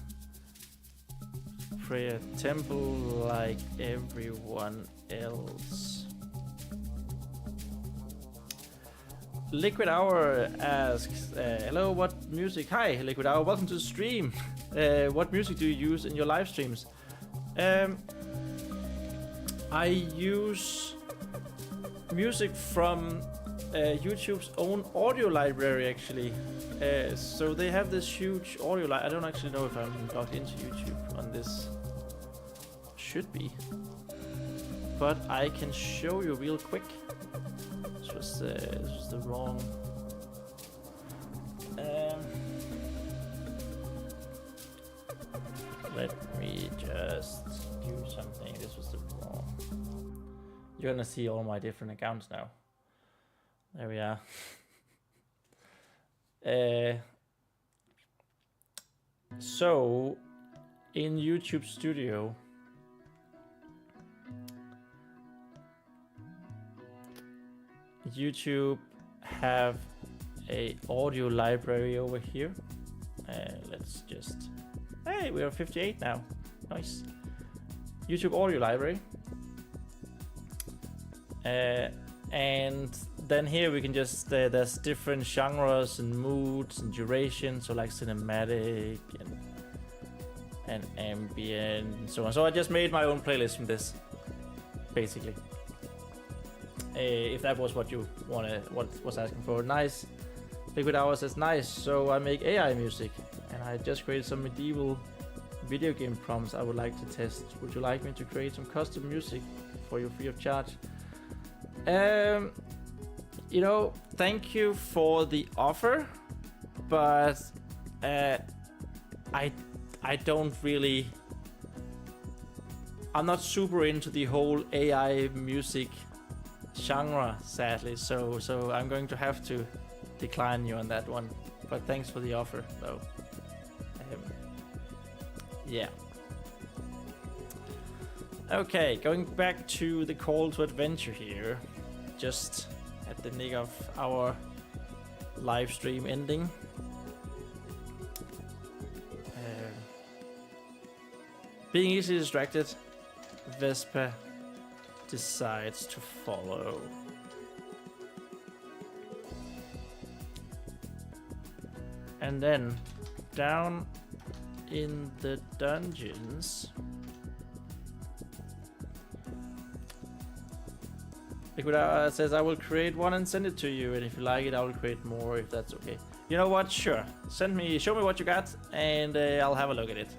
pray a temple like everyone else. Liquid Hour asks, hello, what music? Hi, Liquid Hour, welcome to the stream. What music do you use in your live streams? I use music from YouTube's own audio library, actually. So they have this huge audio library. I don't actually know if I'm logged into YouTube on this. Should be. But I can show you real quick. This was the wrong. Let me just do something. This was the wrong. You're gonna see all my different accounts now. There we are. So in YouTube Studio, YouTube have a audio library over here. Let's just... Hey, we are 58 now. Nice. YouTube audio library. And then here we can just... there's different genres and moods and duration. So like cinematic and ambient and so on. So I just made my own playlist from this, basically. If that was what you was asking for. Nice. Liquid Hour says nice. So I make AI music, and I just created some medieval video game prompts I would like to test. Would you like me to create some custom music for you free of charge? You know, thank you for the offer, but I don't really... I'm not super into the whole AI music genre, sadly, so I'm going to have to decline you on that one. But thanks for the offer, though. Yeah. Okay, going back to the call to adventure here, just at the nick of our live stream ending. Being easily distracted, Vespa decides to follow. And then down in the dungeons, Liquid says, I will create one and send it to you, and if you like it, I will create more, if that's okay. You know what? Sure. Show me what you got, and I'll have a look at it.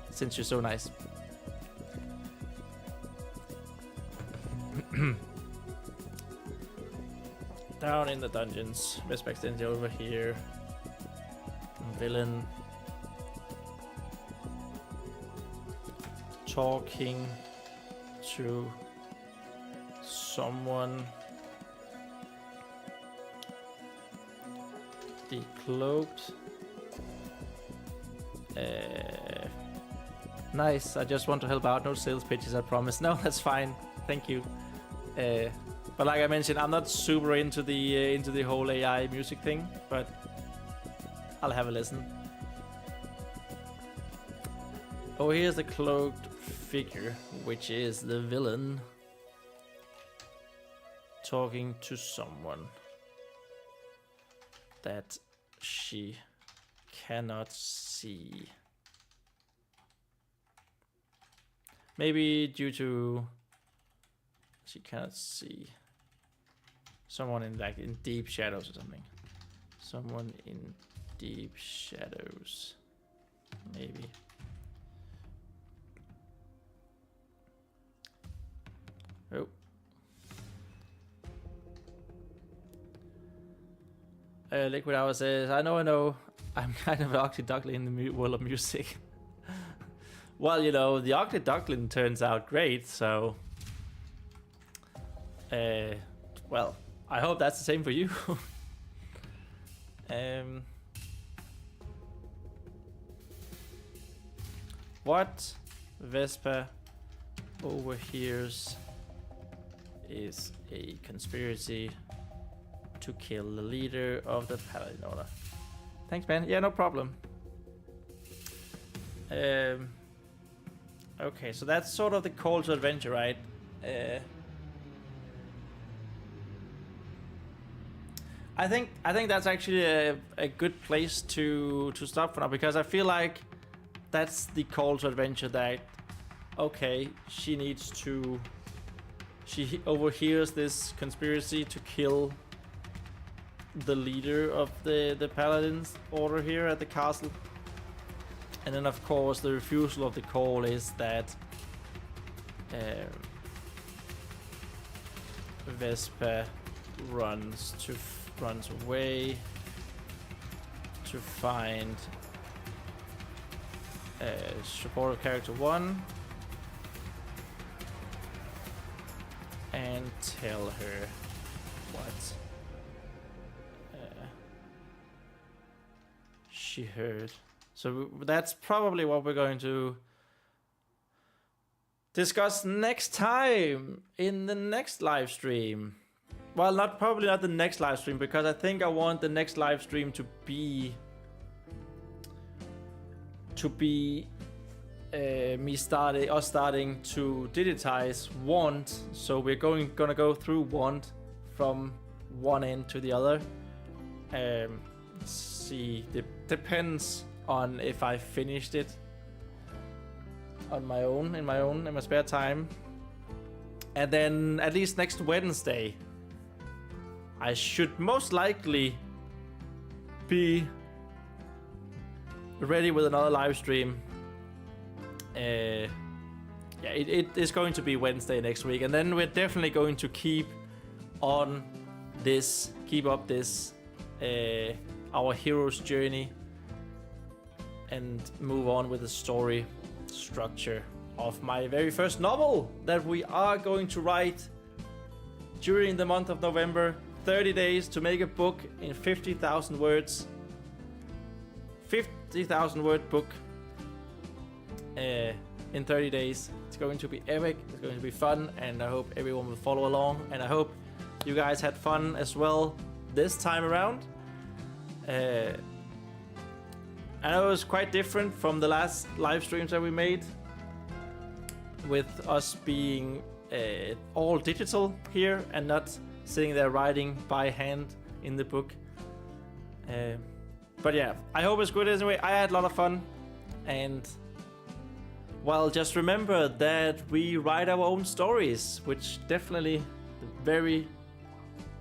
Since you're so nice. Down in the dungeons. Respect Stingy over here. Villain. Talking to someone. Decloaked. Nice. I just want to help out. No sales pitches, I promise. No, that's fine. Thank you. But like I mentioned, I'm not super into the whole AI music thing, but I'll have a listen. Oh, here's the cloaked figure, which is the villain, talking to someone that she cannot see. Maybe due to she cannot see someone in deep shadows or something. Someone in deep shadows, maybe. Oh. Liquid Hour says, I know, I'm kind of an ugly duckling in the world of music. Well, you know, the ugly duckling turns out great, so... well, I hope that's the same for you. What Vespa overhears is a conspiracy to kill the leader of the Paladin Order. Thanks, man. Yeah, no problem. Okay, so that's sort of the call to adventure, right? I think that's actually a good place to stop for now, because I feel like that's the call to adventure that, okay, she overhears this conspiracy to kill the leader of the Paladins Order here at the castle. And then of course the refusal of the call is that Vespa runs away to find supportive character 1 and tell her what she heard. So that's probably what we're going to discuss next time in the next live stream. well, probably not the next live stream, because I think I want the next live stream to be me starting to digitize Wand. So we're gonna go through Wand from one end to the other. Let's see, depends on if I finished it on my own in my spare time. And then at least next Wednesday, I should most likely be ready with another live stream. Yeah, it is going to be Wednesday next week, and then we're definitely going to keep up this our hero's journey and move on with the story structure of my very first novel that we are going to write during the month of November. 30 days to make a book in 50,000 words. 50,000 word book in 30 days. It's going to be epic, it's going to be fun, and I hope everyone will follow along, and I hope you guys had fun as well this time around. I know it was quite different from the last live streams that we made, with us being all digital here and not sitting there writing by hand in the book. But yeah, I hope it's good anyway. I had a lot of fun, and well, just remember that we write our own stories, which definitely the very,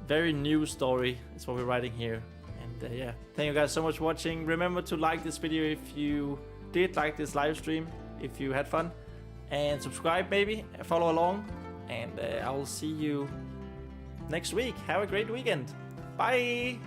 very new story is what we're writing here. And yeah, thank you guys so much for watching. Remember to like this video if you did like this live stream, if you had fun, and subscribe maybe, follow along, and I will see you next week. Have a great weekend. Bye.